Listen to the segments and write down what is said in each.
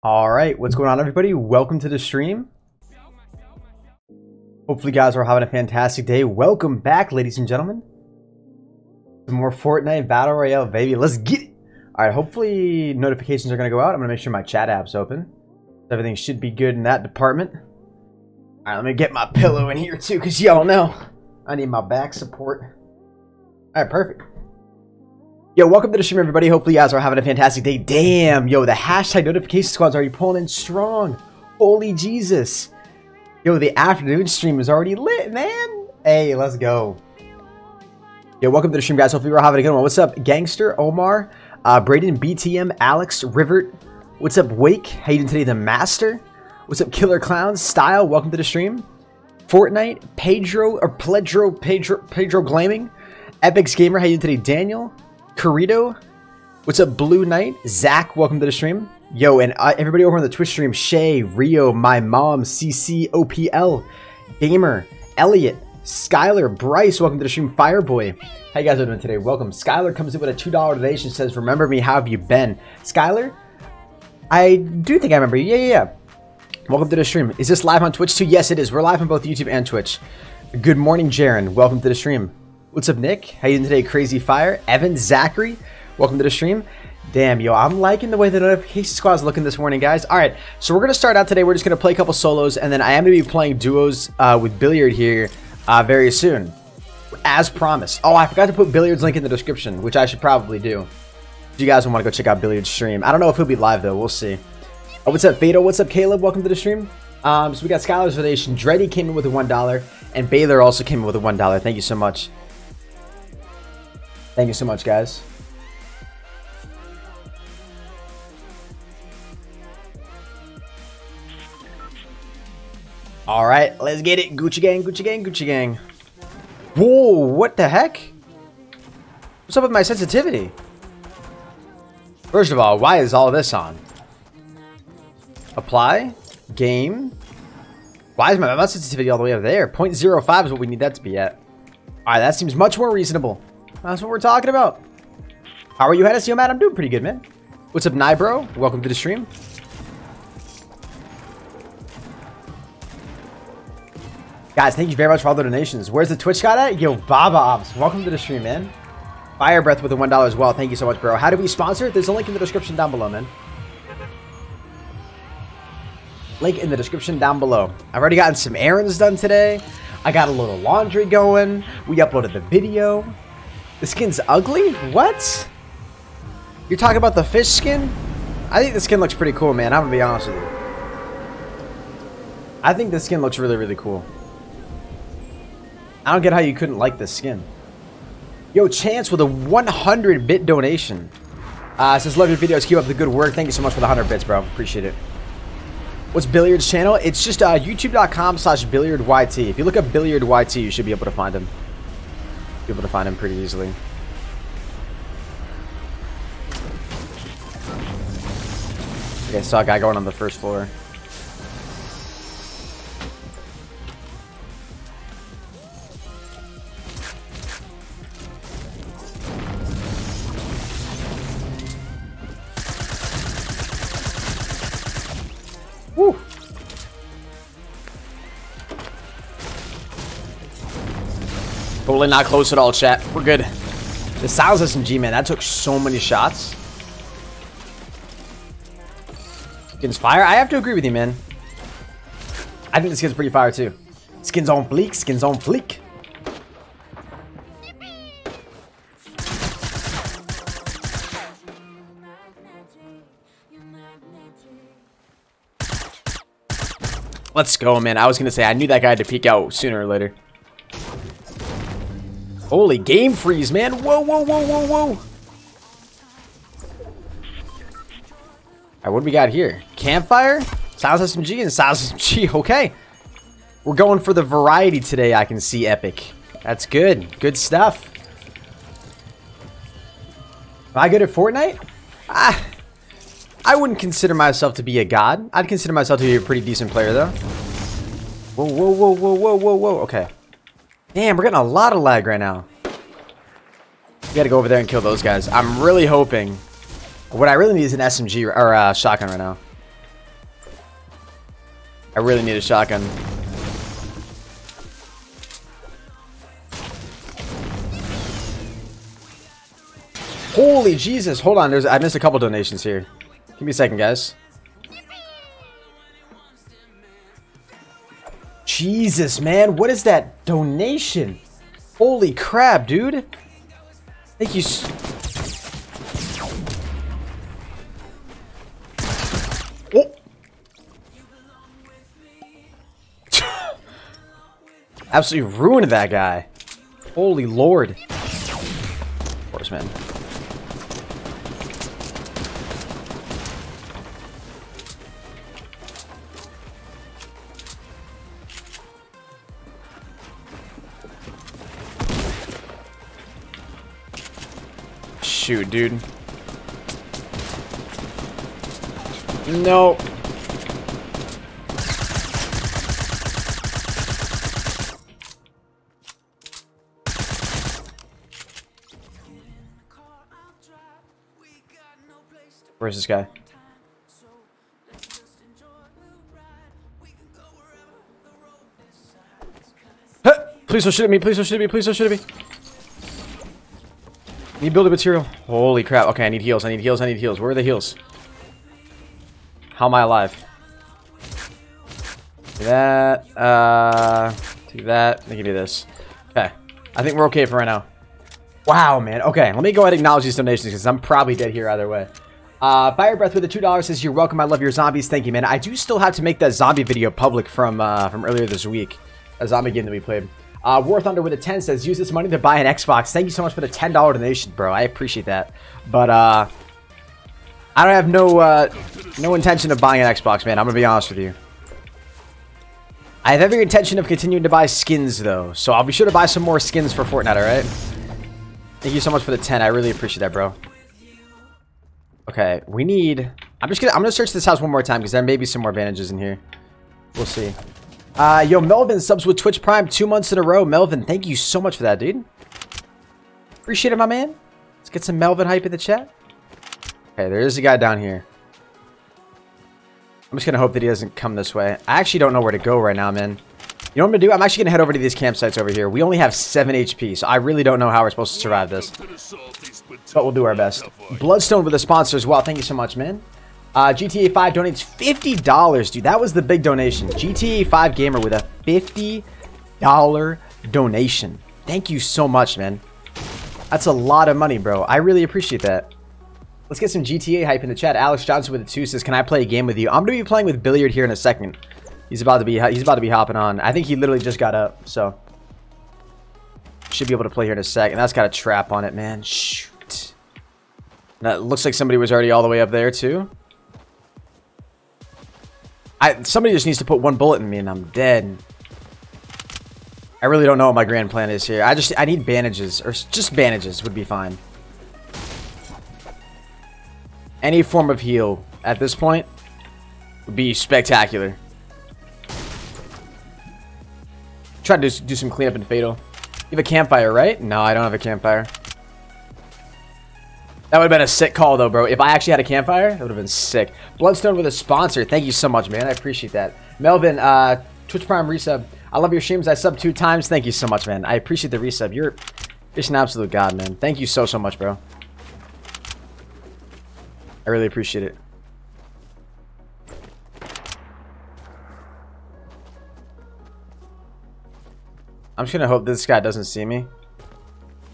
All right, what's going on, everybody? Welcome to the stream. Hopefully, you guys are having a fantastic day. Welcome back, ladies and gentlemen. Some more Fortnite Battle Royale, baby. Let's get it. All right, hopefully notifications are going to go out. I'm going to make sure my chat app's open. Everything should be good in that department. All right, let me get my pillow in here, too, because y'all know I need my back support. All right, perfect. Yo, welcome to the stream, everybody. Hopefully you guys are having a fantastic day. Damn, yo, the hashtag notification squad's already pulling in strong. Holy Jesus. Yo, the afternoon stream is already lit, man. Hey, let's go. Yo, welcome to the stream, guys. Hopefully you're having a good one. What's up, Gangster, Omar, Braden, BTM, Alex, Rivert. What's up, Wake? How you doing today, The Master? What's up, Killer Clowns? Style, welcome to the stream. Fortnite, Pedro Glaming. Epix Gamer, how you doing today, Daniel? Corrito, what's up, Blue Knight? Zach, welcome to the stream. Yo, and everybody over on the Twitch stream, Shay, Rio, my mom, CC, OPL, Gamer, Elliot, Skylar, Bryce, welcome to the stream. Fireboy, how you guys doing today? Welcome. Skylar comes in with a $2 donation, says, remember me, how have you been? Skylar, I do think I remember you. Yeah. Welcome to the stream. Is this live on Twitch too? Yes, it is. We're live on both YouTube and Twitch. Good morning, Jaren. Welcome to the stream. What's up, Nick? How you doing today? Crazy Fire. Evan, Zachary, welcome to the stream. Damn, yo, I'm liking the way the notification squad's looking this morning, guys. All right, so we're going to start out today. We're just going to play a couple solos, and then I am going to be playing duos with Billiard here very soon, as promised. Oh, I forgot to put Billiard's link in the description, which I should probably do. If you guys want to go check out Billiard's stream. I don't know if he'll be live, though. We'll see. Oh, what's up, Fado? What's up, Caleb? Welcome to the stream. So we got Skylar's donation. Dreddy came in with a $1, and Baylor also came in with a $1. Thank you so much. Thank you so much, guys. All right, let's get it. Gucci gang, Gucci gang, Gucci gang. Whoa, what the heck? What's up with my sensitivity? First of all, why is all this on? Apply. Game. Why is my mouse sensitivity all the way up there? 0.05 is what we need that to be at. All right, that seems much more reasonable. That's what we're talking about. How are you, Hennessy? Matt, I'm doing pretty good, man. What's up, Nybro? Welcome to the stream. Guys, thank you very much for all the donations. Where's the Twitch guy at? Yo, Baba Ops. Welcome to the stream, man. Fire Breath with a $1 as well. Thank you so much, bro. How do we sponsor? There's a link in the description down below, man. Link in the description down below. I've already gotten some errands done today. I got a little laundry going. We uploaded the video. The skin's ugly? What? You're talking about the fish skin? I think the skin looks pretty cool, man. I'm gonna be honest with you. I think the skin looks really, really cool. I don't get how you couldn't like this skin. Yo, Chance with a 100-bit donation. Says, love your videos. Keep up the good work. Thank you so much for the 100 bits, bro. Appreciate it. What's Billiard's channel? It's just youtube.com/BilliardYT. If you look up BilliardYT, you should be able to find him. Be able to find him pretty easily. Okay, saw a guy going on the first floor. Woo! Totally not close at all, chat. We're good. The Styles SMG, man, that took so many shots. Skin's fire. I have to agree with you, man. I think the skin's pretty fire, too. Skin's on fleek. Skin's on fleek. Let's go, man. I was going to say, I knew that guy had to peek out sooner or later. Holy game freeze, man. Whoa, whoa, whoa, whoa, whoa. Alright, what do we got here? Campfire, Styles SMG, and Styles SMG. Okay. We're going for the variety today, I can see, Epic. That's good. Good stuff. Am I good at Fortnite? I wouldn't consider myself to be a god. I'd consider myself to be a pretty decent player, though. Whoa, whoa, whoa, whoa, whoa, whoa, whoa. Okay. Damn, we're getting a lot of lag right now. We gotta go over there and kill those guys. I'm really hoping. What I really need is an SMG or a shotgun right now. I really need a shotgun. Holy Jesus. Hold on. I missed a couple donations here. Give me a second, guys. Jesus, man. What is that donation? Holy crap, dude. Thank you. Oh. Absolutely ruined that guy. Holy Lord. Of course, man. Shoot, dude. No. Where's this guy? Huh! Please don't shoot at me. Please don't shoot at me. Please don't shoot at me. Need building material. Holy crap. Okay, I need heals. I need heals. I need heals. Where are the heals? How am I alive? Do that. Do that. We can do this. Okay. I think we're okay for right now. Wow, man. Okay, let me go ahead and acknowledge these donations because I'm probably dead here either way. Fire Breath with the $2 says, "You're welcome. I love your zombies." Thank you, man. I do still have to make that zombie video public from earlier this week. A zombie game that we played. War Thunder with a 10 says, "Use this money to buy an Xbox." Thank you so much for the $10 donation, bro. I appreciate that. But I don't have no intention of buying an Xbox, man. I'm gonna be honest with you. I have every intention of continuing to buy skins though, so I'll be sure to buy some more skins for Fortnite. All right. Thank you so much for the 10. I really appreciate that, bro. Okay, we need. I'm gonna search this house one more time because there may be some more bandages in here. We'll see. Yo, Melvin subs with Twitch Prime 2 months in a row. Melvin, thank you so much for that, dude. Appreciate it, my man. Let's get some Melvin hype in the chat. Okay, there is a guy down here. I'm just gonna hope that he doesn't come this way. I actually don't know where to go right now, man. You know what I'm gonna do? I'm actually gonna head over to these campsites over here. We only have 7 HP, so I really don't know how we're supposed to survive this. But we'll do our best. Bloodstone with a sponsor as well. Thank you so much, man. GTA 5 donates $50, dude. That was the big donation. GTA 5 Gamer with a $50 donation. Thank you so much, man. That's a lot of money, bro. I really appreciate that. Let's get some GTA hype in the chat. Alex Johnson with a 2 says, "Can I play a game with you?" I'm gonna be playing with Billiard here in a second. He's about to be hopping on. I think he literally just got up, so should be able to play here in a sec. And that's got a trap on it, man. Shoot. That looks like somebody was already all the way up there too. Somebody just needs to put one bullet in me and I'm dead. I really don't know what my grand plan is here. I need bandages, or just bandages would be fine. Any form of heal at this point would be spectacular. Try to do some cleanup in Fatal. You have a campfire, right? No, I don't have a campfire. That would have been a sick call, though, bro. If I actually had a campfire, that would have been sick. Bloodstone with a sponsor. Thank you so much, man. I appreciate that. Melvin, Twitch Prime resub. I love your streams. I subbed 2 times. Thank you so much, man. I appreciate the resub. You're just an absolute god, man. Thank you so much, bro. I really appreciate it. I'm just gonna hope this guy doesn't see me.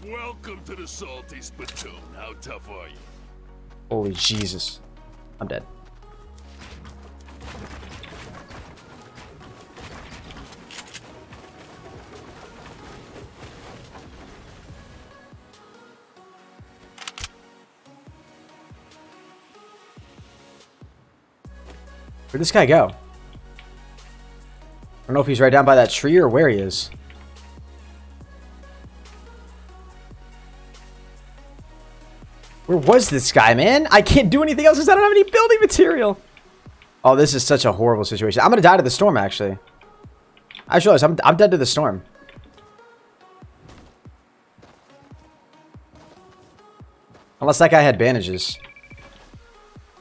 Welcome to the Salty Spittoon. How tough are you? Holy Jesus. I'm dead. Where'd this guy go? I don't know if he's right down by that tree or where he is. Where was this guy, man? I can't do anything else because I don't have any building material. Oh, this is such a horrible situation. I'm going to die to the storm, actually. I just realized I'm dead to the storm. Unless that guy had bandages.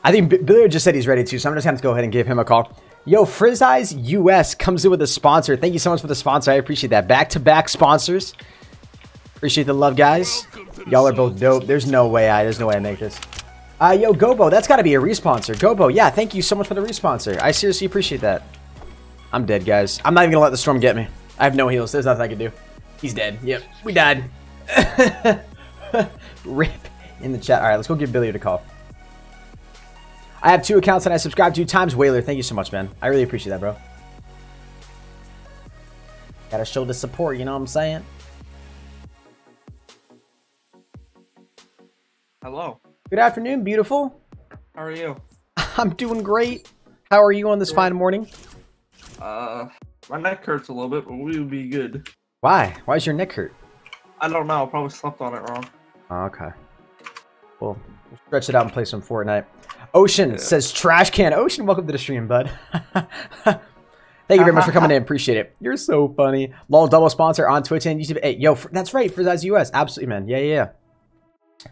I think Billiard just said he's ready to, so I'm just going to go ahead and give him a call. Yo, Frizz Eyes US comes in with a sponsor. Thank you so much for the sponsor. I appreciate that. Back-to-back sponsors. Appreciate the love, guys. Y'all are both dope. There's no way I make this. Yo, Gobo, that's got to be a responsor. Gobo, yeah, thank you so much for the responsor. I seriously appreciate that. I'm dead, guys. I'm not even gonna let the storm get me. I have no heals. There's nothing I can do. He's dead. Yep, we died. Rip in the chat. All right, let's go give Billy a call. I have 2 accounts and I subscribe to times Whaler. Thank you so much, man. I really appreciate that, bro. Gotta show the support, you know what I'm saying? Hello. Good afternoon, beautiful. How are you? I'm doing great. How are you on this fine morning? My neck hurts a little bit, but we would be good. Why? Why is your neck hurt? I don't know. Probably slept on it wrong. Oh, okay. Well, stretch it out and play some Fortnite. Ocean says trash can. Ocean, welcome to the stream, bud. Thank you very much for coming in. Appreciate it. You're so funny. LOL double sponsor on Twitch and YouTube. Hey, yo, that's right. Frizz Eyes US. Absolutely, man. Yeah.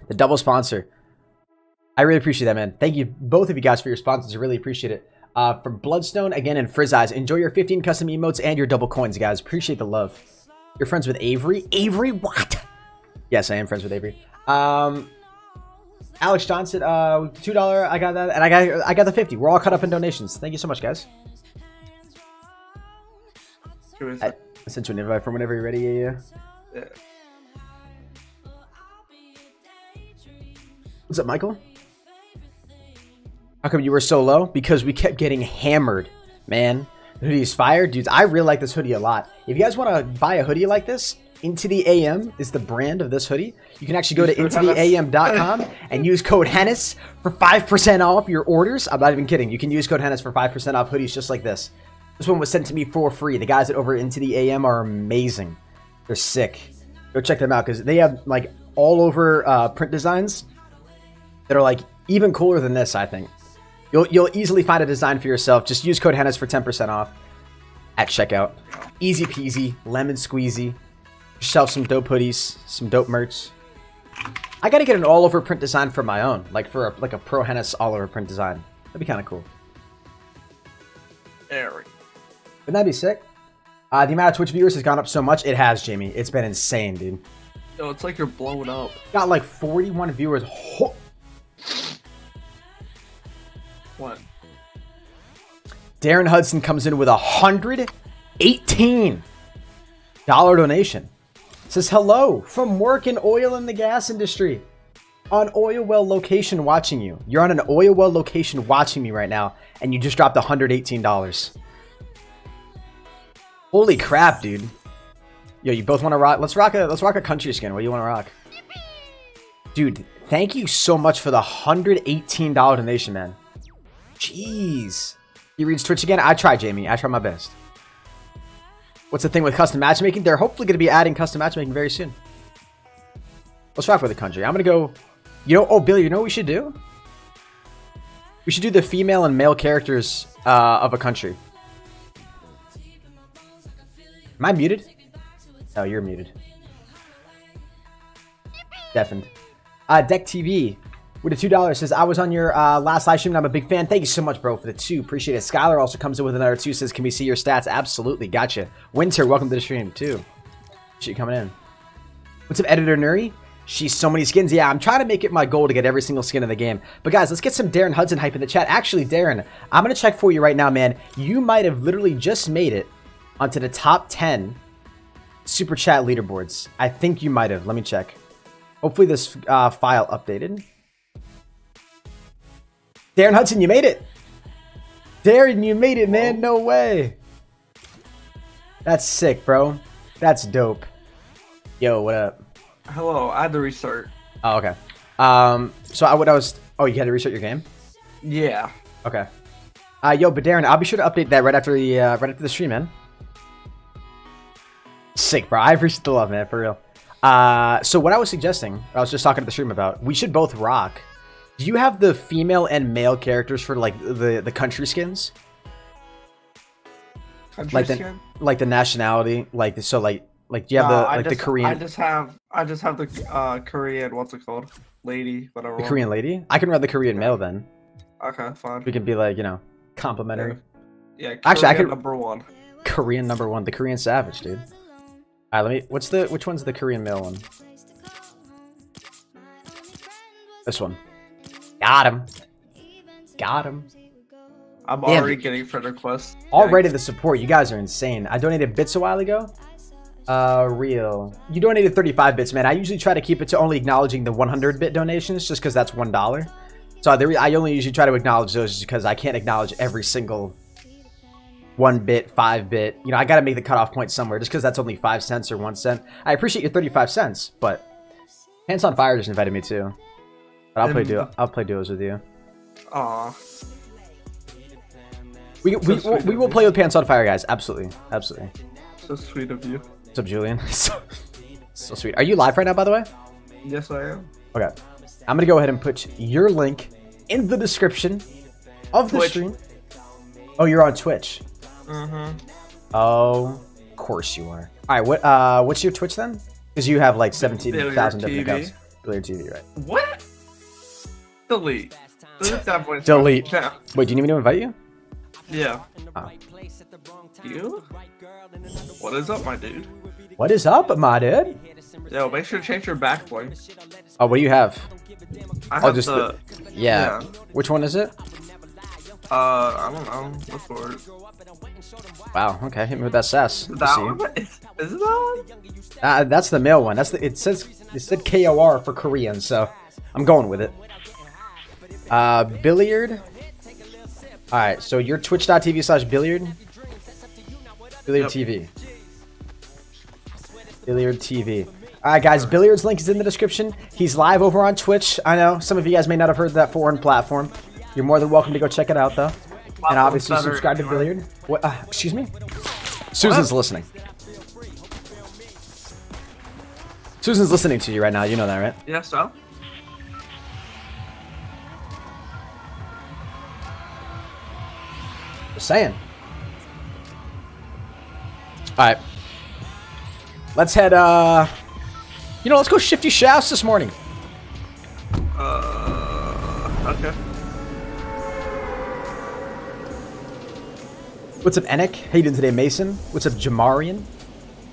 The double sponsor. I really appreciate that, man. Thank you, both of you guys, for your sponsors. I really appreciate it. From Bloodstone, again, and Frizz Eyes. Enjoy your 15 custom emotes and your double coins, guys. Appreciate the love. You're friends with Avery? Avery, what? Yes, I am friends with Avery. Alex Johnson, $2. I got that, and I got the 50. We're all caught up in donations. Thank you so much, guys. I sent you an invite from whenever you're ready. Yeah. What's up, Michael? How come you were so low? Because we kept getting hammered, man. The hoodie's fire. Dudes, I really like this hoodie a lot. If you guys want to buy a hoodie like this, Into the AM is the brand of this hoodie. You can actually go to intotheam.com and use code Hennis for 5% off your orders. I'm not even kidding. You can use code Hennis for 5% off hoodies just like this. This one was sent to me for free. The guys at over Into the AM are amazing. They're sick. Go check them out because they have like all over print designs that are like even cooler than this, I think. You'll easily find a design for yourself. Just use code Hennis for 10% off at checkout. Easy peasy, lemon squeezy. Yourself some dope hoodies, some dope merch. I gotta get an all over print design for my own, like for a pro Hennis all over print design. That'd be kind of cool. Eric. Wouldn't that be sick? The amount of Twitch viewers has gone up so much. It has, Jamie. It's been insane, dude. Yo, it's like you're blowing up. Got like 41 viewers. What? Darren Hudson comes in with $118 donation. Says hello from work in oil and the gas industry. On oil well location watching you. You're on an oil well location watching me right now, and you just dropped $118. Holy crap, dude. Yo, you both want to rock? Let's rock a country skin. What do you want to rock? Dude, thank you so much for the $118 donation, man. Jeez. He reads Twitch again? I try, Jamie. I try my best. What's the thing with custom matchmaking? They're hopefully going to be adding custom matchmaking very soon. Let's rock with the country. I'm going to go... You know... Oh, Billy, you know what we should do? We should do the female and male characters of a country. Am I muted? Oh, you're muted. Deafened. Deck TV with a $2 says, I was on your last live stream and I'm a big fan. Thank you so much, bro, for the 2. Appreciate it. Skylar also comes in with another 2. Says, can we see your stats? Absolutely. Gotcha. Winter, welcome to the stream, too. She coming in. What's up, Editor Nuri? She's so many skins. Yeah, I'm trying to make it my goal to get every single skin in the game. But guys, let's get some Darren Hudson hype in the chat. Actually, Darren, I'm going to check for you right now, man. You might have literally just made it onto the top 10 Super Chat leaderboards. I think you might have. Let me check. Hopefully this file updated. Darren Hudson, you made it. Darren, you made it, man. No way. That's sick, bro. That's dope. Yo, what up? Hello, I had to restart. Oh, okay. So oh, you had to restart your game? Yeah. Okay. Yo, but Darren, I'll be sure to update that right after the stream, man. Sick, bro. I appreciate the love, man, for real. So what I was suggesting, I was just talking to the stream about, we should both rock. Do you have the female and male characters for like the country skins? Country skin? Like the nationality, like do you have the Korean? I just have the Korean, what's it called? Lady, whatever. The Korean lady? I can run the Korean male then. Okay, fine. We can be like, you know, complimentary. Yeah, Actually, I could number 1. Korean number 1, the Korean Savage, dude. All right, which one's the Korean male one? This one. Got him. Got him. I'm already getting friend requests. Already the support. You guys are insane. I donated bits a while ago. Real. You donated 35 bits, man. I usually try to keep it to only acknowledging the 100-bit donations just because that's $1. So I only usually try to acknowledge those just because I can't acknowledge every single 1-bit, 5-bit. You know, I got to make the cutoff point somewhere just because that's only 5 cents or 1 cent. I appreciate your 35 cents, but Pants on Fire just invited me too. But I'll play duos with you. Aw. We will play with Pants on Fire, guys. Absolutely. Absolutely. So sweet of you. What's up, Julian? so sweet. Are you live right now, by the way? Yes, I am. Okay. I'm going to go ahead and put your link in the description of the stream. Oh, you're on Twitch. Mm-hmm. Oh, of course you are. All right, what's your Twitch then? Because you have like 17,000 different accounts. Billiard TV, right? What? Delete. Delete. Wait, do you need me to invite you? Yeah. Oh. You? What is up, my dude? What is up, my dude? Yo, make sure to change your back bling. Oh, what do you have? I have just yeah. Which one is it? I don't know. Look for it. Wow. Okay, hit me with that sass. That one? Is it that one? That's the male one. It said KOR for Korean, so I'm going with it. Billiard. All right, so you're twitch.tv/billiard. Billiard TV. Billiard TV. All right, guys. Billiard's link is in the description. He's live over on Twitch. I know some of you guys may not have heard of that foreign platform. You're more than welcome to go check it out, though. And obviously subscribe to Billiard. What? Excuse me? Susan's listening. Susan's listening to you right now. You know that, right? Yeah, so? Just saying. Alright. Let's head, you know, let's go Shifty Shafts this morning. Okay. What's up, Enoch? How you doing today, Mason? What's up, Jamarian?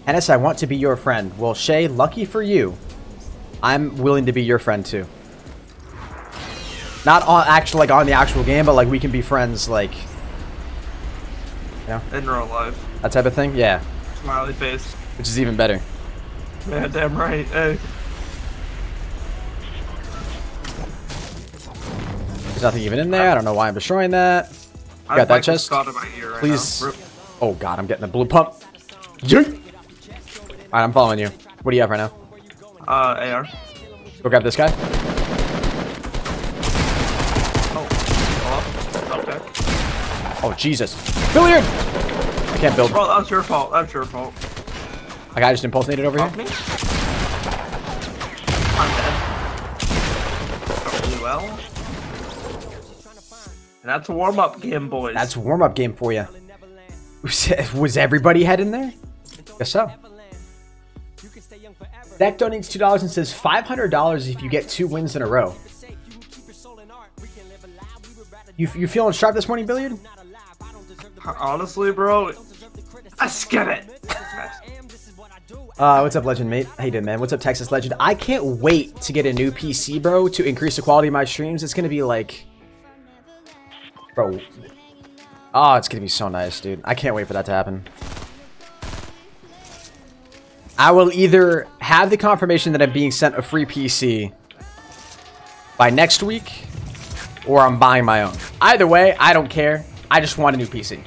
Ennis, I want to be your friend. Well, Shay, lucky for you, I'm willing to be your friend, too. Not on like on the actual game, but like we can be friends, like, you know, in real life. That type of thing, yeah. Smiley face. Which is even better. Yeah, damn right. Hey. There's nothing even in there. I don't know why I'm destroying that. You got that chest? In my ear right Please. Now. Oh god, I'm getting a blue pump. Alright, I'm following you. What do you have right now? AR. Go grab this guy. Oh, okay. Oh, Jesus. Billiard! I can't build. Bro, that was your fault. That's your fault. A guy just impulsionated over here. Me? I'm dead. Really well. And that's a warm-up game, boys. That's a warm-up game for you. Was everybody head in there? Guess so. Deck donates $2 and says $500 if you get 2 wins in a row. You feeling sharp this morning, Billiard? Honestly, bro, let's get it. What's up, Legend, mate? How you doing, man? What's up, Texas Legend? I can't wait to get a new PC, bro, to increase the quality of my streams. It's gonna be like... Bro. Oh, it's gonna be so nice, dude. I can't wait for that to happen. I will either have the confirmation that I'm being sent a free PC by next week, or I'm buying my own. Either way, I don't care. I just want a new PC.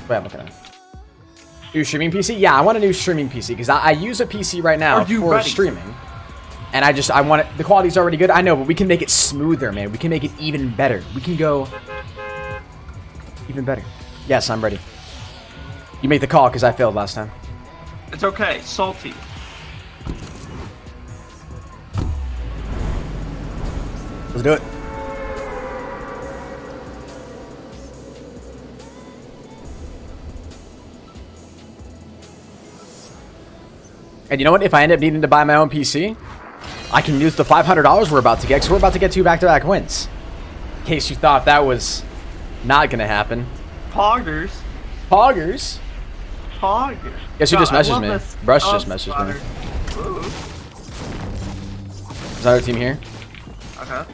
Wait, I'm looking at. New streaming PC? Yeah, I want a new streaming PC because I use a PC right now for streaming. And I want it. The quality's already good. I know, but we can make it smoother, man. We can make it even better. We can go even better. Yes, I'm ready. You made the call because I failed last time. It's okay. Salty. Let's do it. And you know what? If I end up needing to buy my own PC, I can use the $500 we're about to get, because we're about to get 2 back-to-back wins. In case you thought that was not going to happen. Poggers. Poggers. Poggers. Guess who just God, I messaged love me? this- Brush I just love messaged me. Splatter. Ooh. Is our team here? Okay.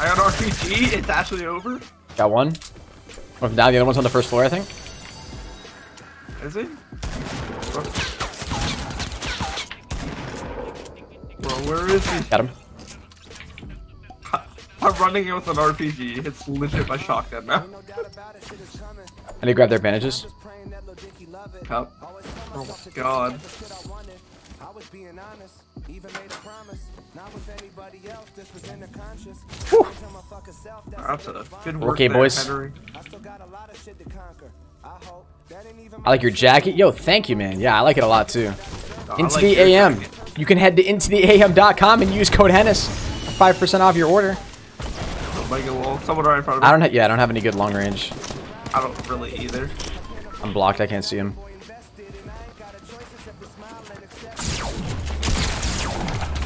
I got RPG. It's actually over. Got one. One down. The other one's on the first floor, I think. Is it? Bro, where is he? Got him. I'm running in with an RPG. It's legit my shotgun now. I need to grab their bandages. Cup. Oh my god. Whew. That's a good work Okay, there, boys. Henry. I like your jacket. Yo, thank you, man. Yeah, I like it a lot too. I Into like the your AM. jacket. You can head to intotheam.com and use code Hennis for 5% off your order. Like a wall. Someone right in front of me. I don't have any good long range. I don't really either. I'm blocked. I can't see him.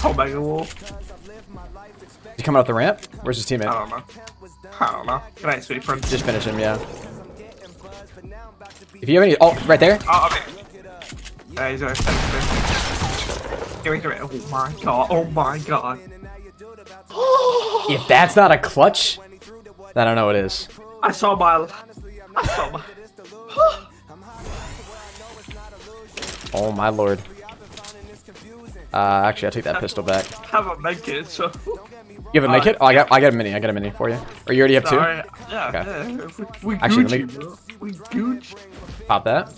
Omega Wolf. Is he coming up the ramp? Where's his I teammate? don't know. I don't know. Good night, sweet prince. Just finish him, yeah. If you have any, oh, right there. Oh, okay. Yeah, he's right. Give me. Oh my god. Oh my god. If that's not a clutch, then I don't know what is. I saw my. Oh my lord. Actually, I'll take that pistol back. Have a med kit, so. You have a med kit? Oh, I got a mini. I got a mini for you. Or you already have two? Alright, yeah, Okay. yeah. We Actually, Gucci, let me- bro. We Gucci. Pop that.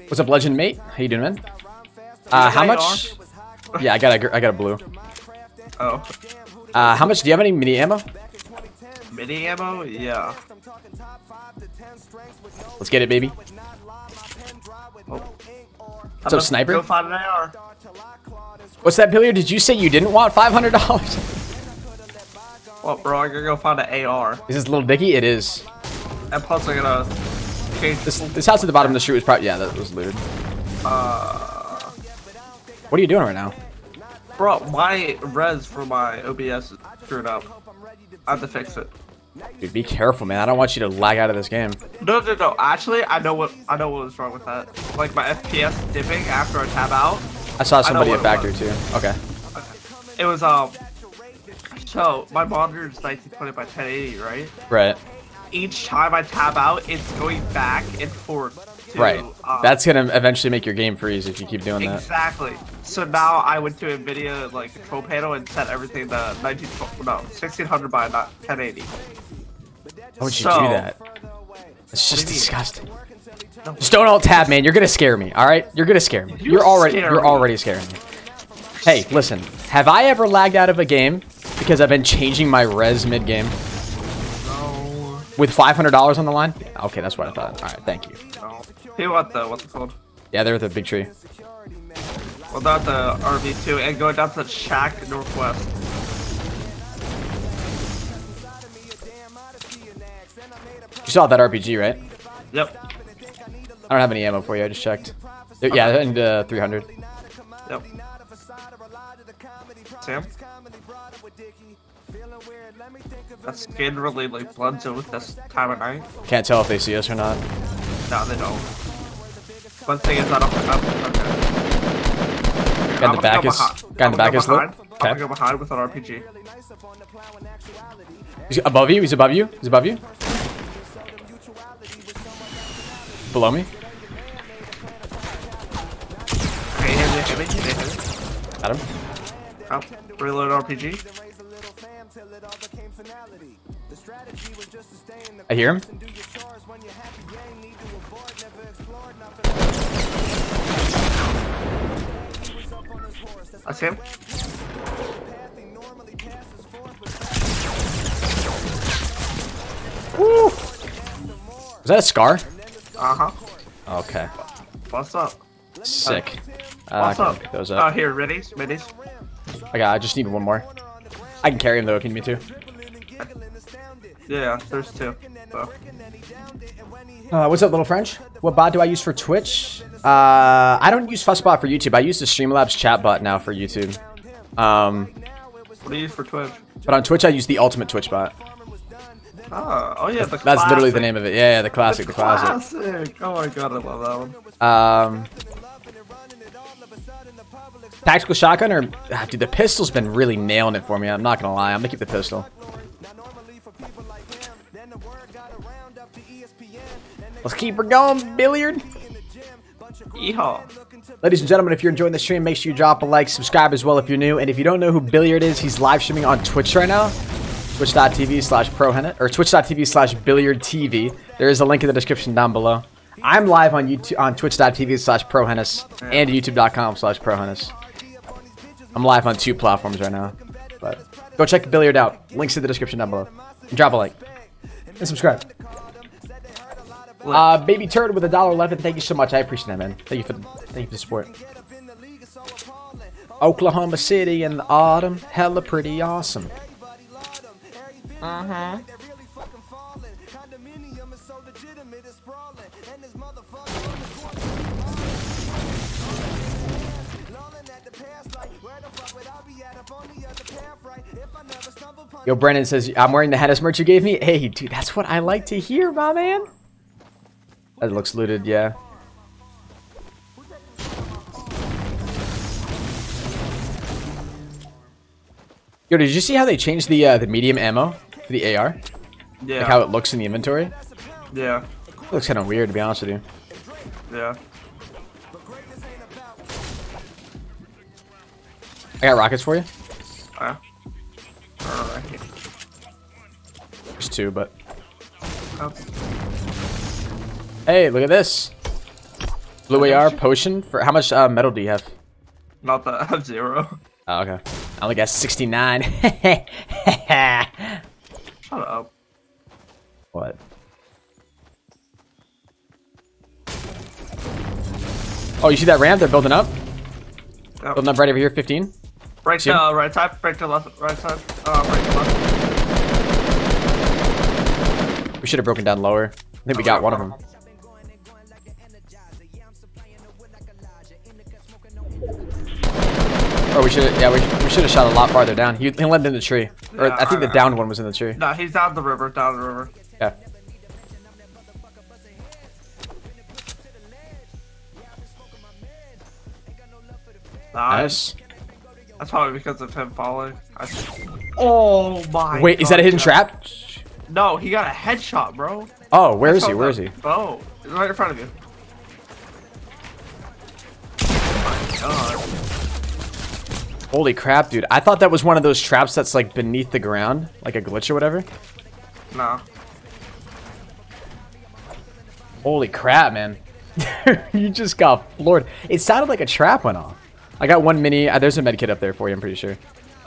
What's up, Legend Mate? How you doing, man? How much? Yeah, I got a blue. Oh. How much? Do you have any mini ammo? Mini ammo? Yeah. Let's get it, baby. Oh. What's up, Sniper? Go find an AR. What's that, Billiard? Did you say you didn't want $500? Well, bro, I gotta go find an AR. Is this Little Dicky? It is. And plus, I gotta change This house at the bottom of the street was probably, yeah, that was looted. What are you doing right now? Bro, my res for my OBS is screwed up. I have to fix it. Dude, be careful, man. I don't want you to lag out of this game. No. Actually, I know what was wrong with that. Like my FPS dipping after I tab out. I saw somebody what at it Factory was. too. Okay. It was So my monitor is 1920 by 1080, right? Right. Each time I tab out, it's going back and forth. To, Right. That's gonna eventually make your game freeze if you keep doing that. exactly. So now I went to NVIDIA like control panel and set everything to 1600 by 1080. Why would you So- do that? It's just do you mean? disgusting. Just don't alt tab, man. You're gonna scare me. All right, you're gonna scare me. You're already scaring me. Hey, listen. Have I ever lagged out of a game because I've been changing my res mid game No. with $500 on the line? Okay, that's what I thought. All right, thank you. No. Hey, what's it called? Yeah, they're at the big tree. Well, not the RV2 and going down to the shack northwest. You saw that RPG, right? Yep. I don't have any ammo for you. I just checked. Yeah, and 300. Yep. Sam? That skin really like blends in with this time of night. Can't tell if they see us or not. No, they don't. One thing is I don't. Okay. Guy in the back is lit. I'm gonna go behind with an RPG. He's above you. He's above you. He's above you. Below me. Okay, hit me. Got him. Oh, reload RPG. I hear him. I see him. Woo! Was that a scar? Uh-huh. Okay. What's up? Sick. What's I can up? pick those up. Here, minis. I just need one more. I can carry him though if you need me to. Yeah, there's two. So. What's up, little French? What bot do I use for Twitch? I don't use Fussbot for YouTube. I use the Streamlabs chat bot now for YouTube. What do you use for Twitch? But on Twitch, I use the ultimate Twitch bot. Oh yeah, That's literally the name of it. Yeah, the classic, the classic. Classic. Oh my god, I love that one. Tactical shotgun or dude, the pistol's been really nailing it for me. I'm not gonna lie. I'm gonna keep the pistol. Let's keep her going, Billiard. Yeehaw. Ladies and gentlemen, if you're enjoying the stream, make sure you drop a like, subscribe as well if you're new. And if you don't know who Billiard is, he's live streaming on Twitch right now. Twitch.tv/ProHennet or Twitch.tv/BilliardTV. There is a link in the description down below. I'm live on YouTube on Twitch.tv/ProHennis and YouTube.com/ProHennis. I'm live on 2 platforms right now. But go check Billiard out. Links in the description down below. And drop a like. And subscribe. Baby Turd with $1.11. Thank you so much. I appreciate that, man. Thank you for the support. Oklahoma City in the autumn. Hella pretty awesome. Yo, Brennan says, I'm wearing the Hennis merch you gave me. Hey, dude, that's what I like to hear, my man. That looks looted, yeah. Yo, did you see how they changed the medium ammo for the AR? Yeah. Like how it looks in the inventory? Yeah. It looks kind of weird, to be honest with you. Yeah. I got rockets for you. Alright. There's 2, but... Oh. Hey, look at this. Blue AR potion for... How much metal do you have? Not that I have 0. Oh, okay. I only got 69. Shut up. What? Oh, you see that ramp? They're building up? Yep. Building up right over here, 15. Break to right side, break to left, right side. Break to left. We should have broken down lower. I think we got one of them. Or we should have, yeah, we should have shot a lot farther down. He landed in the tree. Or Yeah, I think the downed one was in the tree. No, he's down the river, down the river. Yeah. Nice. That's probably because of him falling. Oh my Wait, is that a hidden trap? No, he got a headshot, bro. Oh, where is he? Where is he? Oh, he's right in front of you. Oh my god. Holy crap, dude. I thought that was one of those traps that's like beneath the ground, like a glitch or whatever. No. Holy crap, man. You just got floored. It sounded like a trap went off. I got 1 mini. There's a med kit up there for you, I'm pretty sure.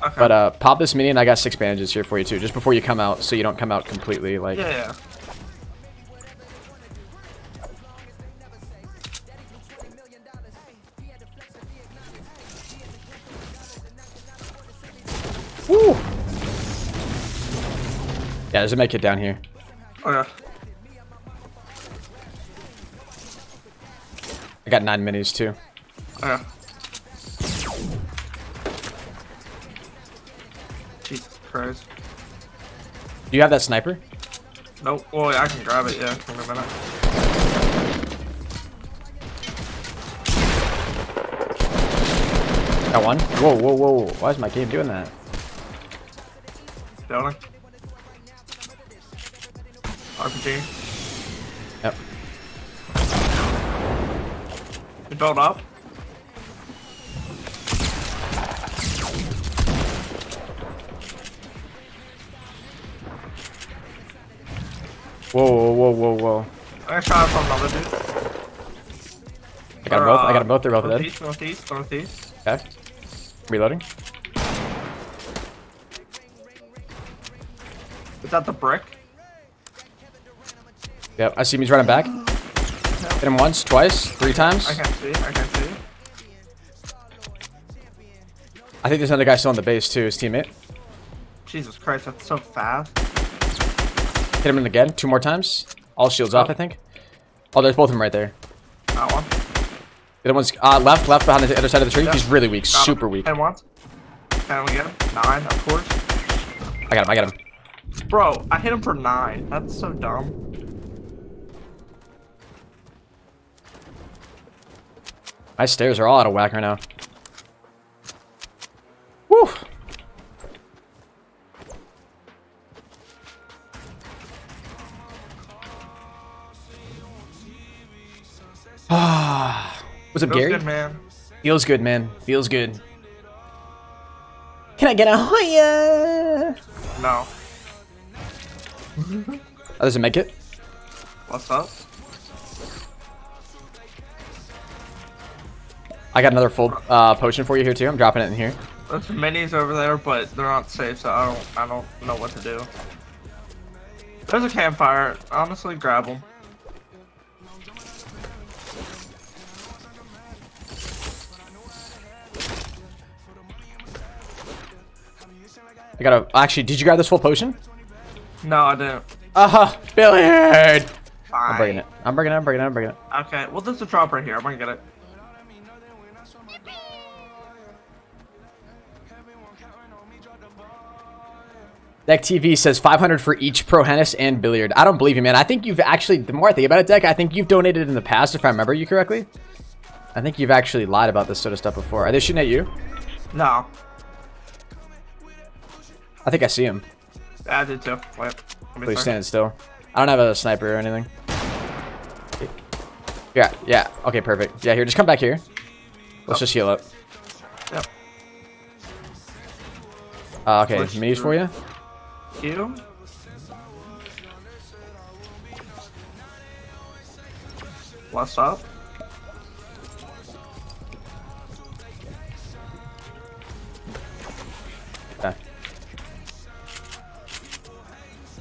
Okay. But pop this mini and I got 6 bandages here for you too, just before you come out, so you don't come out completely like... Yeah. Woo! Yeah, there's a med kit down here. Okay. I got 9 minis too. Okay. Jesus Christ. Do you have that sniper? Nope. Oh, yeah, I can grab it, yeah. In a minute. Got one? Whoa, whoa, whoa. Why is my game doing that? Building. RPG. Yep. You build up. Whoa, whoa, whoa, whoa, whoa. I'm gonna try from another dude. I got them both. I got them both. They're both dead. Northeast, northeast. Okay. Reloading. Is that the brick? Yep. I see him. He's running back. Hit him once, twice, 3 times. I can't see. I can't see. I think there's another guy still on the base too. His teammate. Jesus Christ, that's so fast. Hit him in again. 2 more times. All shields off, I think. Oh, there's both of them right there. That one. The other one's left behind the other side of the tree. Yep. He's really weak, Got super him. weak. 10 once. Can we get him? 9, of course. I got him. Bro, I hit him for 9. That's so dumb. My stairs are all out of whack right now. Woo! What's up, Gary? Good, man. Feels good, man. Feels good. Can I get a Hoya? No. Oh, does it make it? What's up? I got another full potion for you here too. I'm dropping it in here. There's minis over there, but they're not safe, so I don't know what to do. There's a campfire. Honestly, grab them. I gotta. Actually, did you grab this full potion? No, I didn't. Billiard! Fine. I'm breaking it. I'm breaking it. I'm breaking it. I'm breaking it. Okay, well, there's a drop right here. I'm gonna get it. Deck TV says 500 for each Pro Hennis and Billiard. I don't believe you, man. I think you've actually, the more I think about it, Deck, I think you've donated in the past, if I remember you correctly. I think you've actually lied about this sort of stuff before. Are they shooting at you? No. I think I see him. Yeah, I did too. Wait. Please stand still. I don't have a sniper or anything. Yeah, yeah. Okay, perfect. Yeah, here, just come back here. Let's just heal up. Yep. Okay, minis for you. You? What's up? Okay.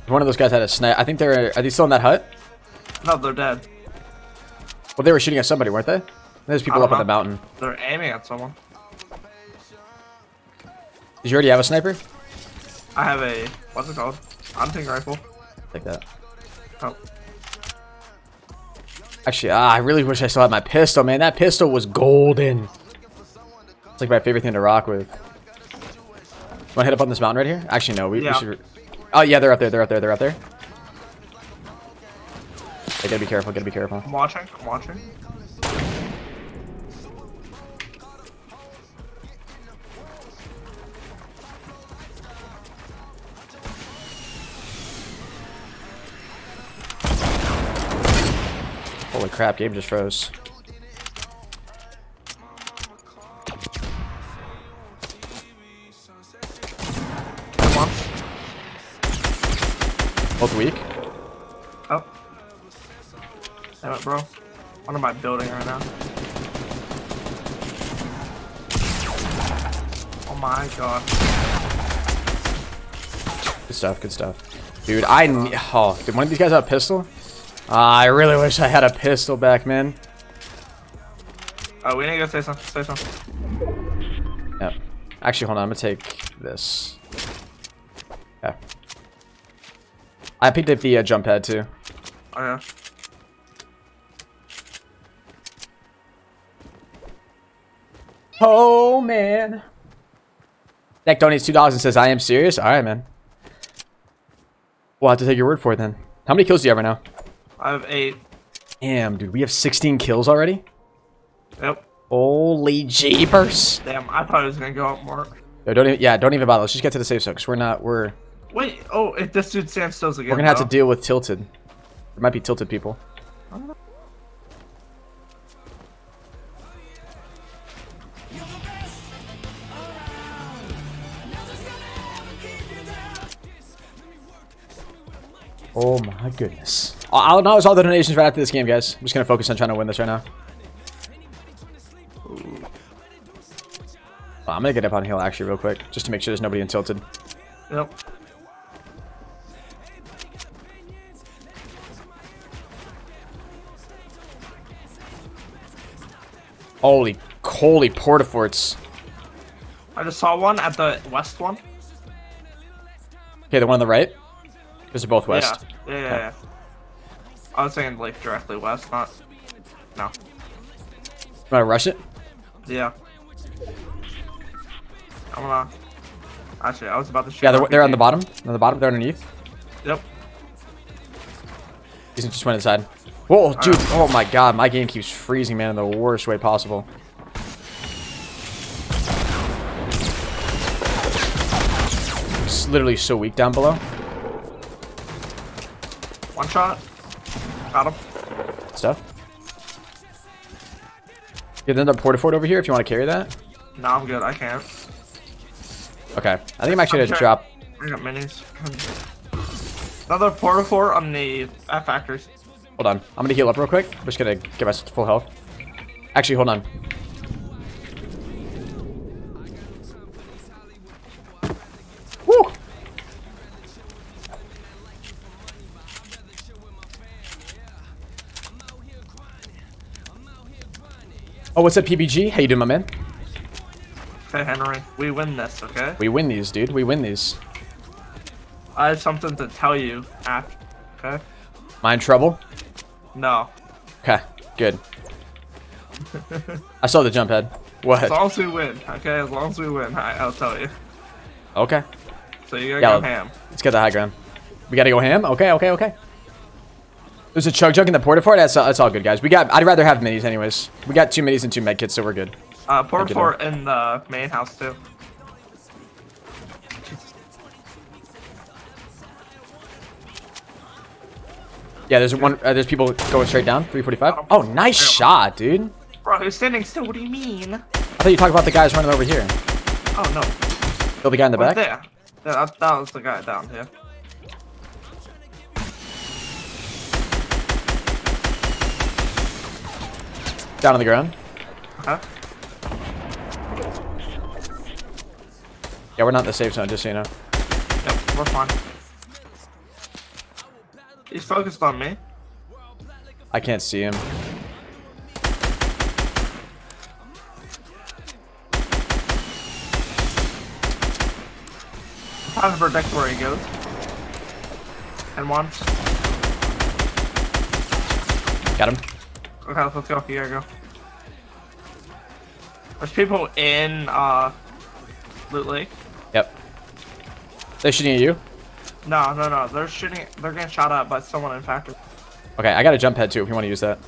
One of those guys had a snipe. I think are they still in that hut? No, they're dead. Well, they were shooting at somebody, weren't they? There's people up on the mountain. They're aiming at someone. Did you already have a sniper? I have a, what's it called? Hunting rifle. Take that. Oh. Actually, I really wish I still had my pistol, man. That pistol was golden. It's like my favorite thing to rock with. Want to hit up on this mountain right here? Actually, no. We should... Oh, yeah, they're up there. They're up there. They're up there. They gotta be careful. Gotta be careful. I'm watching. I'm watching. Holy crap, game just froze. Both weak? Oh. Damn it, bro. What am I building right now? Oh my god. Good stuff, good stuff. Dude, oh, did one of these guys have a pistol? I really wish I had a pistol back, man. Oh, we need to go say something. Say something. Yep. Actually, hold on. I'm gonna take this. Yeah. I picked up the jump pad too. Oh yeah. Oh man. Deck donates $2 and says, "I am serious." All right, man. We'll have to take your word for it then. How many kills do you have right now? I have 8. Damn, dude, we have 16 kills already. Yep. Holy jeepers! Damn, I thought it was gonna go up more. No, don't even bother. Let's just get to the safe zone, because we're Wait, oh, if this dude stands still again. we're gonna have to deal with tilted. There might be tilted people. Oh my goodness. I'll acknowledge all the donations right after this game, guys. I'm just gonna focus on trying to win this right now. I'm gonna get up on hill actually real quick, just to make sure there's nobody in tilted. Yep. Holy portaforts. I just saw one at the west one. Okay, the one on the right? Those are both west. Yeah. I was saying like directly west, not. No. You wanna rush it? Yeah. I'm gonna. Actually, I was about to shoot. Yeah, they're on the bottom. On the bottom, they're underneath. Yep. He's just went inside. Whoa, dude. Oh my god, my game keeps freezing, man, in the worst way possible. It's literally so weak down below. One shot. Got him. Stuff. You have another porta fort over here if you want to carry that. No, I'm good. I can't. Okay. I think I'm actually gonna drop. I got minis. Another porta fort on the F factories. Hold on. I'm gonna heal up real quick. I'm just gonna get myself to full health. Actually, hold on. Woo! Oh, what's up, PBG? How you doing, my man? Hey, Henry. We win this, okay? We win these, dude. We win these. I have something to tell you after, okay? Mind trouble? No. Okay, good. I saw the jump head. What? As long as we win, okay? As long as we win, I'll tell you. Okay. So you gotta Yeah, go ham. let's get the high ground. We gotta go ham? Okay, okay, okay. There's a chug jug in the porta fort. That's all good, guys. I'd rather have minis anyways. We got 2 minis and 2 med kits, so we're good. Porta fort in the main house too. Yeah, there's people going straight down. 345. Oh, nice shot, dude. Bro, who's standing still? What do you mean? I thought you talked about the guys running over here. Oh no. Kill the guy in the back. There. Yeah, that was the guy down here. Down on the ground. Huh? Yeah, we're not in the safe zone, just so you know. Yep, we're fine. He's focused on me. I can't see him. I'm trying to predict where he goes. And once. Got him. Okay, let's go. Here you go. There's people in Loot Lake. Yep. They're shooting at you? No. They're shooting. They're getting shot at by someone in factory. Okay, I got a jump head too if you want to use that.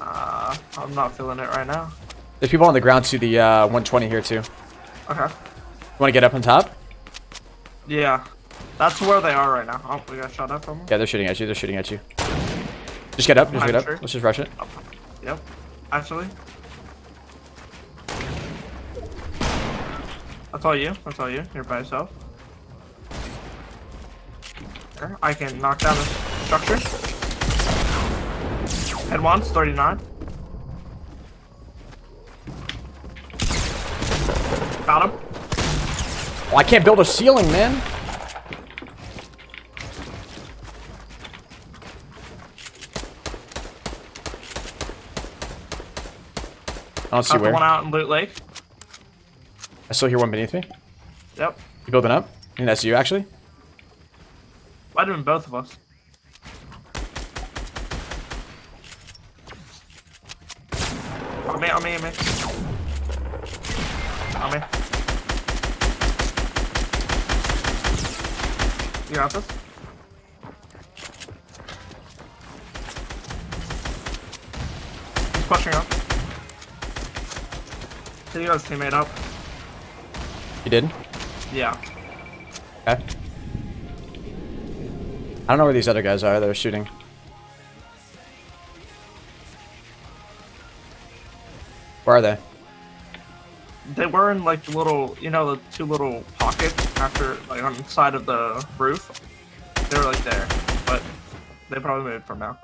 I'm not feeling it right now. There's people on the ground to the 120 here too. Okay. You want to get up on top? Yeah. That's where they are right now. Oh, we got shot at from them. Yeah, they're shooting at you. They're shooting at you. Just get up. Just get up. Sure. Let's just rush it. Yep. Actually. That's all you. That's all you. You're by yourself. Okay. I can knock down the structure. Head once, 39. Got him. Oh, I can't build a ceiling, man. I don't see Got the where. one out in Loot Lake. I still hear one beneath me. Yep. You building up? I think that's you, actually. Might have been both of us. On me. On me. You got this? He's pushing up. Did he got his teammate up? You did? Yeah. Okay. I don't know where these other guys are that are shooting. Where are they? They were in like the little, you know, the 2 little pockets after, like on the side of the roof. They were like there, but they probably moved from now.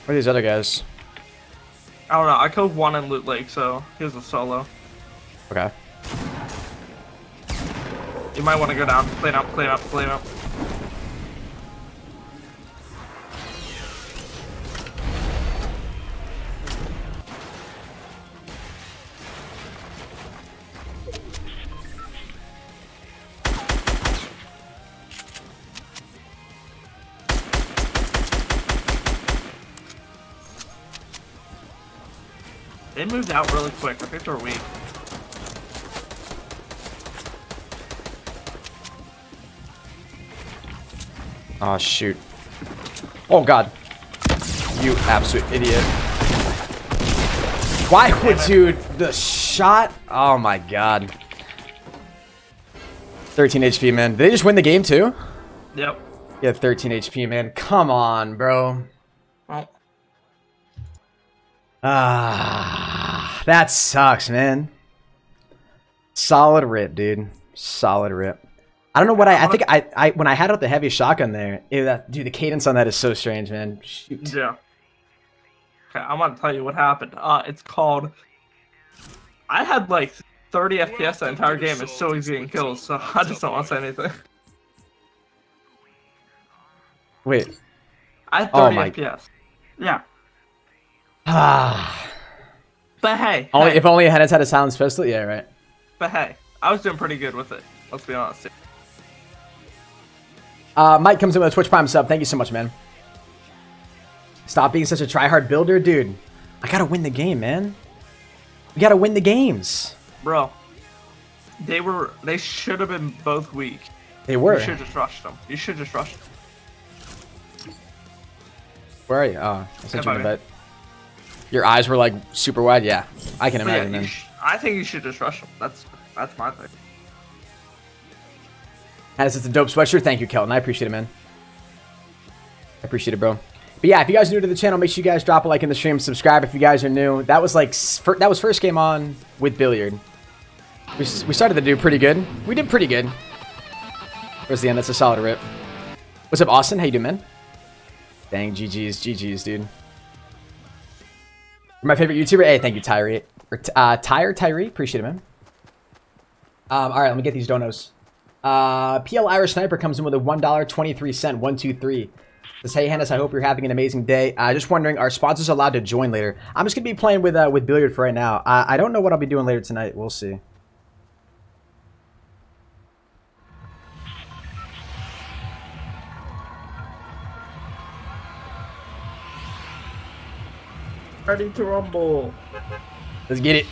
Where are these other guys? I don't know. I killed one in Loot Lake, so he was a solo. Okay. You might want to go down. Clean up. They moved out really quick. I think they're weak. Oh, shoot. Oh, God. You absolute idiot. Why would, dude, the shot? Oh, my God. 13 HP, man. Did they just win the game, too? Yep. Yeah, 13 HP, man. Come on, bro. Well, Ah, that sucks, man. Solid rip, dude. Solid rip. I don't know what I think I when I had out the heavy shotgun there, dude, the cadence on that is so strange, man. Shoot. yeah. Okay, I'm gonna tell you what happened. It's called. I had like 30 FPS the entire game. It's so easy getting kills, so I just don't want to say anything. Wait. I had Oh 30 my- FPS. Yeah. Ah. But hey, Only hey, if only it had a silenced pistol. Yeah, right. but hey, I was doing pretty good with it. Let's be honest. Mike comes in with a Twitch Prime sub. Thank you so much, man. Stop being such a tryhard builder, dude. I gotta win the game, man. We gotta win the games. Bro, they should have been both weak. They were. You should just rush them. You should just rush them. Where are you? Oh, I sent you in buddy. the bet. Your eyes were like super wide. Yeah, I can But yeah, imagine, man. I think you should just rush them. That's my thing. And it's a dope sweatshirt. Thank you, Kelton. I appreciate it, man. I appreciate it, bro. But yeah, if you guys are new to the channel, make sure you guys drop a like in the stream. Subscribe if you guys are new. That was like that was first game on with Billiard. We started to do pretty good. We did pretty good. Towards the end, that's a solid rip. What's up, Austin? How you doing, man? Dang, GG's, dude. You're my favorite YouTuber. Hey, thank you, Tyree. Tyree. Appreciate it, man. All right, let me get these donos. PL Irish Sniper comes in with a $1.23. 123. Says, hey, Hennis, I hope you're having an amazing day. Just wondering, are sponsors allowed to join later? I'm just going to be playing with Billiard for right now. I don't know what I'll be doing later tonight. We'll see. Ready to rumble. Let's get it.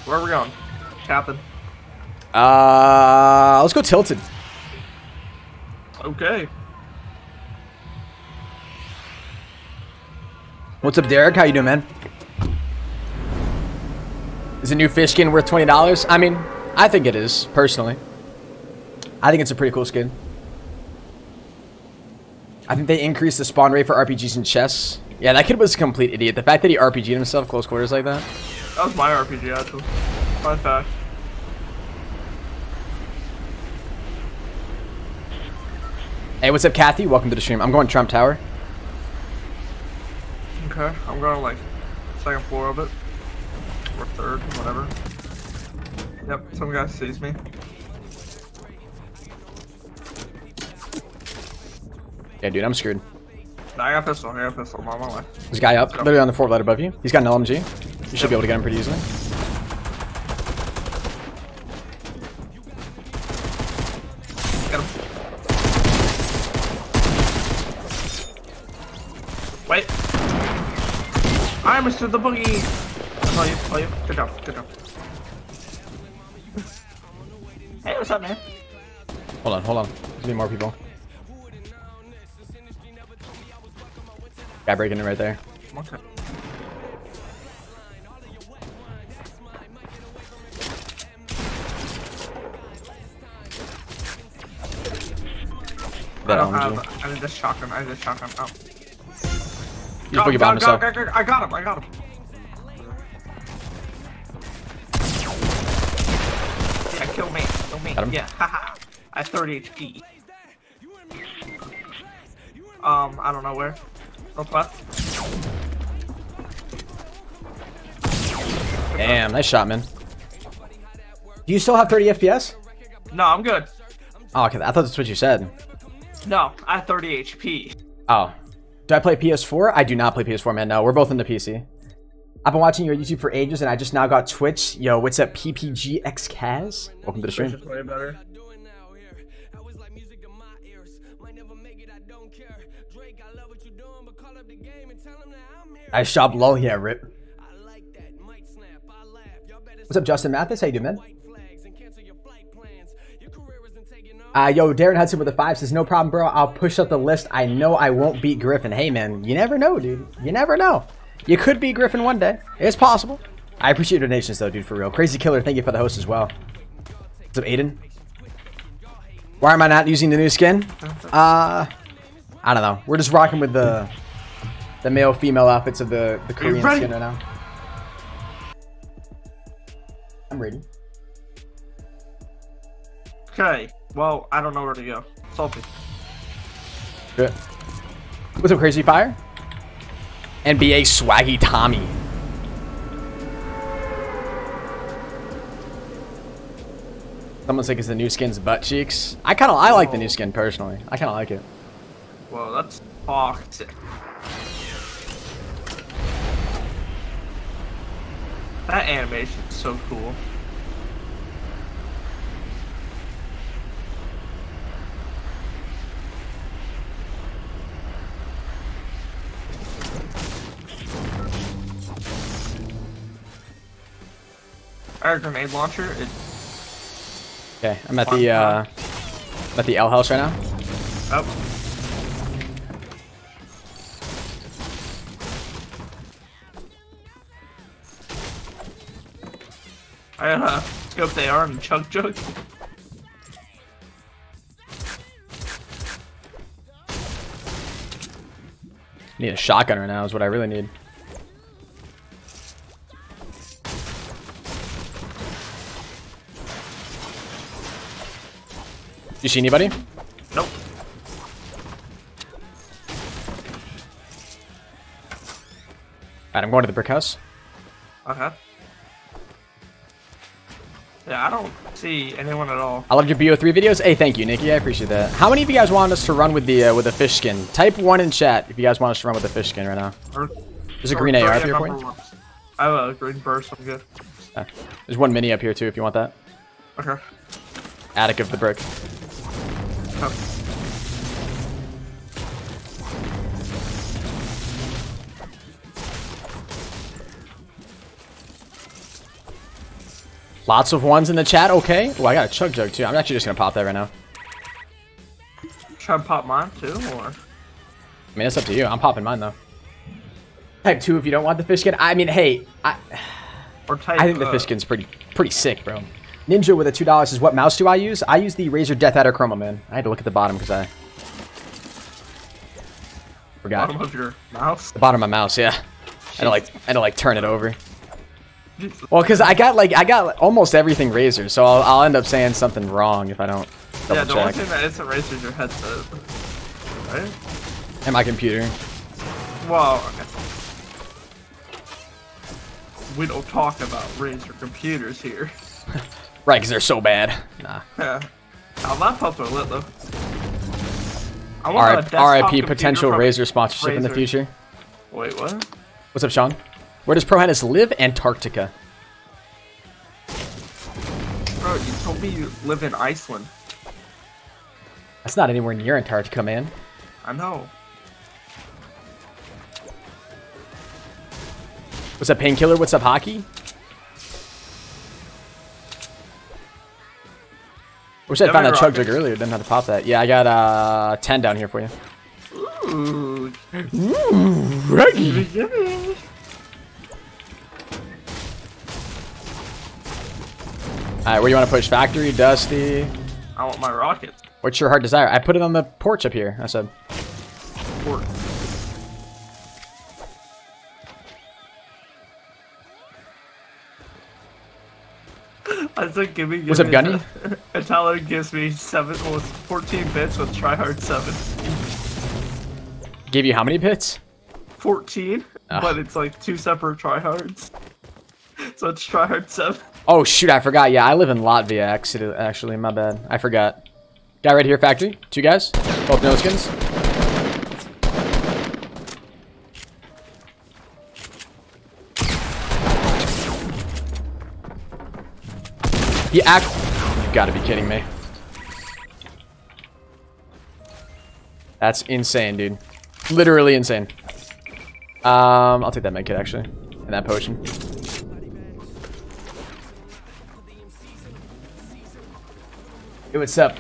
Where are we going, Captain? Let's go Tilted. Okay. What's up, Derek? How you doing, man? Is a new fish skin worth $20? I mean, I think it is, personally. I think it's a pretty cool skin. I think they increased the spawn rate for RPGs and chess. Yeah, that kid was a complete idiot. The fact that he RPG'd himself close quarters like that. That was my RPG, actually. Fun fact. Hey, what's up, Kathy? Welcome to the stream. I'm going Trump Tower. Okay, I'm going like second floor of it. Or third, whatever. Yep, some guy sees me. Yeah, dude, I'm screwed. Nah, I got pistol, I'm on my way. There's a guy up, literally on the 4th ladder above you. He's got an LMG. You should be able to get him pretty easily. Get him. Wait. I understood the boogie. Oh, you. Good job. Hey, what's up, man? Hold on. There's more people. Guy breaking in right there. Okay. I need this shotgun. Oh. He's boogie bombed himself. I got him. Yeah, kill me. Got him? Yeah, haha. I have 30 HP. I don't know where. Northwest. Damn, nice shot, man. Do you still have 30 FPS? No, I'm good. Oh, okay. I thought that's what you said. No, I have 30 HP. Oh. Do I play PS4? I do not play PS4, man. No, we're both in the PC. I've been watching your YouTube for ages, and I just now got Twitch. Yo, what's up, PPGXCaz? Welcome to the stream. Which is way better. I shop lol. Yeah, rip. What's up, Justin Mathis? How you doing, man? Yo, Darren Hudson with a 5 says, no problem, bro. I'll push up the list. I know I won't beat Griffin. Hey, man, you never know, dude. You never know. You could beat Griffin one day. It's possible. I appreciate your donations, though, dude, for real. Crazy Killer, thank you for the host as well. What's up, Aiden? Why am I not using the new skin? I don't know. We're just rocking with the male-female outfits of the Korean skin right now. I'm ready. Okay. Well, I don't know where to go. Salty. Good. What's up, Crazy Fire? NBA Swaggy Tommy. Someone's like, is the new skin's butt cheeks? I like the new skin personally. I kind of like it. Whoa, that's toxic. That animation's so cool. Our grenade launcher. Okay, I'm at the L house right now. Oh. I gotta scope the AR and chug jug. Need a shotgun right now is what I really need. You see anybody? Nope. Alright, I'm going to the brick house. Okay. Yeah, I don't see anyone at all. I love your BO3 videos. Hey, thank you, Nikki. I appreciate that. How many of you guys want us to run with the fish skin? Type 1 in chat if you guys want us to run with the fish skin right now. There's a green AR up here for you. I have a green burst. I'm good. There's one mini up here too if you want that. Okay. Attic of the brick. Oh. Lots of ones in the chat. Okay. Oh, I got a chug jug too. I'm actually just gonna pop that right now. Try to pop mine too, or? I mean, it's up to you. I'm popping mine though. Type 2 if you don't want the fish skin. I mean, hey, I think the fish skin's pretty sick, bro. Ninja with a $2 says, what mouse do I use? I use the Razer Death Adder Chroma, man. I had to look at the bottom because I forgot. Bottom of your mouse? The bottom of my mouse, yeah. I had to like turn it over. Well, because I got almost everything Razer, so I'll end up saying something wrong if I don't double yeah, the only check. thing that isn't Razer is your headset, right? And my computer. Well, okay. We don't talk about Razer computers here. Right, because they're so bad. Nah. Yeah. Our laptops are lit though. I want a desktop RIP computer potential from Razer sponsorship in the Razer. future. Wait, what? What's up, Sean? Where does ProHannes live? Antarctica. Bro, you told me you live in Iceland. That's not anywhere near Antarctica, man. I know. What's up, Painkiller? What's up, Hockey? Wish I found that chug jug earlier. Didn't have to pop that. Yeah, I got 10 down here for you. Ooh. Reggie. Alright, where you want to push? Factory, Dusty? I want my rocket. What's your heart desire? I put it on the porch up here. I said. Port. I said, give me. What's up, Gunny? Italo gives me 14 bits with tryhard 7. Gave you how many bits? 14, but it's like 2 separate tryhards. So it's tryhard 7. Oh shoot, I forgot. Yeah, I live in Latvia. Actually, my bad. I forgot. Guy right here, factory. 2 guys. Both no skins. You gotta be kidding me. That's insane, dude. Literally insane. I'll take that med kit actually, and that potion. Hey, what's up?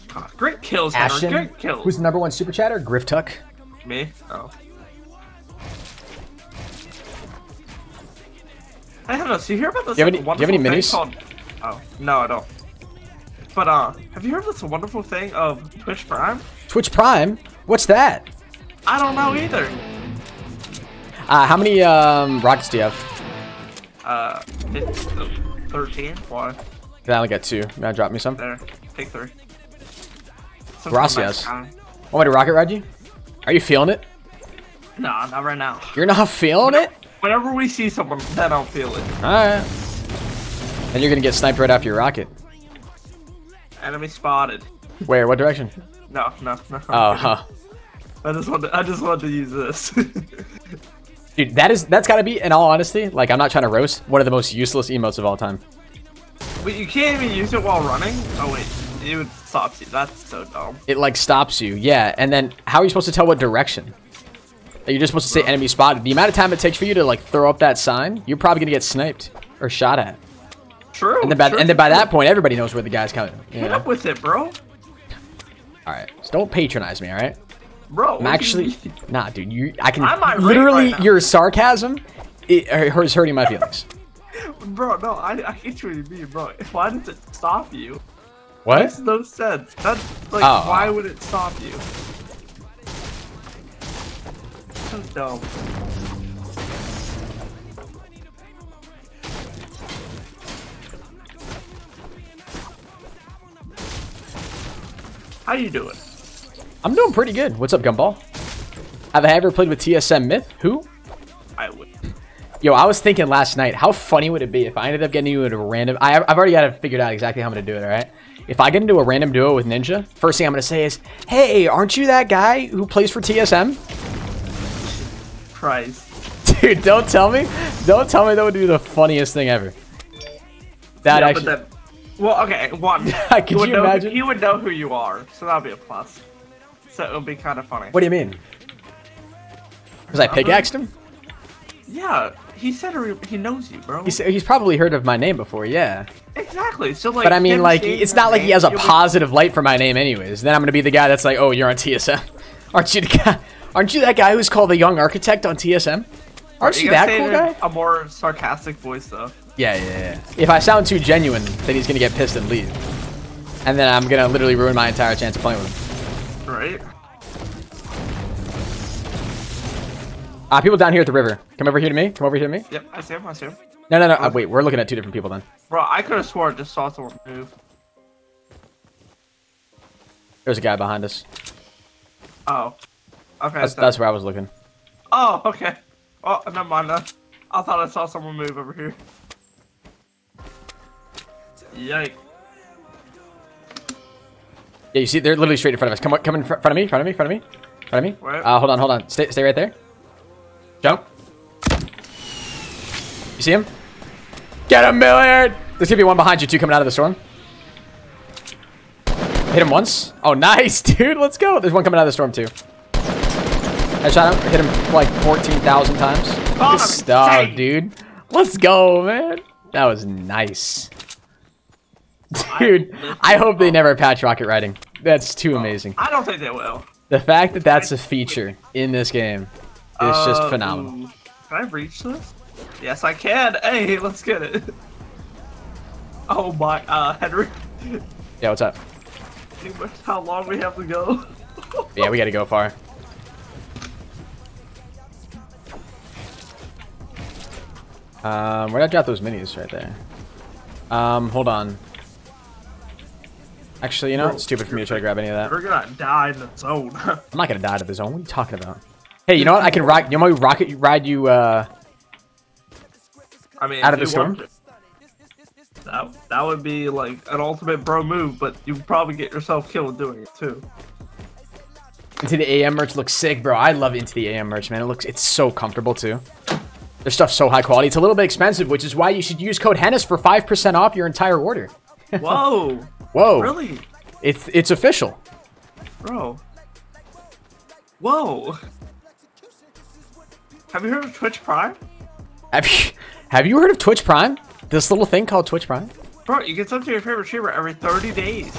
God, great kills, Henry. Ashton, Great kills. who's the #1 super chatter? Grifftuck. Me? Oh. I don't know. So you hear about this? Do you have any wonderful thing minis? Called... Oh no, I don't. But have you heard of this wonderful thing of Twitch Prime? Twitch Prime? What's that? I don't know either. How many rockets do you have? 13. Why? I only got 2. You wanna drop me some? There. Take 3. Gracias. Want me to rocket ride you? Are you feeling it? No, not right now. You're not feeling it? Whenever we see someone, then I'll feel it. Alright. And you're gonna get sniped right after your rocket. Enemy spotted. Where? What direction? No. Oh, huh. I just wanted to use this. Dude, that's gotta be, in all honesty, like, I'm not trying to roast, one of the most useless emotes of all time. Wait, you can't even use it while running? Oh wait, it would stop you. That's so dumb. It, like, stops you, yeah, and then how are you supposed to tell what direction? You're just supposed to say enemy spotted. The amount of time it takes for you to, like, throw up that sign, you're probably gonna get sniped or shot at. True. And then by that point, everybody knows where the guy's coming. Get up with it, bro. Alright, so don't patronize me, alright? Bro, I'm actually... Nah, dude, I can... I'm irate literally, right now. your sarcasm is hurting my feelings. Bro, no, I get what you mean, bro. Why does it stop you? What? Makes no sense. That's like, Oh. why would it stop you? So dumb. How you doing? I'm doing pretty good. What's up, Gumball? Have I ever played with TSM Myth? Who? I would. Yo, I was thinking last night, how funny would it be if I ended up getting you into a random... I've already got it figured out exactly how I'm going to do it, alright? If I get into a random duo with Ninja, first thing I'm going to say is, hey, aren't you that guy who plays for TSM? Christ. Dude, don't tell me. Don't tell me that would be the funniest thing ever. That Yeah, actually... but then, well, okay, one. Could he would you know, imagine? He would know who you are, so that'd be a plus. So it would be kind of funny. What do you mean? Because I pickaxed him? Yeah, he said he knows you, bro. He's probably heard of my name before, yeah. Exactly. So like, But I mean, him like, saying it's your not like he name, has a it would- positive light for my name anyways. Then I'm going to be the guy that's like, oh, you're on TSM. Aren't you the guy? Aren't you that guy who's called the Young Architect on TSM? Aren't you gotta that say cool it in guy? a more sarcastic voice, though. Yeah. If I sound too genuine, then he's going to get pissed and leave. And then I'm going to literally ruin my entire chance of playing with him. Right? People down here at the river. Come over here to me. Come over here to me. Yep, I see him. I see him. No. Wait, we're looking at 2 different people then. Bro, I could have swore I just saw someone move. There's a guy behind us. Oh. Okay. That's where I was looking. Oh, okay. Oh, never mind that. I thought I saw someone move over here. Yikes. Yeah, you see, they're literally straight in front of us. Come in front of me. Front of me. Where? Hold on. Stay right there. Jump. You see him? Get him, Millard! There's gonna be one behind you, too, coming out of the storm. Hit him once. Oh, nice, dude. Let's go. There's one coming out of the storm, too. I shot him. Hit him like 14,000 times. Good stuff, dude. Let's go, man. That was nice. Dude, I hope they never patch rocket riding. That's too amazing. I don't think they will. The fact that that's a feature in this game is just phenomenal. Ooh. Can I reach this? Yes, I can. Hey, let's get it. Oh my, Henry. Yeah, what's up? How long we have to go? Yeah, we gotta go far. Where'd I drop those minis right there? Hold on. Actually, you know, it's stupid for me to try to grab any of that. We're gonna die in the zone. I'm not gonna die to the zone. What are you talking about? Hey, you know what? I can rock. You want me to rocket ride you I mean, out of if the you storm? want- That would be like an ultimate bro move, but you probably get yourself killed doing it too. Into the AM merch looks sick, bro. I love Into the AM merch, man. It's so comfortable too. Their stuff's so high quality. It's a little bit expensive, which is why you should use code Hennis for 5% off your entire order. Whoa! Whoa! Really, It's official. bro? Whoa. Have you heard of Twitch Prime? Have you heard of Twitch Prime? This little thing called Twitch Prime? Bro, you get sent to your favorite streamer every 30 days.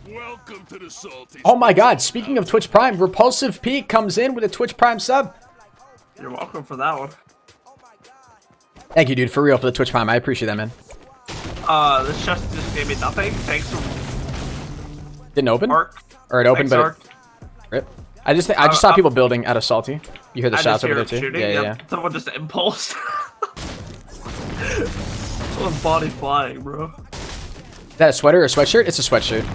Welcome to the Salty. Oh my god, speaking of Twitch Prime, Repulsive Peak comes in with a Twitch Prime sub. You're welcome for that one. Thank you, dude, for real, for the Twitch Prime. I appreciate that, man. This chest just gave me nothing. Thanks for Didn't open? Ark. Or it opened, Thanks, but Ark. Rip. I just saw people building out of Salty. You hear the I shots just over hear there, too? shooting. Yeah. Yep. Someone just impulsed. Someone's body flying, bro. Is that a sweater or a sweatshirt? It's a sweatshirt.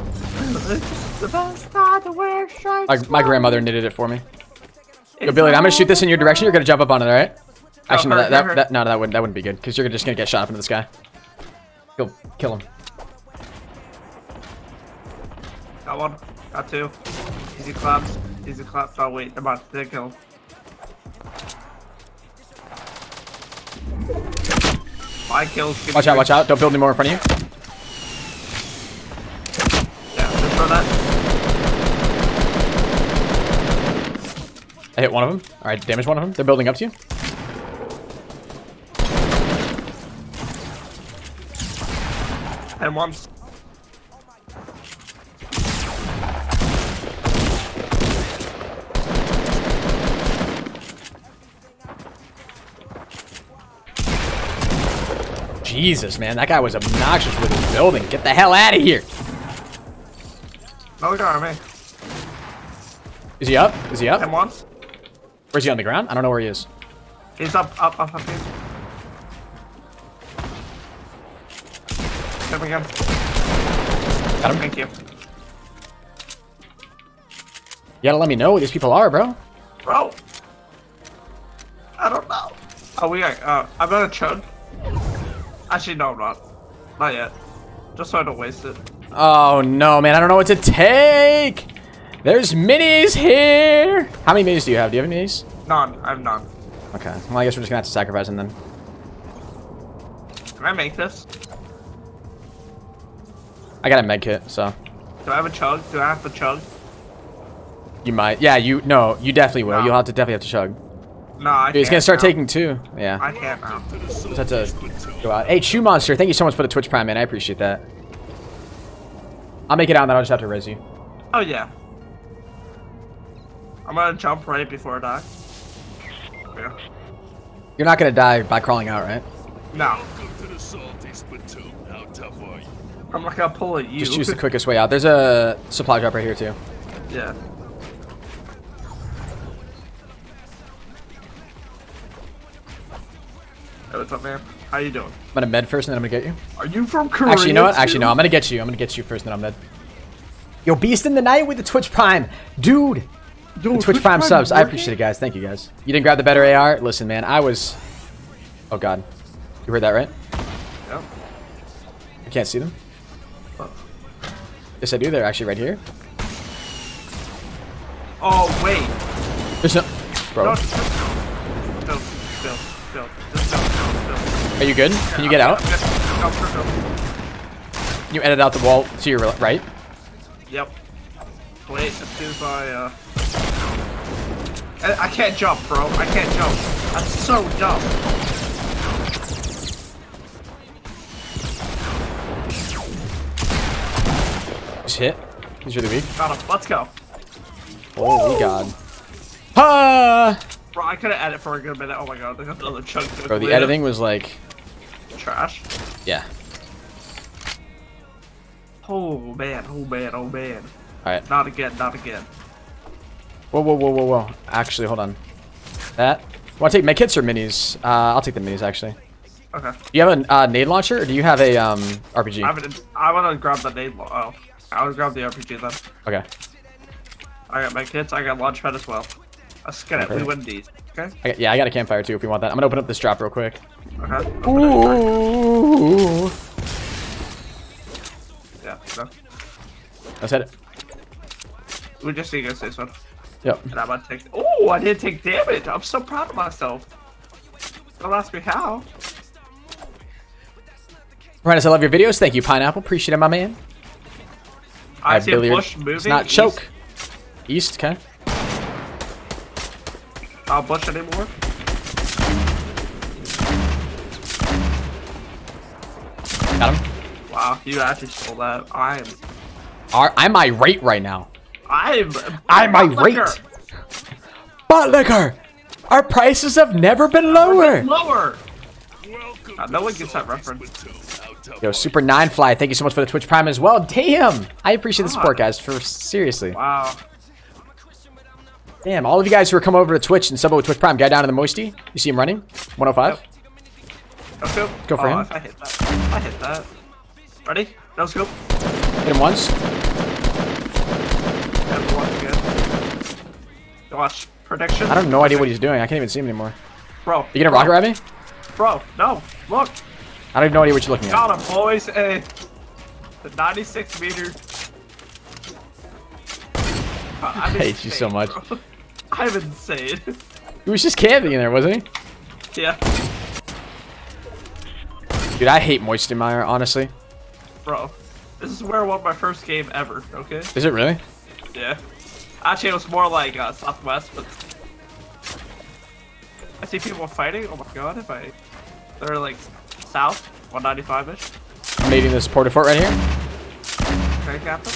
It's the best time to wear stripes. My grandmother knitted it for me. Yo, Billy, I'm gonna shoot this in your direction. You're gonna jump up on it, alright? Actually, no, that wouldn't be good, because you're just gonna get shot up into the sky. Kill him. Got one. Got two. Easy claps. Easy claps. Oh wait, I'm about to kill him. Five kills. Watch out, watch out. Don't build any more in front of you. Yeah, just throw that. I hit one of them. Alright, damage one of them. They're building up to you. And once. Jesus, man. That guy was obnoxious with his building. Get the hell out of here. No, got me. Is he up? Is he up? And once. Where's he on the ground? I don't know where he is. He's up here. Hit him again. Got him. Thank you. You gotta let me know who these people are, bro. Bro. I don't know. Oh, I'm gonna chug. Actually, no, I'm not. Not yet. Just so I don't waste it. Oh, no, man. I don't know what to take. There's minis here. How many minis do you have? Do you have any minis? None. I have none. Okay. Well, I guess we're just gonna have to sacrifice them then. Can I make this? I got a med kit, so. Do I have a chug? Do I have to chug? You might. Yeah, you definitely will. No. You'll definitely have to chug. No, I can't. Dude, it's gonna start now. taking two. Yeah. I can't now. Just have to go out. Hey, Shoe Monster, thank you so much for the Twitch Prime, man. I appreciate that. I'll make it out and then I'll just have to res you. Oh, yeah. I'm gonna jump right before I die. Yeah. You're not gonna die by crawling out, right? No. Welcome to the Salty Spittoon. How tough are you? I'm not gonna pull at you. Just choose the quickest way out. There's a supply drop right here, too. Yeah. Hey, what's up, man? How you doing? I'm gonna med first and then I'm gonna get you. Are you from Korea? Actually, you know what? too? Actually, no. I'm gonna get you. I'm gonna get you first, then I'm med. Yo, Beast in the Night with the Twitch Prime. Dude! Yo, The Twitch Prime subs. I working? appreciate it, guys. Thank you, guys. You didn't grab the better AR? Listen, man. I was... Oh, God. You heard that, right? Yep. I can't see them. Yes, I do. They're actually right here. Oh, wait. There's no... Bro. No, just Are you good? Can you get out? No. Can you edit out the wall to your right? Yep. Wait, as soon as I can't jump, bro. I can't jump. I'm so dumb. Just hit. He's really weak. Got him. Let's go. Holy God. Ah! Bro, I could have edited for a good minute. Oh my god, they got another chunk. Bro, the editing was like... Trash. Yeah. Oh man, oh man, oh man. Alright. Not again, not again. Whoa. Actually, hold on. That. Want to take medkits or minis? I'll take the minis, actually. Okay. Do you have a nade launcher, or do you have a RPG? I want to grab the nade. Oh, I would grab the RPG then. Okay. I got my kits. I got launch pad as well. Let's get it. We win these. Okay. Yeah, I got a campfire too if you want that. I'm gonna open up this drop real quick. Okay. Ooh. Yeah. No. Let's hit it. We just need to go this one. Yep. And I'm about to take. Oh, I didn't take damage. I'm so proud of myself. Don't ask me how. Rhinus, I love your videos. Thank you, Pineapple. Appreciate it, my man. I Alright, see a Billiard. bush moving. It's not east. choke. East, okay. Bush anymore? Got him. Wow, you actually stole that. I'm irate right now. I'm irate. Butt liquor! Our prices have never been lower! Lower! Welcome No to one gets that Salty reference. Splatoon. How tough Yo, are Super 9 Fly, thank you so much for the Twitch Prime as well. Damn! I appreciate the support, guys, for seriously. Wow. Damn, all of you guys who are coming over to Twitch and sub with Twitch Prime, guy down in the Moisty. You see him running? 105. No scope. Go for him. If I hit that. I hit that. Ready? No scope. Hit him once. And the once again. Watch. Prediction. I have no idea what he's doing. I can't even see him anymore. Bro. You gonna rocket ride me? Bro, no. Look. I don't even know what you're looking at. Got him, boys. Hey. The 96 meter. I hate you so much. Bro. I'm insane. He was just camping in there, wasn't he? Yeah. Dude, I hate Moistenmeyer, honestly. Bro. This is where I won my first game ever, okay? Is it really? Yeah. Actually, it was more like Southwest, but I see people fighting. Oh my god, they're like south, 195-ish. I'm nading this porta fort right here. Okay, Captain.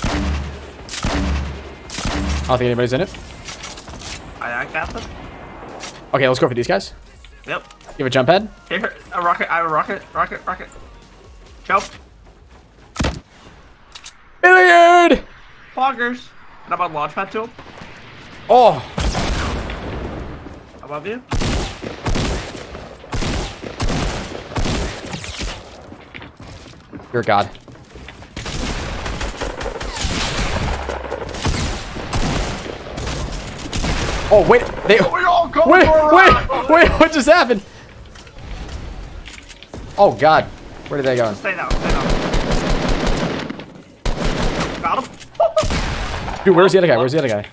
I don't think anybody's in it. Aye, Captain. Okay, let's go for these guys. Yep. You have a jump head? Here, a rocket. I have a rocket. Rocket. Jump. Billiard! Poggers. Can I launch pad to him? Oh! Above you. You're a god. Oh, wait. We all go Wait, for a ride. wait, what just happened? Oh, God. Where did they go? Stay down. Got him. Dude, where's the other guy?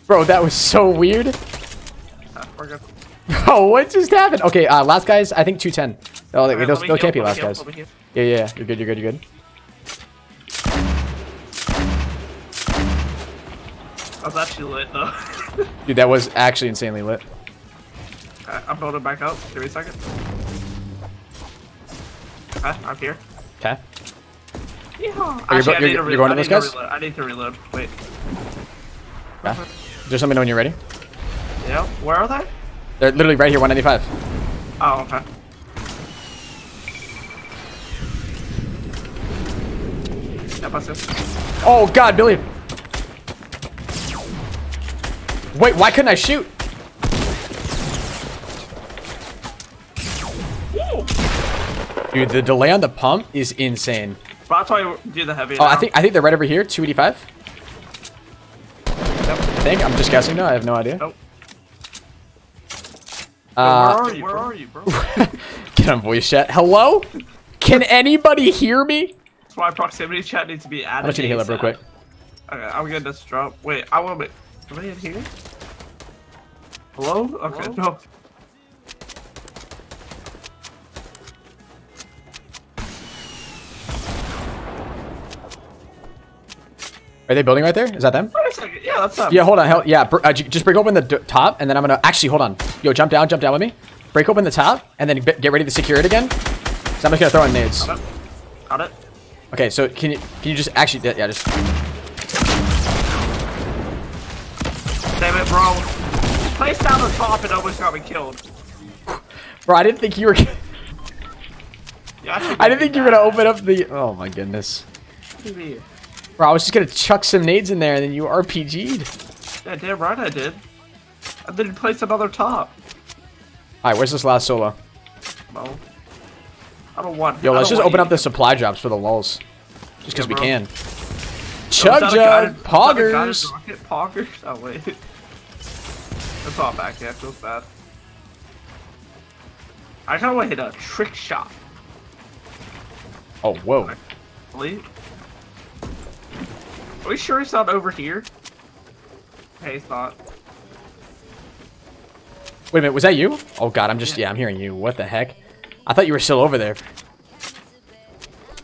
Bro, that was so weird. We're good. Oh, what just happened? Okay, last guys, I think 210. Oh, Alright, those let me can't be heal, last let me guys. heal, let me heal. Yeah. You're good. That was actually lit though. Dude, that was actually insanely lit. I'm building back up. Give me a second. Okay, I'm here. Okay. Yeehaw. Oh, Actually, you're going to those guys? I need to reload. Wait. Yeah. Just let me know when you're ready. Yeah. Where are they? They're literally right here, 195. Oh, okay. Yep, I see. Oh, God, Billy. Wait, why couldn't I shoot? Dude, the delay on the pump is insane. But I'll tell you, do the heavy. Oh, now. I think they're right over here, 285. Yep. I think. I'm just guessing now. I have no idea. Nope. Where are you, bro? Get on voice chat. Hello? Can anybody hear me? That's why proximity chat needs to be added. I want you to heal up real quick. Okay, I'm getting this drop. Wait, I want to. Somebody in here? Hello? Okay, no. Are they building right there? Is that them? Wait a second. Yeah, that's them. Yeah, hold on. Yeah, just break open the top, and then I'm gonna actually hold on. Yo, jump down with me. Break open the top, and then get ready to secure it again. So I'm just gonna throw in nades. Got it. Okay, so can you just actually just. Damn it, bro. Place down the top and almost got me killed. Bro, I didn't think you were. Yeah, I didn't think you were gonna open up the. Oh my goodness. Bro, I was just gonna chuck some nades in there, and then you RPG'd. Yeah, damn right I did. And then place another top. Alright, where's this last solo? No. I don't want. Yo, let's just open up the the supply drops for the lulls. Just because we bro. can. Chug jug! Poggers! Poggers? Oh, wait. That's all back. Yeah, it feels bad. I kind of want to hit a trick shot. Oh, whoa. Really? Are we sure he's not over here? Hey, he's not. Wait a minute, was that you? Oh god, I'm hearing you. What the heck? I thought you were still over there.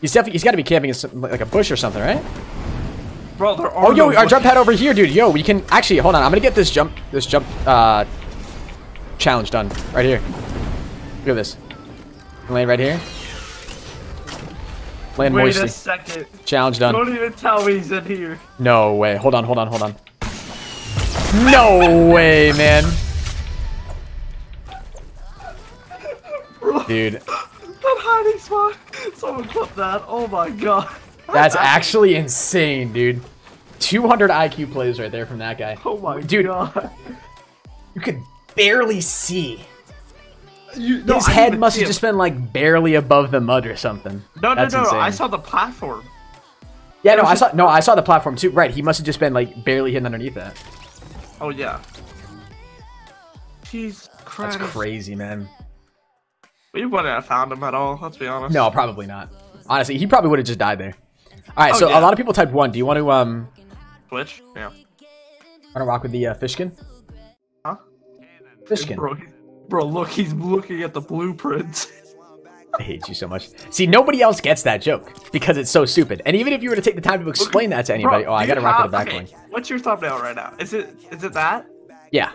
He's gotta be camping in some, like a bush or something, right? Bro, there are Oh, yo, no our jump bushes. pad over here, dude. Yo, we can actually hold on. I'm gonna get this jump challenge done right here. Look at this. Land right here. Land Wait moistly. a second. Challenge done. Don't even tell me he's in here. No way. Hold on. No way, man. Dude, That hiding spot. Someone clip that. Oh my god. that's actually insane, dude. 200 IQ plays right there from that guy. Oh my Dude, god. you could barely see. No, His I head didn't must see have him. just been like barely above the mud or something. No, That's insane. I saw the platform. Yeah, no, I saw the platform too. Right, he must have just been like barely hidden underneath that. Oh yeah. Jeez, That's Christ. crazy, man. We wouldn't have found him at all. Let's be honest. No, probably not. Honestly, he probably would have just died there. All right, Oh, so yeah. a lot of people typed 1. Do you want to Twitch. Yeah. want to rock with the fishkin? Huh? Fishkin. Bro, look, he's looking at the blueprints. I hate you so much. See, nobody else gets that joke because it's so stupid. And even if you were to take the time to explain that to anybody, Bro, oh, I you gotta rock with the have- back okay, one. What's your thumbnail right now? Is it that? Yeah.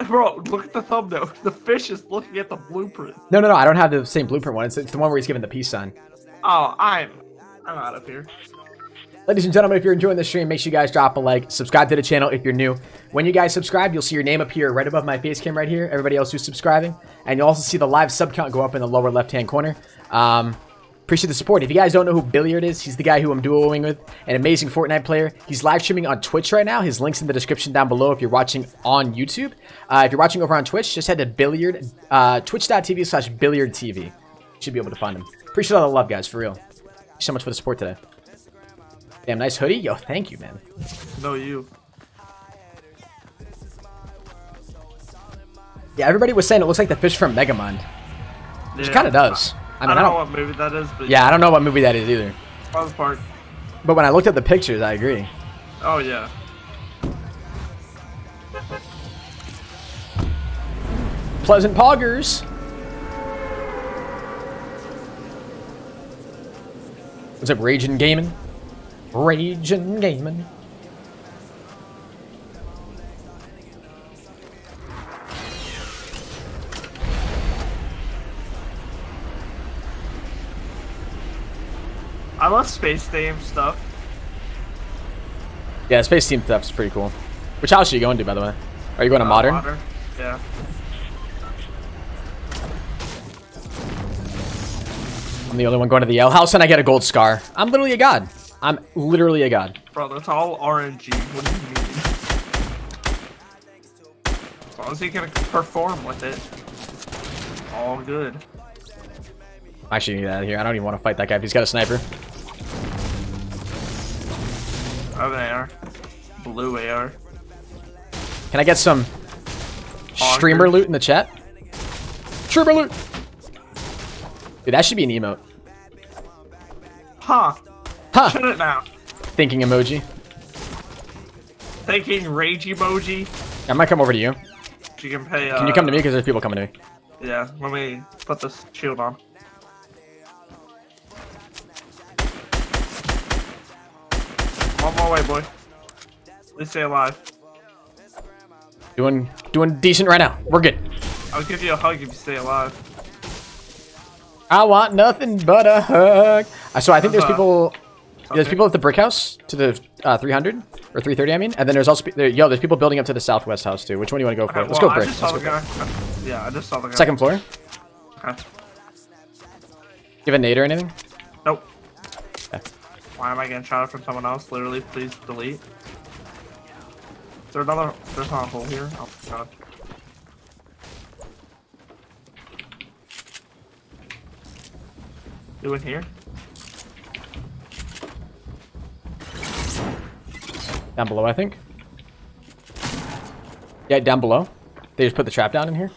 Bro, look at the thumbnail. The fish is looking at the blueprint. No, I don't have the same blueprint one. It's the one where he's given the peace sign. Oh, I'm out of here. Ladies and gentlemen, if you're enjoying this stream, make sure you guys drop a like, subscribe to the channel if you're new. When you guys subscribe, you'll see your name appear right above my face cam right here, everybody else who's subscribing. And you'll also see the live sub count go up in the lower left-hand corner. Appreciate the support. If you guys don't know who Billiard is, he's the guy who I'm duoing with, an amazing Fortnite player. He's live streaming on Twitch right now. His link's in the description down below if you're watching on YouTube. If you're watching over on Twitch, just head to Billiard, twitch.tv/BilliardTV. Should be able to find him. Appreciate all the love, guys, for real. Thank you so much for the support today. Damn, nice hoodie. Yo, thank you, man. No, you. Yeah, everybody was saying it looks like the fish from Megamind. Which Yeah. kind of does. I don't know what movie that is, but Yeah, I don't know what movie that is either. South Park. But when I looked at the pictures, I agree. Oh yeah. Pleasant Poggers. What's up, Raging Gaming? Raging Gaming. I love space theme stuff. Yeah, Space Team stuff is pretty cool. Which house are you going to, by the way? Are you going to Modern? Yeah. I'm the only one going to the L house, and I get a gold scar. I'm literally a god. I'm literally a god. Bro, that's all RNG. What do you mean? As long as he can perform with it, it's all good. I actually need out of here. I don't even want to fight that guy if he's got a sniper. I have an AR. Blue AR. Can I get some streamer loot in the chat? Streamer loot! Dude, that should be an emote. Huh. Huh! Should it now? Thinking emoji. Thinking rage emoji. I might come over to you. You can pay. Can you come to me? Because there's people coming to me. Yeah, let me put this shield on. One more way, boy. At least stay alive. Doing decent right now. We're good. I'll give you a hug if you stay alive. I want nothing but a hug. So I think there's people. There's Okay. people at the brick house to the 300 or 330. I mean, and then there's also there's people building up to the southwest house too. Which one do you want to go for? Okay, Let's well, go I brick. just saw Let's the go guy. Yeah, I just saw the guy. Second floor. Okay. You have a nade or anything? Nope. Okay. Why am I getting shot from someone else? Literally, please delete. Is there another? There's not a hole here. Oh god. Do it here. Down below, I think. Yeah, down below. They just put the trap down in here.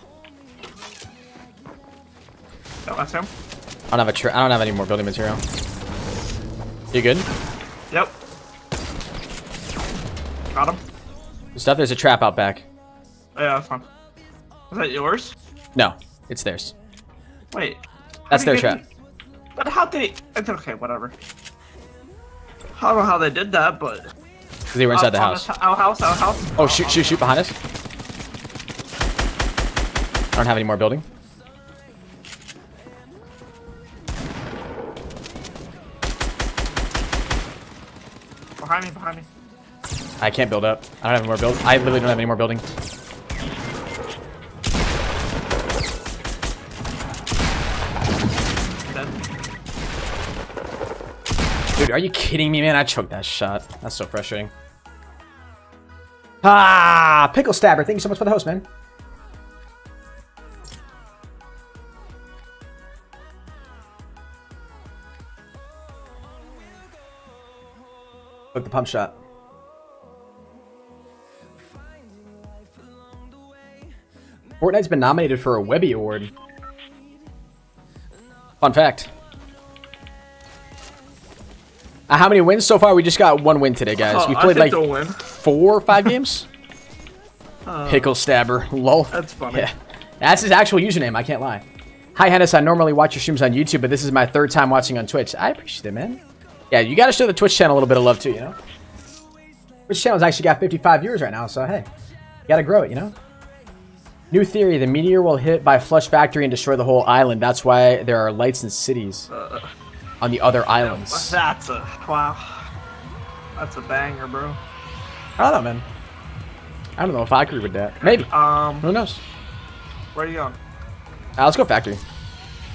No, that's him. I don't have I don't have any more building material. You good? Yep. Got him. Good stuff. There's a trap out back. Oh, yeah, that's fine. Is that yours? No, it's theirs. Wait. That's how their did he trap. get- But how did he? It's okay, whatever. I don't know how they did that, but... They were inside the house. Outhouse. Oh, shoot behind us. I don't have any more building. Behind me. I can't build up. I don't have any more build. I literally don't have any more building. Dude, are you kidding me, man? I choked that shot. That's so frustrating. Ah, Pickle Stabber. Thank you so much for the host, man. Look, the pump shot. Fortnite's been nominated for a Webby Award. Fun fact. How many wins so far? We just got 1 win today, guys. We played like 4 or 5 games. Pickle Stabber. Lol. That's funny. Yeah. That's his actual username. I can't lie. Hi, Hennis. I normally watch your streams on YouTube, but this is my 3rd time watching on Twitch. I appreciate it, man. Yeah, you got to show the Twitch channel a little bit of love, too, you know? Twitch channel's actually got 55 viewers right now, so hey. You got to grow it, you know? New theory. The meteor will hit by Flush Factory and destroy the whole island. That's why there are lights in cities. On the other islands. That's a wow. That's a banger, bro. I don't know, man. I don't know if I agree with that. Maybe. Who knows? Where are you going? Let's go factory.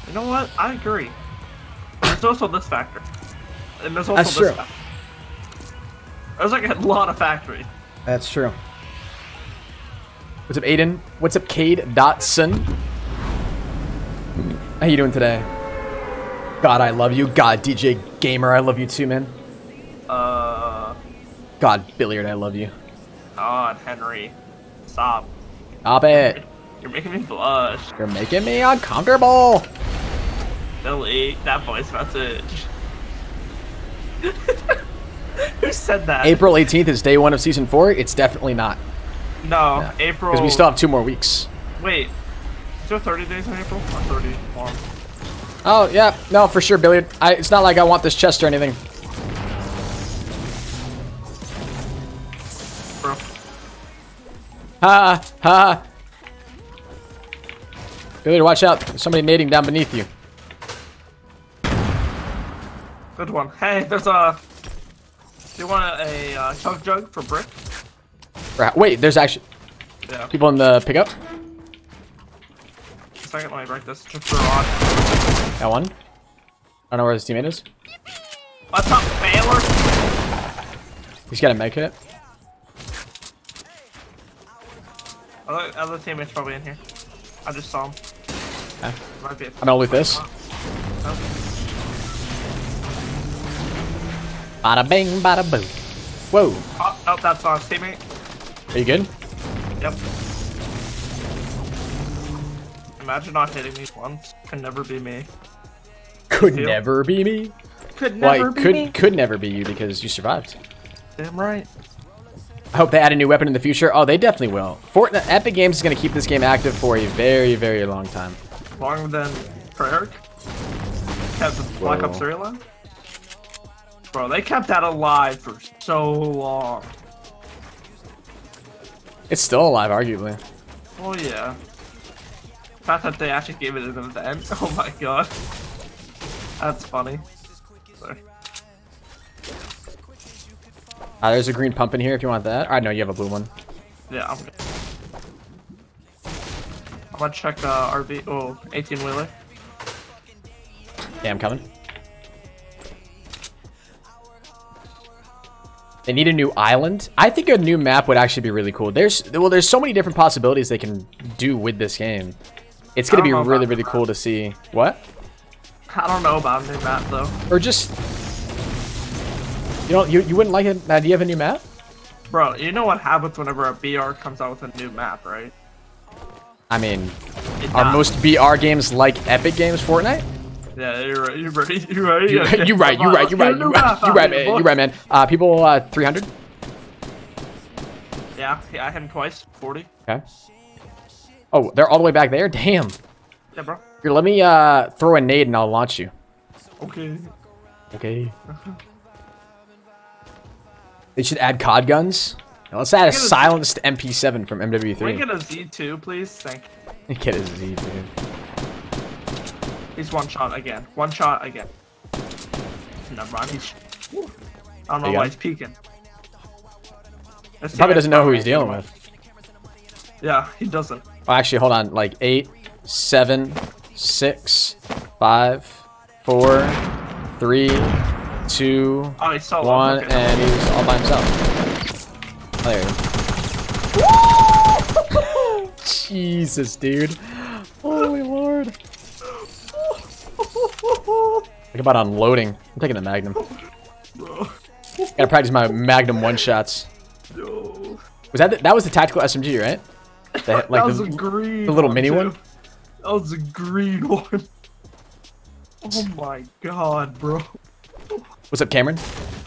You know what? I agree. There's also this factor. And there's also That's this true. factor. There's like a lot of factory. That's true. What's up, Aiden? What's up, Cade Dotson? How you doing today? God, I love you. God, DJ Gamer, I love you too, man. God, Billiard, I love you. God, Henry. Stop. Stop it. You're making me blush. You're making me uncomfortable. Delete that voice message. Who said that? April 18th is day 1 of season 4. It's definitely not. No, April. Because we still have 2 more weeks. Wait. Is there 30 days in April? Or 31? Oh, yeah. No, for sure, Billiard. It's not like I want this chest or anything. Bro. Ha. Billiard, watch out. There's somebody nading down beneath you. Good one. Hey, there's a... Do you want a chug jug for brick? Wait, there's actually people in the pickup. Second, let me break this. Just for on. Got one. I don't know where his teammate is. What's up, Baylor? He's got a med kit. Other teammate's probably in here. I just saw him. Okay. Might be I'm gonna loot this. Nope. Bada bing, bada boom. Whoa. Oh, that's our teammate. Are you good? Yep. Imagine not hitting me once. Could never be me. Could never be me. Could never be me. Could never be you because you survived. Damn right. I hope they add a new weapon in the future. Oh, they definitely will. Fortnite, Epic Games is going to keep this game active for a very, very long time. Longer than Treyarch. Kept the Black Ops 3 alive? Bro, they kept that alive for so long. It's still alive, arguably. Oh yeah. The fact that they actually gave it an event. Oh my god. That's funny. Sorry. There's a green pump in here if you want that. I know you have a blue one. Yeah, I'm good. I'm gonna check RV. Oh, 18-wheeler. Yeah, I'm coming. They need a new island. I think a new map would actually be really cool. There's so many different possibilities they can do with this game. It's gonna be really, really cool to see. What? I don't know about a new map though. Or just, you know, you wouldn't like an idea of a new map? Bro, you know what happens whenever a BR comes out with a new map, right? I mean, are most BR games like Epic Games Fortnite? Yeah, you're right. You're right. You're right, man. People 300. Yeah, I hit him twice. 40. Okay. Oh, they're all the way back there. Damn. Yeah, bro. Here, let me throw a nade and I'll launch you. Okay. Okay. They should add COD guns. Now, let's add a Get a- silenced MP7 from Can we MW3. get a Z2, please? Thank you. Get a Z, dude. He's one shot again. One shot again. Never mind. He's. I don't know You got why him? he's peeking. Probably doesn't know who he's dealing with. Yeah, he doesn't. Oh, actually, hold on. Like 8, 7, 6, 5, 4, 3, 2, Oh, he's solo. 1, Okay. and he's all by himself. Oh, there he is. Jesus, dude. Holy Lord. Think about unloading. I'm taking the Magnum. Gotta practice my Magnum one-shots. No. Was that was the tactical SMG, right? Like That was the, a green the little mini too. one? That was a green one. Oh my god, bro. What's up, Cameron?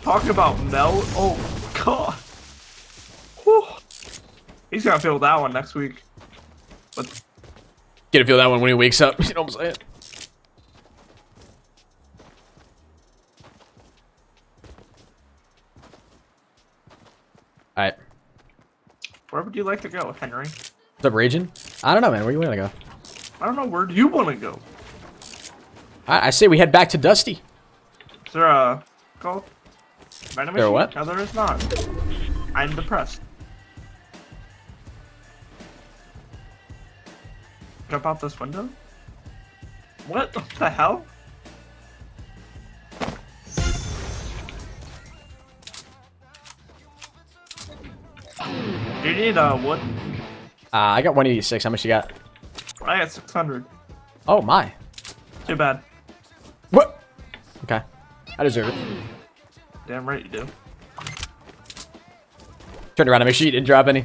Talk about melt. Oh god. Whew. He's gonna feel that one next week. But Get to feel that one when he wakes up. You know what I'm saying? Alright. where would you like to go, Henry? What's up, Raging? I don't know, man. Where you wanna go? I don't know. Where do you want to go? I say we head back to Dusty. Is there a called? Venom There a issue? what? No, there is not. I'm depressed. Jump out this window? What the hell? Do you need wood? I got 186. How much you got? I got 600. Oh, my. Too bad. What? Okay. I deserve it. Damn right you do. Turn around and make sure you didn't drop any.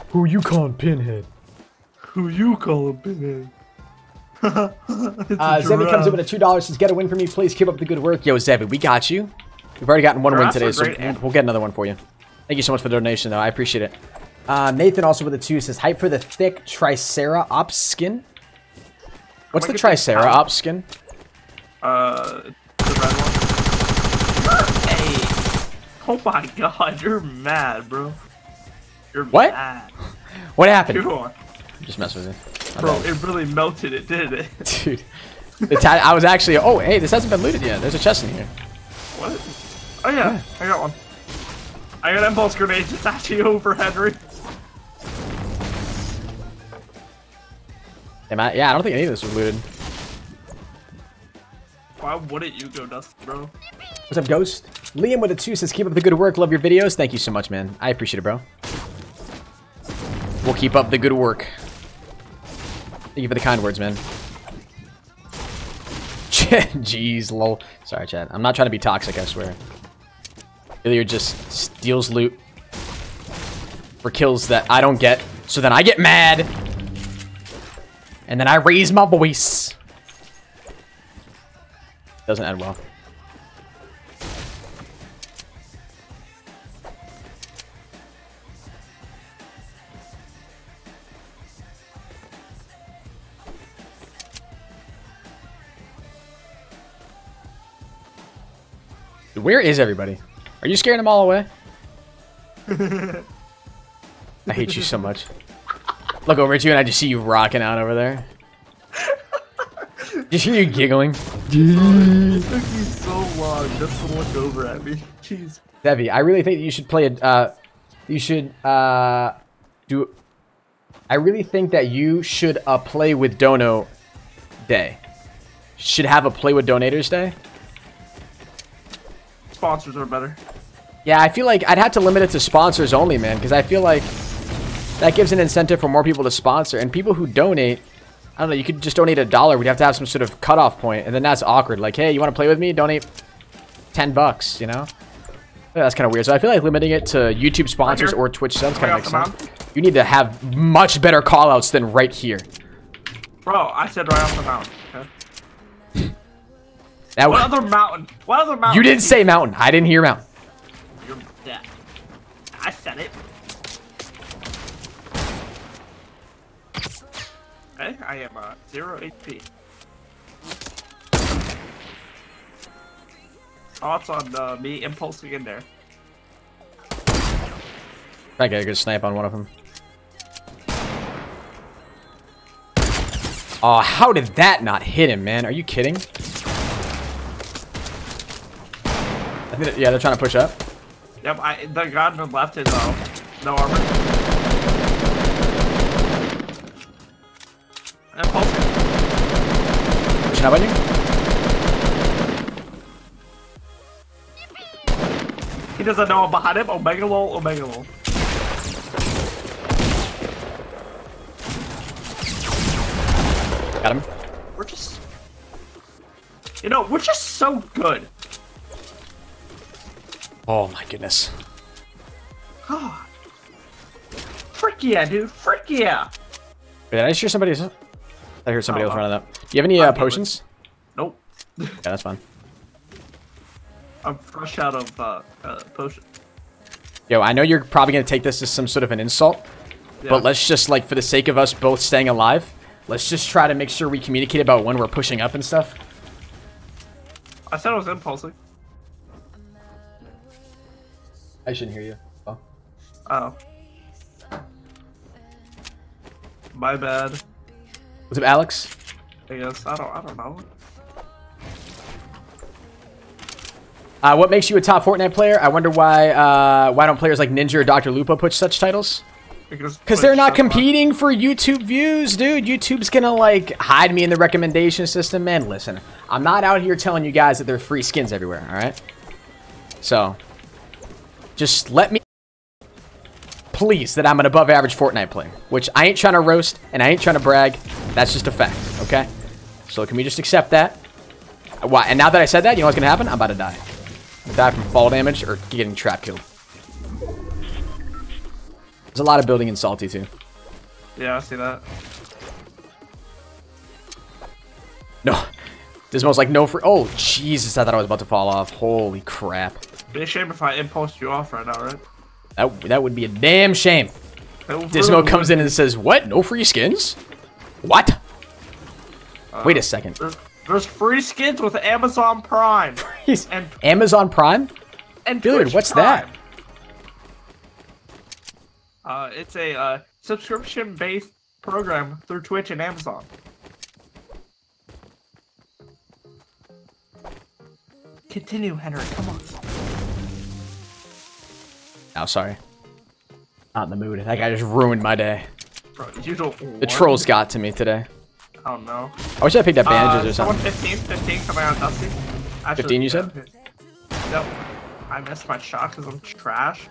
Who you calling Pinhead? Who you call a pinhead? Zevi comes in with a $2. Says, get a win for me. Please keep up the good work. Yo, Zevi, we got you. We've already gotten one win Giraffes today, are so great we'll get another one for you. Thank you so much for the donation, though. I appreciate it. Nathan also with a 2 says, hype for the thick Tricera Ops skin. What's the Can I get this Tricera out? Ops skin? The red one. Hey. Oh my god, you're mad, bro. You're What? mad. What happened? You're on. Just mess with it. Bro, it really melted it, didn't it? Dude. I was actually... Oh, hey, this hasn't been looted yet. There's a chest in here. What? Oh yeah, I got one. I got impulse grenades. It's actually over, Henry. Yeah, I don't think any of this was looted. Why wouldn't you go, Dustin, bro? What's up, Ghost? Liam with a 2 says, keep up the good work. Love your videos. Thank you so much, man. I appreciate it, bro. We'll keep up the good work. Thank you for the kind words, man. Jeez, lol. Sorry, Chad. I'm not trying to be toxic, I swear. Illiard just steals loot for kills that I don't get, so then I get mad. And then I raise my voice. Doesn't end well. Where is everybody? Are you scaring them all away? I hate you so much. Look over at you and I just see you rocking out over there. Just hear you giggling. It took me so long just to look over at me. Jeez. Devi, I really think that you should play a. You should do. I really think that you should play with Dono day. Should have a play with donators day. Sponsors are better. Yeah, I feel like I'd have to limit it to sponsors only, man, because I feel like that gives an incentive for more people to sponsor. And people who donate, I don't know, you could just donate $1. We'd have to have some sort of cutoff point, and then that's awkward. Like, hey, you want to play with me? Donate $10, you know? Yeah, that's kind of weird. So I feel like limiting it to YouTube sponsors here. or Twitch subs kind of Right makes off the sense. You need to have much better callouts than right here. Bro, I said right off the mountain. Okay. That What was, other mountain? What other mountain? you didn't say mountain. I didn't hear mountain. You're dead. I said it. Okay, I am 0 HP. Thoughts on me impulsing in there? I get a good snipe on one of them. Oh, how did that not hit him, man? Are you kidding? I think that, yeah, they're trying to push up. Yep, the guy on the left is no armor. And pulse. Pushing up on you. He doesn't know I'm behind him. Omega lol, Omega lol. Got him. We're just... You know, we're just so good. Oh my goodness. God. Frick yeah, dude. Frick yeah. Wait, did I just hear somebody? I heard somebody else running up. Do you have any potions? Nope. Yeah, that's fine. I'm fresh out of potion. Yo, I know you're probably gonna take this as some sort of an insult, but let's just, like, for the sake of us both staying alive, let's just try to make sure we communicate about when we're pushing up and stuff. I said I was impulsing. I shouldn't hear you. Oh. Oh. My bad. What's up, Alex? I guess I don't know. What makes you a top Fortnite player? I wonder why don't players like Ninja or Dr. Lupo push such titles? Because they're not competing for YouTube views, dude. YouTube's gonna, like, hide me in the recommendation system. Man, listen, I'm not out here telling you guys that there are free skins everywhere, alright? So, just let me please that I'm an above average Fortnite player, which I ain't trying to roast and I ain't trying to brag. That's just a fact, okay? So can we just accept that? Why? And now that I said that, you know what's gonna happen? I'm about to die. I'm die from fall damage or getting trap killed. There's a lot of building in Salty too. Yeah, I see that. No, Dismo's like no for. Oh Jesus! I thought I was about to fall off. Holy crap! It'd be a shame if I impulsed you off right now, right? That would be a damn shame. Dismo comes in and says, "What? No free skins? What? Wait a second. There's free skins with Amazon Prime. And Amazon Prime? And dude, Twitch what's Prime. that? It's a subscription-based program through Twitch and Amazon. Continue, Henry. Come on. Oh, sorry. Not in the mood. That guy just ruined my day. Bro, you don't The trolls got to me today. Oh no. I wish I picked up bandages or something. 15 coming out Dusty. Actually, 15 you said? Yep. I missed my shot because I'm trash.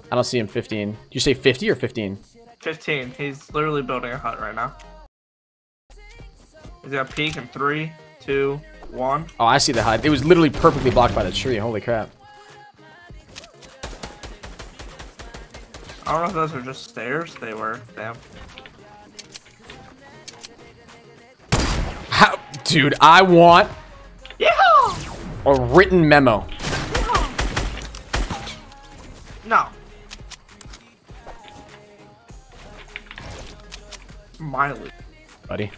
I don't see him 15. Did you say 50 or 15? 15. He's literally building a hut right now. He's got peek in 3, 2, 1. Oh, I see the hut. It was literally perfectly blocked by the tree. Holy crap. I don't know if those are just stairs. They were. Damn. How, dude, I want Yeehaw! a written memo. Yeehaw! No. My loot. Buddy.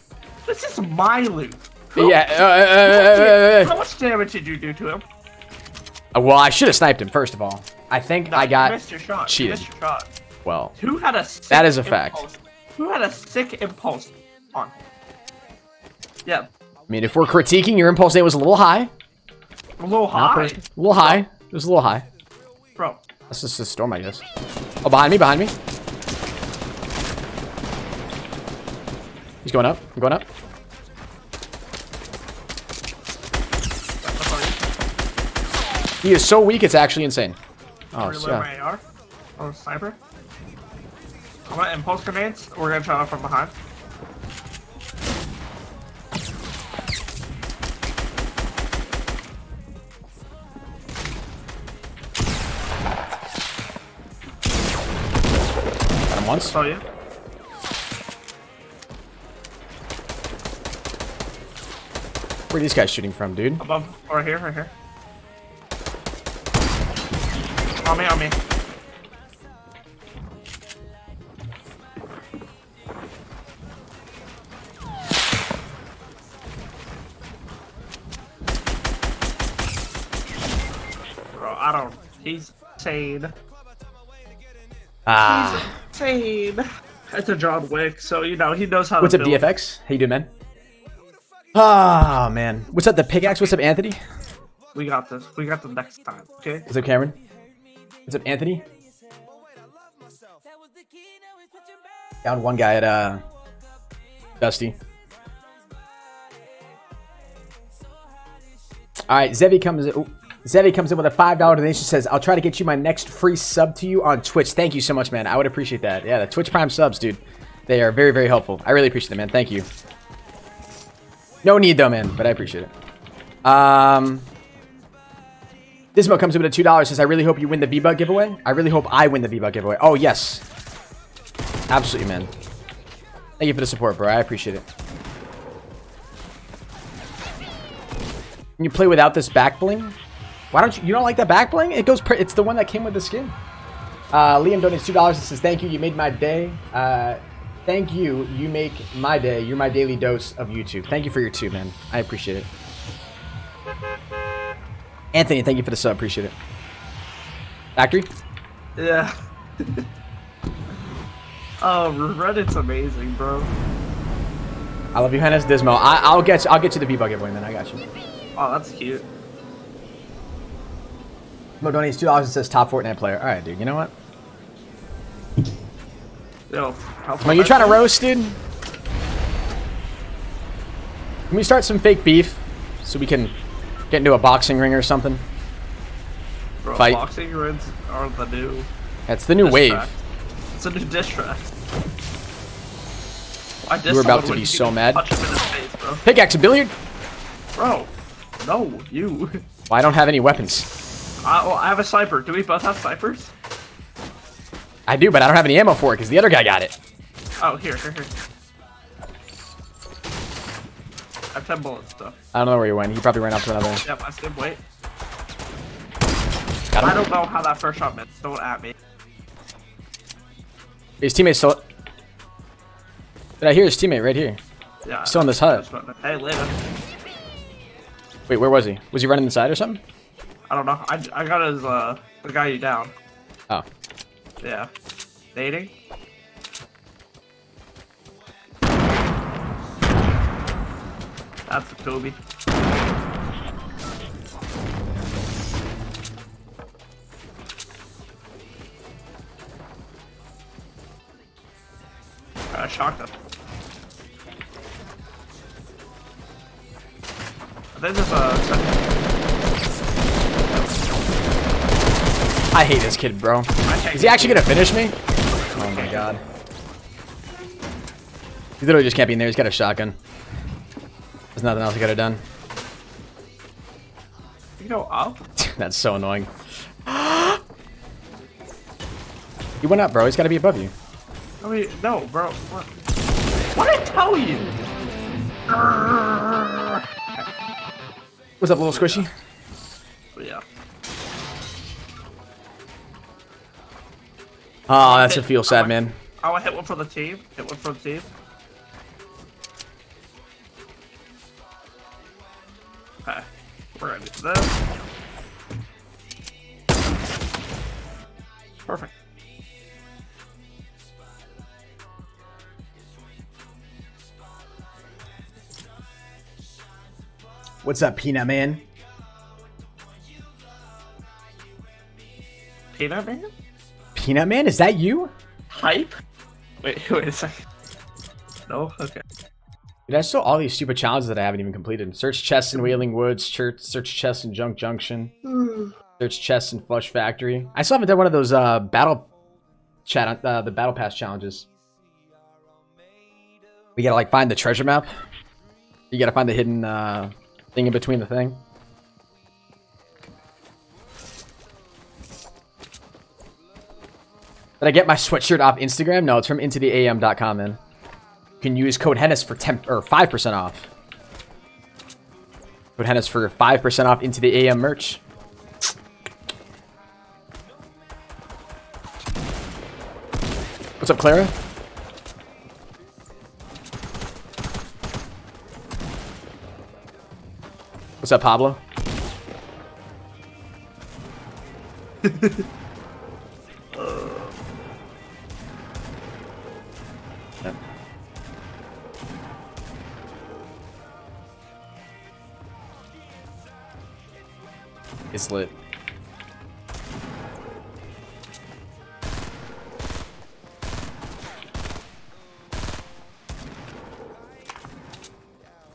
This is my loot. Yeah. How much damage did you do to him? Well, I should have sniped him, first of all. I think No, I got you missed your shot. cheated. You missed your shot. Well, Who had a sick that is a impulse? fact. Who had a sick impulse on him? Yeah. I mean, if we're critiquing, your impulse rate was a little high. A little high. A little high. It was a little high. Bro. That's just a storm, I guess. Oh, behind me, behind me. He's going up. I'm going up. He is so weak, it's actually insane. Oh, Reload yeah. my AR. Oh, sniper. I'm gonna impulse grenades. We're gonna try it from behind. Got him once. Saw you. Where are these guys shooting from, dude? Above, right here, right here. On me, on me. Bro. Bro, I don't. He's insane. Ah. He's insane. It's a John Wick, so you know he knows how What's to up, build. DFX? How you doing, man? Ah, man. What's up, the pickaxe? What's up, Anthony? We got this. We got the next time, okay? What's up, Cameron? What's up, Anthony? Down one guy at Dusty. All right, Zevi comes in. Ooh, Zevi comes in with a $5 donation. Says, "I'll try to get you my next free sub to you on Twitch." Thank you so much, man. I would appreciate that. Yeah, the Twitch Prime subs, dude. They are very, very helpful. I really appreciate them, man. Thank you. No need though, man, but I appreciate it. Dismo comes in with a $2. Says, "I really hope you win the V-Buck giveaway." I really hope I win the V-Buck giveaway. Oh yes, absolutely, man. Thank you for the support, bro. I appreciate it. Can you play without this back bling? Why don't you? You don't like that back bling? It goes. It's the one that came with the skin. Liam donates $2 and says, "Thank you. You made my day. Thank you. You make my day. You're my daily dose of YouTube." Thank you for your $2, man. I appreciate it. Anthony, thank you for the sub. Appreciate it. Factory? Yeah. Oh, Reddit's amazing, bro. I love you, Hennes. Dismo. I'll get you the V-Buck giveaway, man. I got you. Oh, that's cute. Mo donates $2 and says top Fortnite player. All right, dude. You know what? Yo, Mo, you trying to roast, dude? Can we start some fake beef so we can get into a boxing ring or something? Bro, Fight. boxing rings are the new. That's the new diss wave. track. It's a new diss track. I You were about to be so mad. Punch him in his face, bro. Pickaxe, a billiard? Bro, no, you. Well, I don't have any weapons. Well, I have a sniper. Do we both have snipers? I do, but I don't have any ammo for it because the other guy got it. Oh, here. I have 10 bullets, though. I don't know where he went. He probably ran off to another. Yep, I said wait. Got him. I don't know how that first shot meant. Don't at me. His teammate stole it. Did I hear his teammate right here? Yeah. Still in this hut. Hey, later. Wait, where was he? Was he running inside or something? I don't know. I got his, the guy you down. Oh. Yeah. Nading? That's a Kobe. I shocked him. I think there's a... I hate this kid, bro. Is he actually gonna finish me? Oh my god. He literally just can't be in there. He's got a shotgun. There's nothing else he could have done. You go up? That's so annoying. He went up, bro. He's got to be above you. I mean, no, bro. What did I tell you? What's up, little squishy? Yeah. Oh, that's a feel sad, man. I want to hit one for the team. Hit one for the team. Okay. We're gonna do this. Perfect. What's up, Peanut Man? Peanut Man? Peanut Man? Is that you? Hype? Wait a second. No? Okay. Dude, I still all these stupid challenges that I haven't even completed. Search chests in Wailing Woods, search chests in Junk Junction, search chests in Flush Factory. I still haven't done one of those the battle pass challenges. We gotta like find the treasure map. You gotta find the hidden thing in between the thing. Did I get my sweatshirt off Instagram? No, it's from intotheam.com, man. You can use code Hennis for 5% off. Code Hennis for 5% off Into the AM merch. What's up, Clara? What's up, Pablo? Yep. It's lit.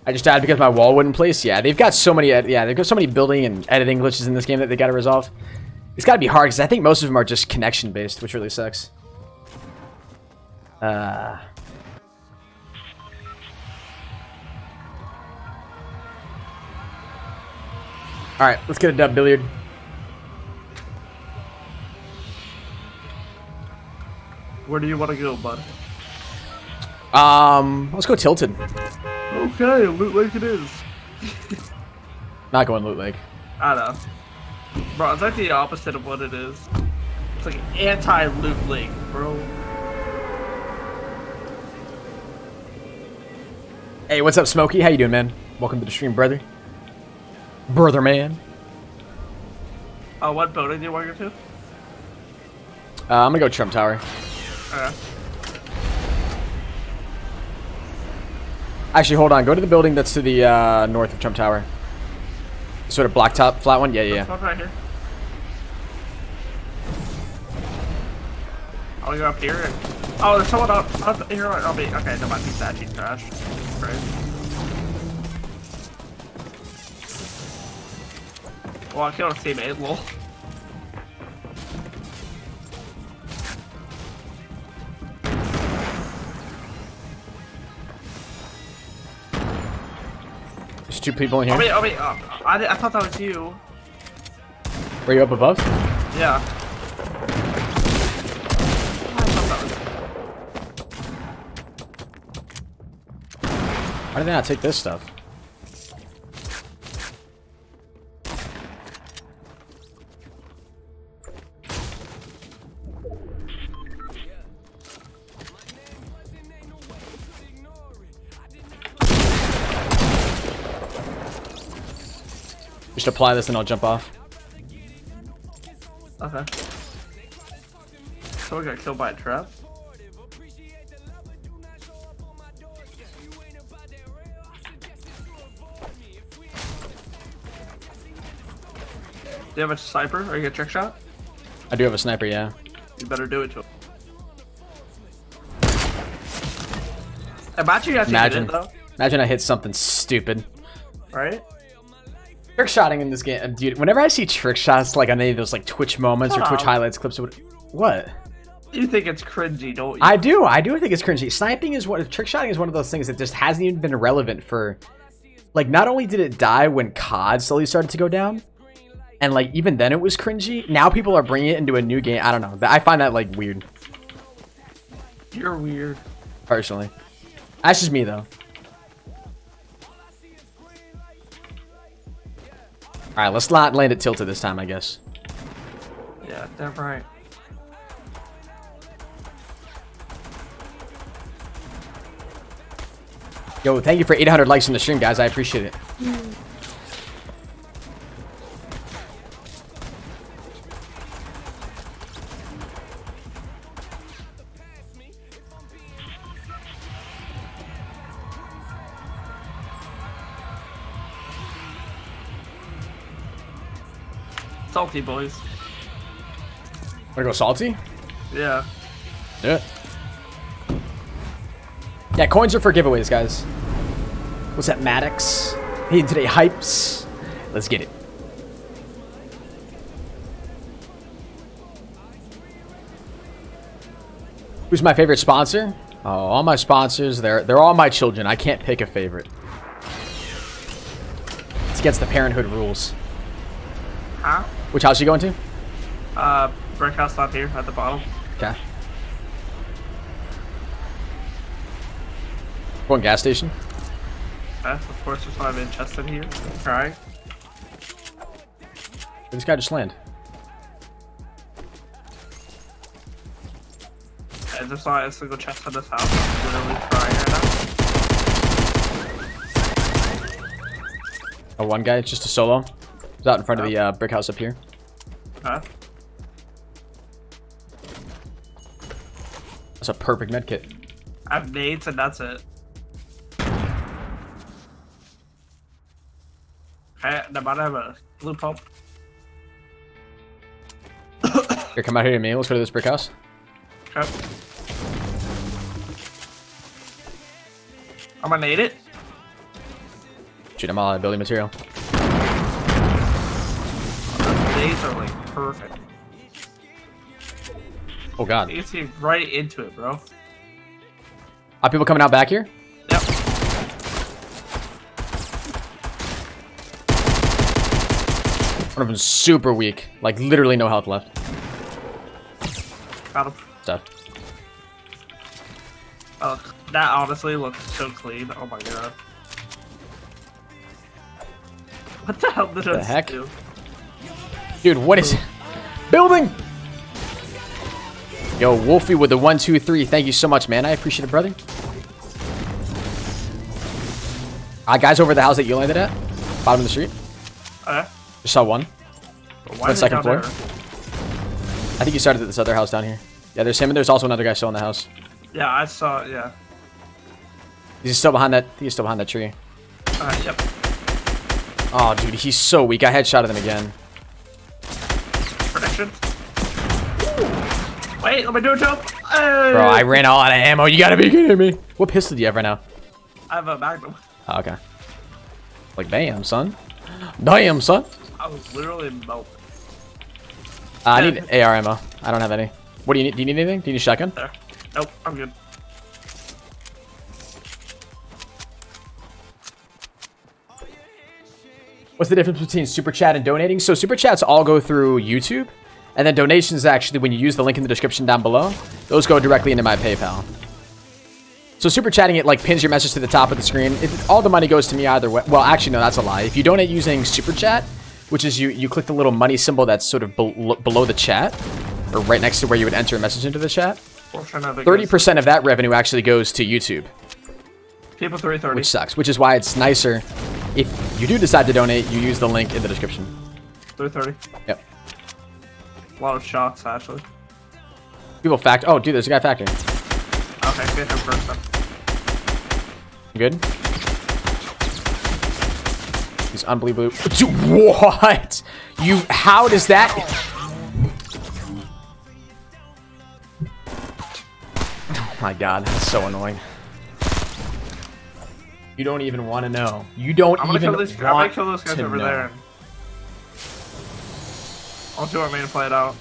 I just died because my wall wouldn't place. Yeah, they've got so many. Yeah, they've got so many building and editing glitches in this game that they got to resolve. It's got to be hard because I think most of them are just connection based, which really sucks. All right, let's get a dub, Billiard. Where do you want to go, bud? Let's go Tilted. Okay, Loot Lake it is. Not going Loot Lake. I know. Bro, it's like the opposite of what it is. It's like anti-Loot Lake, bro. Hey, what's up, Smokey? How you doing, man? Welcome to the stream, brother. Brother, man. What building do you want to go to? I'm gonna go Trump Tower. Okay. Actually, hold on. Go to the building that's to the north of Trump Tower. Sort of blacktop, flat one. Yeah, yeah. Let's right here. I'll go up here. And... Oh, there's someone up here. I'll be okay. There might be statue trash. Right. Well, I killed a teammate. Lol. There's two people in here. I thought that was you. Were you up above? Yeah. Why did they not take this stuff? Just apply this and I'll jump off. Okay. Someone got killed by a trap. Do you have a sniper or you get a trick shot? I do have a sniper, yeah. You better do it to him. Imagine you actually hit it, though. Imagine I hit something stupid. Right? Trick shotting in this game, dude. Whenever I see trick shots like on any of those like Twitch moments or Twitch highlights clips, what? You think it's cringy, don't you? I do think it's cringy. Sniping is trick shotting is one of those things that just hasn't even been relevant for, like, not only did it die when COD slowly started to go down, and like even then it was cringy. Now people are bringing it into a new game. I don't know. I find that like weird. You're weird. Personally, that's just me though. All right, let's not land it tilted this time, I guess. Yeah, damn right. Yo, thank you for 800 likes in the stream, guys. I appreciate it. Salty boys. Wanna go salty? Yeah. Do it. Yeah, coins are for giveaways, guys. What's that, Maddox? Hey, today hypes. Let's get it. Who's my favorite sponsor? Oh, all my sponsors, they're all my children. I can't pick a favorite. It's against the parenthood rules. Huh? Which house are you going to? Brick house up here at the bottom. Okay. Going gas station. Okay, of course, there's one in chested here. Try. Where'd this guy just land? Yeah, there's not a single chest in this house. I'm literally trying right now. Oh, one guy, it's just a solo. He's out in front of the brick house up here. Okay. It's a perfect med kit. I have nades and that's it. Okay, I'm about to have a blue pump. Here, come out here to me. Let's go to this brick house. Okay. I'm gonna nade it. Shoot, I'm all out of building material. Nades are like perfect. Oh god. You can see right into it, bro. Are people coming out back here? Yep. One of them's super weak. Like, literally no health left. Got him. Stuff. That honestly looks so clean. Oh my god. What the hell did The I heck? do? Dude, what is it? Building! Yo, Wolfie with the 1, 2, 3. Thank you so much, man. I appreciate it, brother. Guys over the house that you landed at. Bottom of the street. Okay. Just saw one. But On the is it second down floor. there? I think you started at this other house down here. Yeah, there's him and there's also another guy still in the house. Yeah, I saw it, yeah. He's still behind that. He's still behind that tree. Alright, yep. Oh, dude, he's so weak. I headshotted him again. Prediction. Wait, let me do a jump. Hey! Bro, I ran all out of ammo. You gotta be kidding me. What pistol do you have right now? I have a Magnum. Oh, okay. Like, damn, son. Damn, son. I was literally melted. I need AR ammo. I don't have any. What do you need? Do you need anything? Do you need a shotgun? There. Nope, I'm good. What's the difference between Super Chat and donating? So Super Chats all go through YouTube. And then donations, actually, when you use the link in the description down below, those go directly into my PayPal. So Super Chatting, it like pins your message to the top of the screen. All the money goes to me either way. Well, actually, no, that's a lie. If you donate using Super Chat, which is you click the little money symbol that's sort of below the chat, or right next to where you would enter a message into the chat, 30% of that revenue actually goes to YouTube. People 330. Which sucks, which is why it's nicer if you do decide to donate, you use the link in the description. 330. Yep. A lot of shots, actually. People oh, dude, there's a guy factoring. Okay, get him first then. You good? He's unbelievable. Dude, what? How does that? Oh my god, that's so annoying. You don't even want to know. You don't even want I might kill those guys to over know. there. I'll do our main play it out.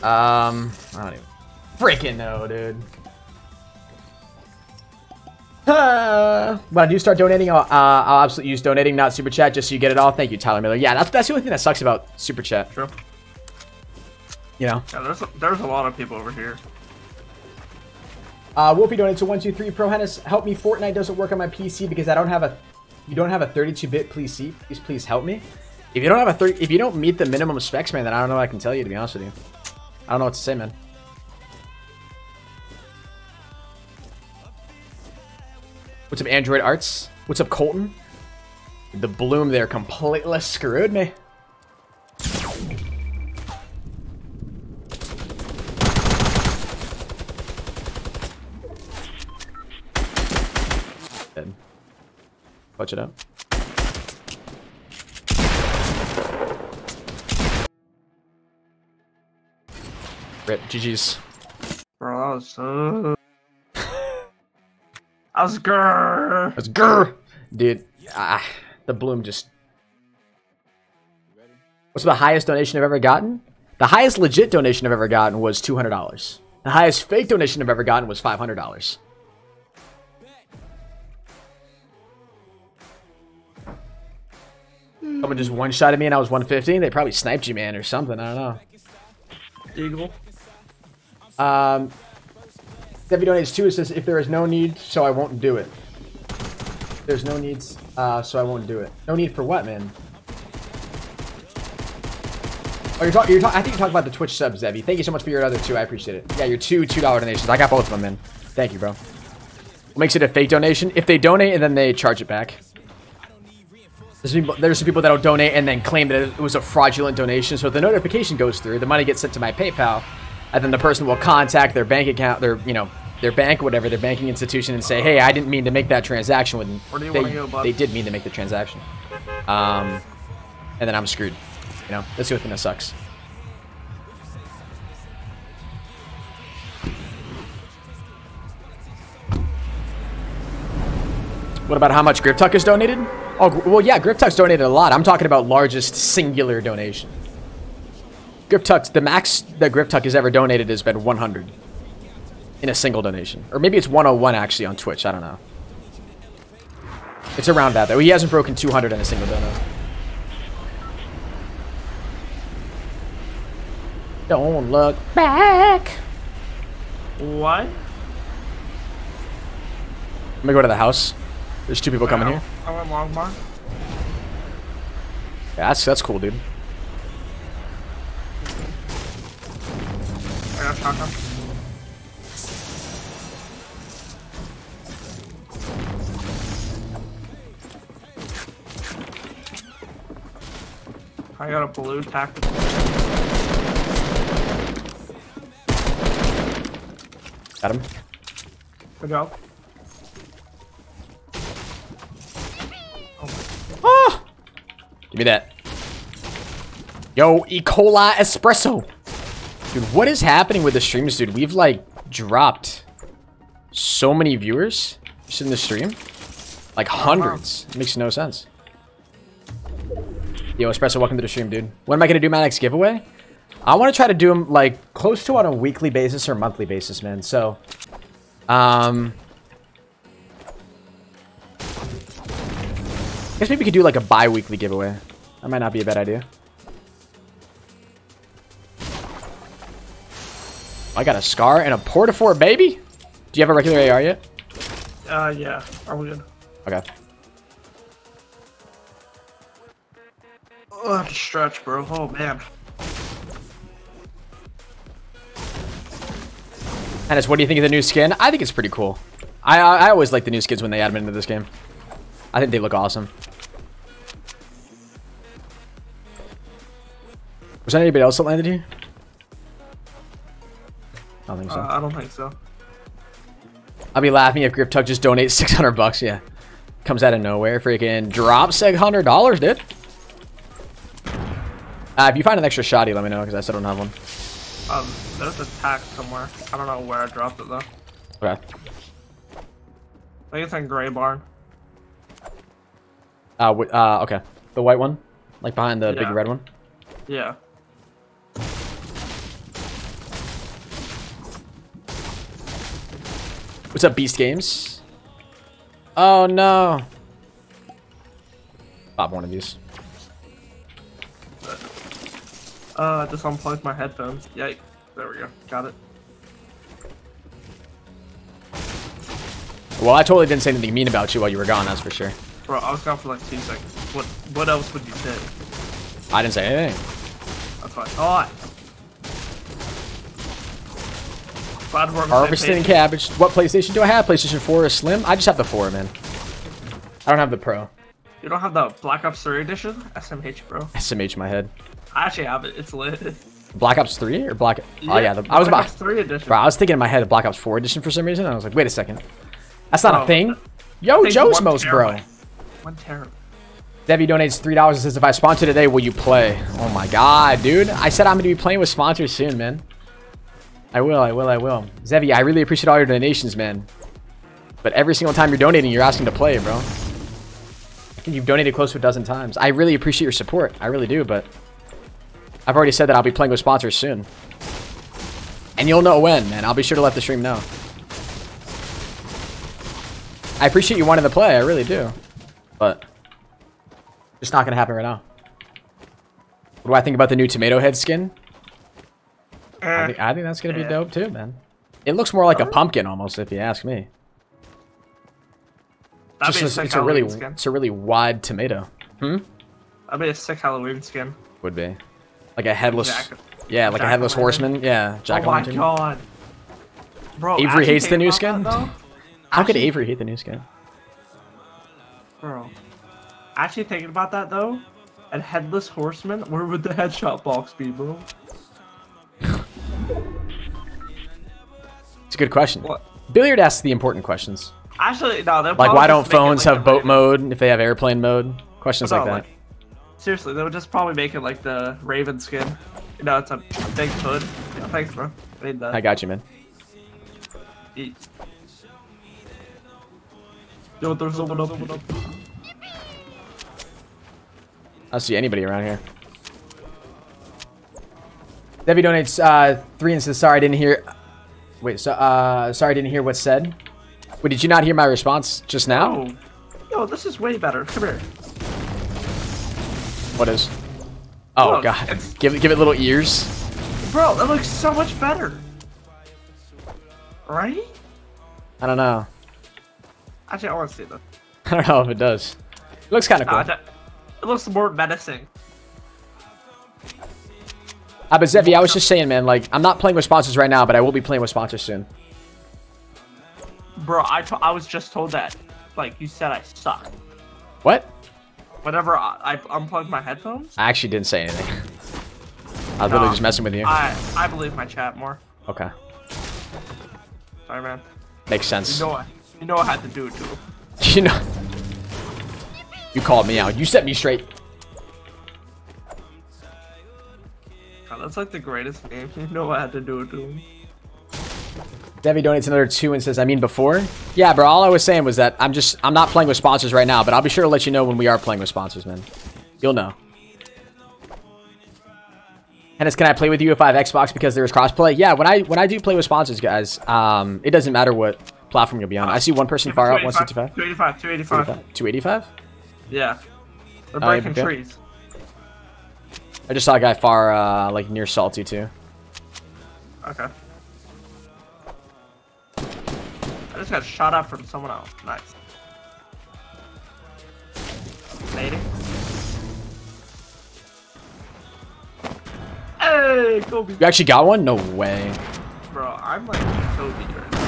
I don't even freaking know, dude. When I do start donating, I'll absolutely use donating, not Super Chat, just so you get it all. Thank you, Tyler Miller. Yeah, that's the only thing that sucks about Super Chat. True. You know? Yeah, there's a lot of people over here. Wolfie donates to 123 Pro Hennis. Help me, Fortnite doesn't work on my PC because I don't have a. You don't have a 32-bit PC. Please help me. If you don't have a if you don't meet the minimum specs, man, then I don't know what I can tell you, to be honest with you. I don't know what to say, man. What's up, Android Arts? What's up, Colton? The bloom there completely screwed me. Dead. Clutch it up. Rip, GG's. Bro, that was so... I was grrr. That's grr, dude. The bloom just. What's the highest donation I've ever gotten? The highest legit donation I've ever gotten was $200. The highest fake donation I've ever gotten was $500. Someone just one-shotted me and I was 115. They probably sniped you, man, or something. I don't know. Eagle. Debbie donates too. It says, if there is no need, so I won't do it. There's no needs, so I won't do it. No need for what, man? Oh, you're talking. I think you talked about the Twitch subs, Zebby. Thank you so much for your other two. I appreciate it. Yeah, your $2 donations. I got both of them, man. Thank you, bro. What makes it a fake donation? If they donate and then they charge it back. There's some people that'll donate and then claim that it was a fraudulent donation. So if the notification goes through, the money gets sent to my PayPal. and then the person will contact their bank account, their bank, whatever, their banking institution, and say, hey, I didn't mean to make that transaction. When Where do you want to go, bud? they did mean to make the transaction. And then I'm screwed. You know, that's the only thing that sucks. What about how much GripTuck has donated? Oh, well, yeah, GripTuck's donated a lot. I'm talking about largest singular donation. GripTuck, the max that GripTuck has ever donated has been 100 in a single donation. Or maybe it's 101 actually on Twitch. I don't know. It's around that, though. He hasn't broken 200 in a single donut. Don't look back. What? Let me go to the house. There's 2 people coming here. I went Longmar. Yeah, that's cool, dude. I got shotgun. I got a blue tactical. Got him. Good job. Ah! Give me that. Yo, E. coli espresso. Dude, what is happening with the streams, dude? We've, like, dropped so many viewers just in the stream. Like, hundreds. It makes no sense. Yo, Espresso, welcome to the stream, dude. When am I going to do my next giveaway? I want to try to do them, like, close to on a weekly basis or monthly basis, man. So, I guess maybe we could do, like, a bi-weekly giveaway. That might not be a bad idea. I got a Scar and a Port-a-Fort, baby. Do you have a regular AR yet? Yeah. Are we good? Okay. Oh, I have to stretch, bro. Oh, man. Dennis, what do you think of the new skin? I think it's pretty cool. I always like the new skins when they add them into this game. I think they look awesome. Was there anybody else that landed here? I don't think so. I don't think so. I'll be laughing if GripTuck just donates 600 bucks. Yeah, comes out of nowhere. Freaking drops $600, dude. If you find an extra shoddy, let me know because I still don't have one. There's a tack somewhere. I don't know where I dropped it though. Okay. I think it's in Gray Barn. Okay. The white one, like behind the big red one. Yeah. What's up, Beast Games? Oh no. Pop one of these. Just unplugged my headphones. Yikes. There we go. Got it. Well, I totally didn't say anything mean about you while you were gone, that's for sure. Bro, I was gone for like 2 seconds. What else would you say? I didn't say anything. That's what I thought. Glad we're on the same Harvesting page. cabbage. What PlayStation do I have? PlayStation 4 or Slim? I just have the 4, man. I don't have the Pro. You don't have the Black Ops 3 edition? SMH, bro. SMH in my head. I actually have it. It's lit. Black Ops 3 or Black... Oh, yeah. I was Black about... Ops 3 edition. Bro, I was thinking in my head of Black Ops 4 edition for some reason. I was like, wait a second. That's not a thing. Yo, Thing's Joesmos, 1 bro. terabyte. 1 terabyte. Debbie donates $3 and says, if I sponsor today, will you play? Oh my god, dude. I said I'm going to be playing with sponsors soon, man. I will. Zevi, I really appreciate all your donations, man. But every single time you're donating, you're asking to play, bro. I think you've donated close to a dozen times. I really appreciate your support. I really do, but... I've already said that I'll be playing with sponsors soon. And you'll know when, man. I'll be sure to let the stream know. I appreciate you wanting to play. I really do. But... It's not going to happen right now. What do I think about the new Tomato Head skin? I think that's going to be dope too, man. It looks more like a pumpkin almost, if you ask me. It's a really wide tomato. That'd be a sick Halloween skin. Would be. Like a headless... Yeah, like a headless horseman. Yeah, Jack-o'-lantern. Oh my god. Bro, Avery hates the new skin? That, How could Avery hate the new skin? Bro. Actually thinking about that though, a headless horseman, where would the headshot box be, bro? It's a good question. What? Billiard asks the important questions. Actually, no. Like, why don't phones have boat mode if they have airplane mode? Questions like that. Seriously, they would just probably make it like the Raven skin. You know, it's a big hood. Yeah, thanks, bro. I need that. I got you, man. Eat. Yo, there's someone up. I don't see anybody around here. Debbie donates 3 and says, sorry, I didn't hear. Wait, so, sorry, I didn't hear what's said. Wait, did you not hear my response just now? Oh. Yo, this is way better. Come here. What is? Oh, Look, God. Give it little ears. Bro, that looks so much better. Right? I don't know. Actually, I want to see this. I don't know if it does. It looks kind of cool. It looks more menacing. But Zevi, I was just saying, man, like, I'm not playing with sponsors right now, but I will be playing with sponsors soon. Bro, I was just told that. Like, you said I suck. What? Whenever I unplugged my headphones? I actually didn't say anything. I was literally just messing with you. I believe my chat more. Okay. Sorry, man. Makes sense. You know I had to do it too. You know. You called me out. You set me straight. God, that's like the greatest game. You know I had to do it to him. Debbie donates another 2 and says, I mean before? Yeah, bro, all I was saying was that I'm not playing with sponsors right now, but I'll be sure to let you know when we are playing with sponsors, man. You'll know. Hennis, can I play with you if I have Xbox because there is crossplay? Yeah, when I do play with sponsors, guys, it doesn't matter what platform you'll be on. I see one person far out, 165. 285. 285? Yeah. They're breaking trees. I just saw a guy far, like, near Salty, too. Okay. I just got shot up from someone else. Nice. Nading. Hey, Kobe. You actually got one? No way. Bro, I'm like Kobe right now.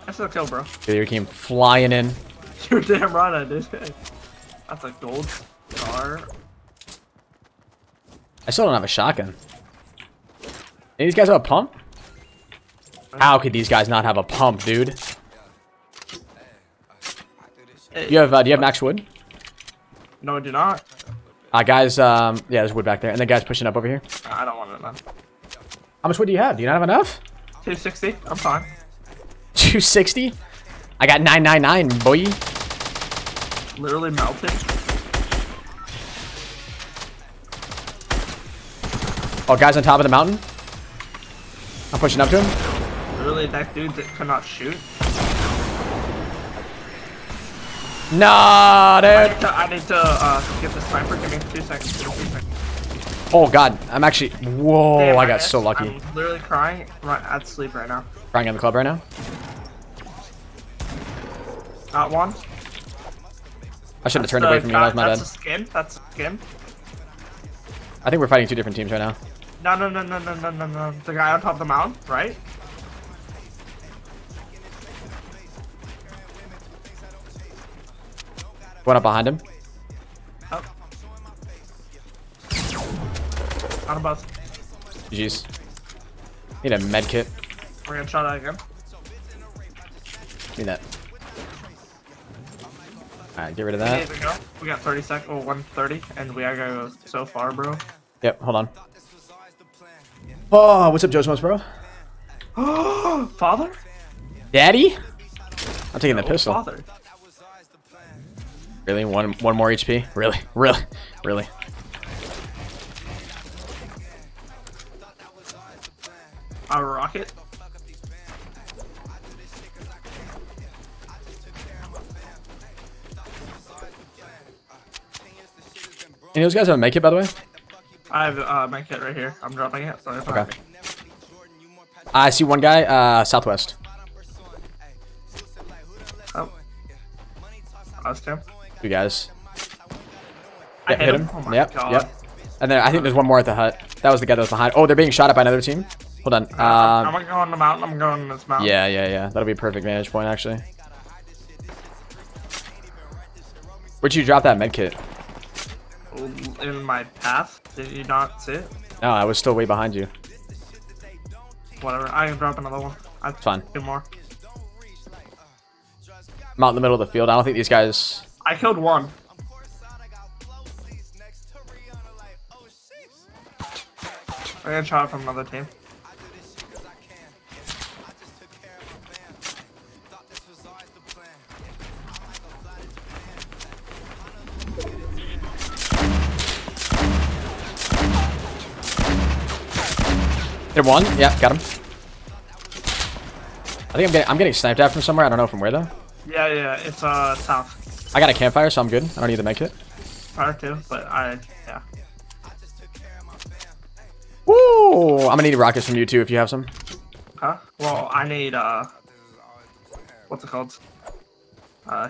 That's a kill, bro. You came flying in. You're damn right I did. That's a gold star. I still don't have a shotgun. Any of these guys have a pump? How could these guys not have a pump, dude? Hey, Do you have max wood? No, I do not. Guys, yeah, there's wood back there. And the guy's pushing up over here. I don't want it, man. How much wood do you have? Do you not have enough? 260. I'm fine. 260? I got 999, boy. Literally melted. Oh, guys on top of the mountain. I'm pushing up to him. Literally, that dude that could not shoot. Nah, dude. I need to get the sniper. Give me 2 seconds. Give me 2 seconds. Oh, God. I'm actually... Whoa, Damn, I got so lucky. I'm literally crying right at sleep right now. Crying on the club right now? Not one. I should have turned away from you. That was my bad. That's a skin. That's a skin. I think we're fighting 2 different teams right now. No. The guy on top of the mountain, right? Going up behind him. Oh. On a bus. GG's. Need a med kit. We're gonna try that again. Need that. Alright, get rid of Okay, that. there we go. We got 30 seconds, well, 130, and we gotta go so far, bro. Yep, hold on. Oh, what's up, Joe's bro? Father? Daddy? I'm taking the Oh, pistol. Father. Really? One more HP? Really? Really? A rocket? Any of those guys have a make it, by the way? I have my kit right here. I'm dropping it. So Okay. I see one guy, southwest. Oh. Us two. 2 guys. I Yeah, hit him. Oh my yep, god. yep. And then I think there's one more at the hut. That was the guy that was behind. Oh, they're being shot at by another team. Hold on. I'm gonna go on the mountain. I'm going on this mountain. Yeah. That'll be a perfect vantage point, actually. Where'd you drop that med kit? in my path. Did you not see it? No, I was still way behind you. Whatever. I can drop another one. I Fine. Two more. I'm out in the middle of the field. I don't think these guys... I killed one. I'm gonna try it from another team. Hit one. Yeah, got him. I think I'm getting sniped at from somewhere. I don't know from where though. Yeah, it's south. I got a campfire, so I'm good. I don't need the med kit. Fire too, but yeah. Woo! I'm gonna need rockets from you too if you have some. Huh? Well, I need what's it called?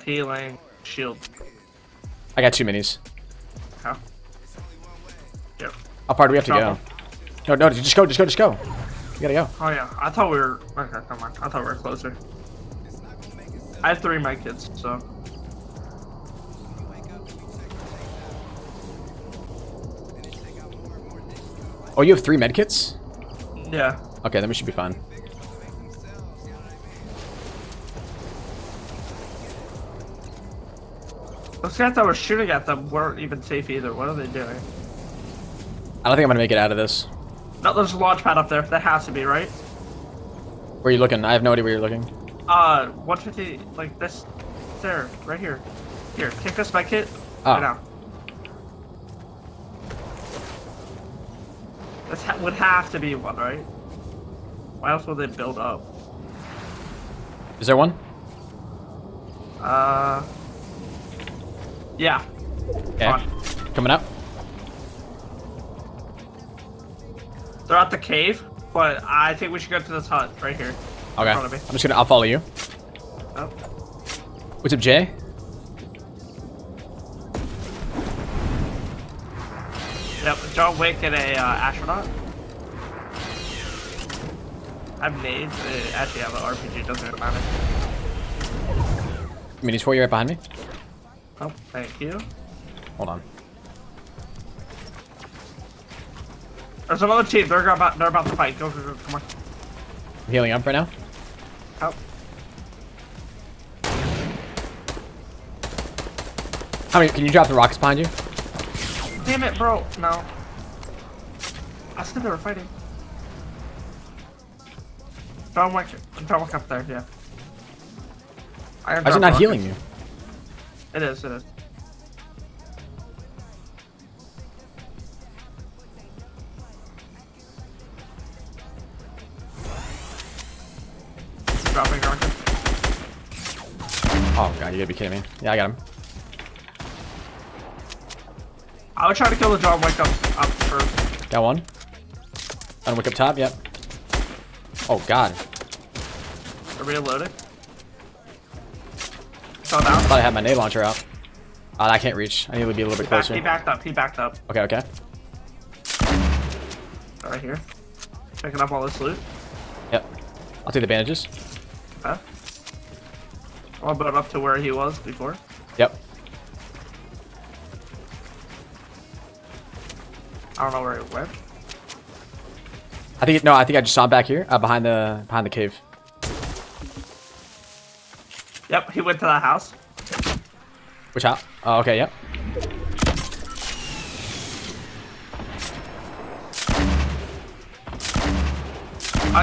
Healing shield. I got 2 minis. Huh? Yep. How far do we have to go? No, just go. You gotta go. Oh yeah, I thought we were. Okay, come on. I thought we were closer. I have 3 med kits, so. Oh, you have 3 med kits? Yeah. Okay, then we should be fine. Those guys that were shooting at them weren't even safe either. What are they doing? I don't think I'm gonna make it out of this. No, there's a launch pad up there. That has to be, right? Where are you looking? I have no idea where you're looking. 150, like this. There, right here. Here, take this med kit. Oh. Right now. This would have to be one, right? Why else would they build up? Is there one? Yeah. Okay. Coming up. They're at the cave, but I think we should go to this hut right here. Okay. In front of me. I'll follow you. Oh. What's up, Jay? Yep, John Wick and a astronaut. I have nades. Actually, I have an RPG. Doesn't really matter. Minis for you right behind me. Oh, thank you. Hold on. There's another team. They're about to fight. Go, come on. I'm healing up right now. Oh. How many? Can you drop the rockets behind you? Damn it, bro. No. I said they were fighting. John Wick up there, yeah. Why is it not healing you? It is. Dropping rocket. Oh god, you gotta be kidding me. Yeah, I got him. I would try to kill the John Wick up first. Got one. John Wick up top, yep. Oh god. Are we loaded? Fell down. I thought I had my nade launcher out. I can't reach. I need to be a little bit closer. He backed up. Okay. Right here. Picking up all this loot. Yep. I'll take the bandages. Okay. I'll build up to where he was before. Yep. I don't know where he went. I think I just saw him back here, behind the cave. Yep, he went to that house. Which house? Oh, okay, yep.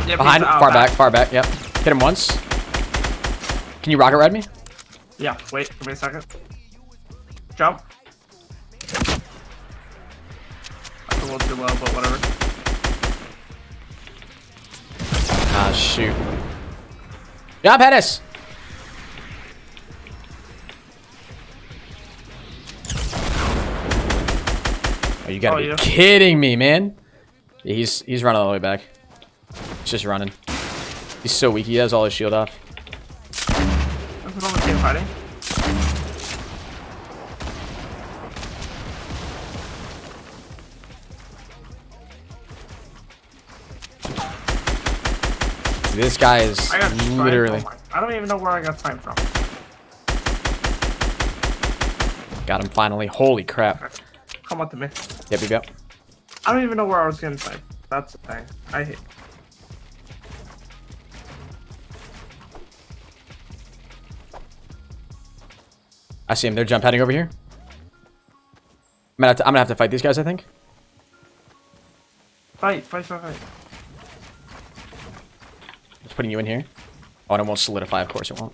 Yeah, Behind, far back, yep. Hit him once. Can you rocket ride me? Yeah, wait, give me a second. Jump. That's a little too low, but whatever. Ah, shoot. Yeah, Pettis! Oh, you gotta be kidding me, man. Yeah, he's running all the way back. He's just running. He's so weak. He has all his shield off. There's another team fighting. This guy is literally... I don't even know where I got time from. Got him finally. Holy crap. come up to me. Yep. I don't even know where I was gonna say. That's the thing. I hate. I see him. They're jump heading over here. I'm gonna have to fight these guys, I think. Fight. Just putting you in here. Oh, and it won't solidify. Of course it won't.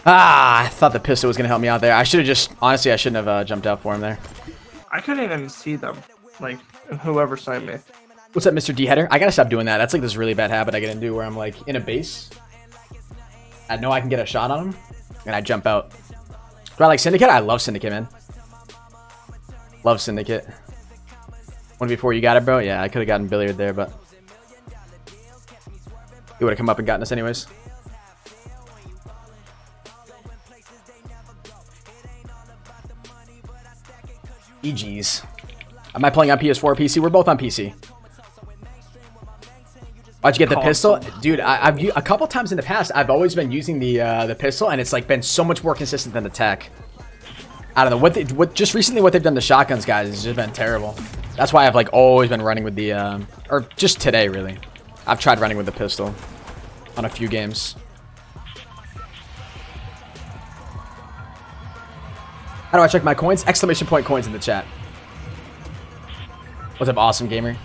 I thought the pistol was gonna help me out there. I should have just, honestly, I shouldn't have jumped out for him there. I couldn't even see them, like whoever sniped me. What's up, Mr. D-Header? I gotta stop doing that. That's like this really bad habit I get into where I'm like in a base. I know I can get a shot on him, and I jump out. Do I like Syndicate? I love Syndicate, man. Love Syndicate. 1v4, you got it, bro? Yeah, I could have gotten Billiard there, but he would have come up and gotten us anyways. EGs. Am I playing on PS4 or PC? We're both on PC. Why'd you get the pistol? Dude, I've a couple times in the past, I've always been using the pistol, and it's like been so much more consistent than the tech. I don't know. What just recently what they've done to shotguns, guys, has just been terrible. That's why I've like always been running with the, or just today, really. I've tried running with the pistol on a few games. How do I check my coins? Exclamation point coins in the chat. What's up, awesome gamer?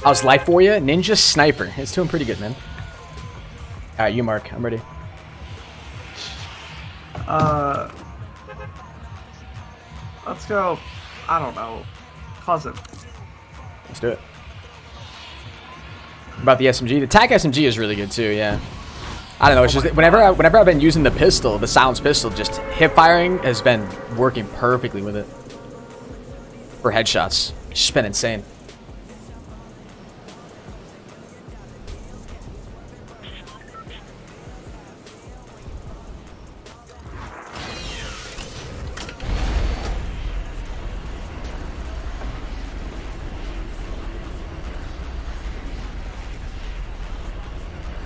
How's life for you? Ninja Sniper. It's doing pretty good, man. Alright, you Mark. I'm ready. Let's go. I don't know. Cousin. Let's do it. About the SMG. The TAC SMG is really good too, yeah. I don't know, it's just whenever I've been using the pistol, the silenced pistol, just hip firing has been working perfectly with it. For headshots. It's just been insane.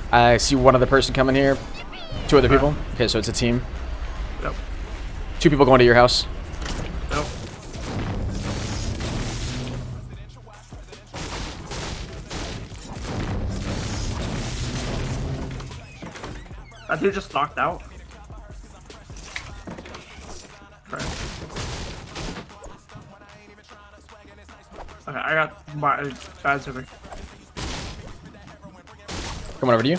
I see one other person coming here. Two other people. Okay, so it's a team. Yep. Two people going to your house. Yep. That dude just knocked out. Right. Okay, I got my guys over. Coming over to you.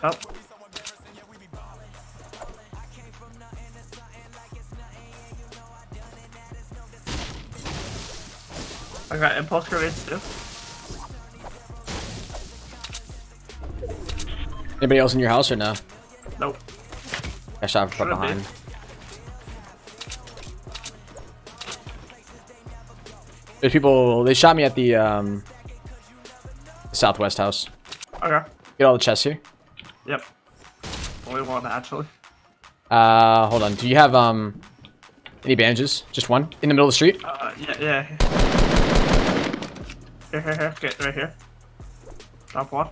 Oh. I got impulse grenades too. Anybody else in your house or no? Nope. I shot from behind. There's people. They shot me at the southwest house. Okay. Get all the chests here. Yep. Only one actually. Hold on. Do you have any bandages? Just one in the middle of the street? Yeah. Here. Get right here. Drop one.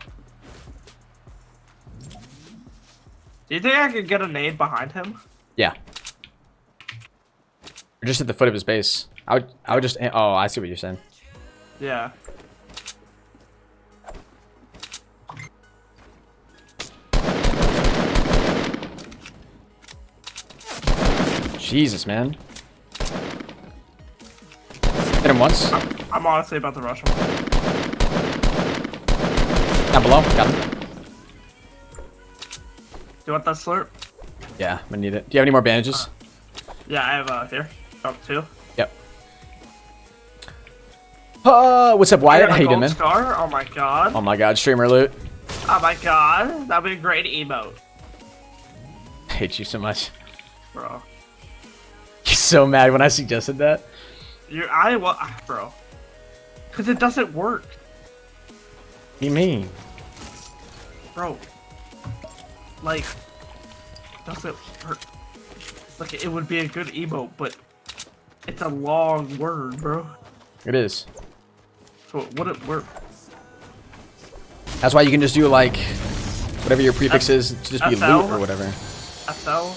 Do you think I could get a nade behind him? Yeah. Or just at the foot of his base. I would just. Oh, I see what you're saying. Yeah. Jesus, man. Hit him once. I'm honestly about to rush him. Down below. Got him. Do you want that slurp? Yeah, I'm gonna need it. Do you have any more bandages? Yeah, I have here. Drop two. Yep. What's up, Wyatt? How you doing, man? Scar? Oh my god. Oh my god, streamer loot. Oh my god. That'd be a great emote. I hate you so much. Bro. You're so mad when I suggested that. Bro. Because it doesn't work. What do you mean? Bro. Like, doesn't work. Like, it would be a good emote, but it's a long word, bro. It is. So it wouldn't work. That's why you can just do like whatever your prefix is, just be SL? loot or whatever. SL?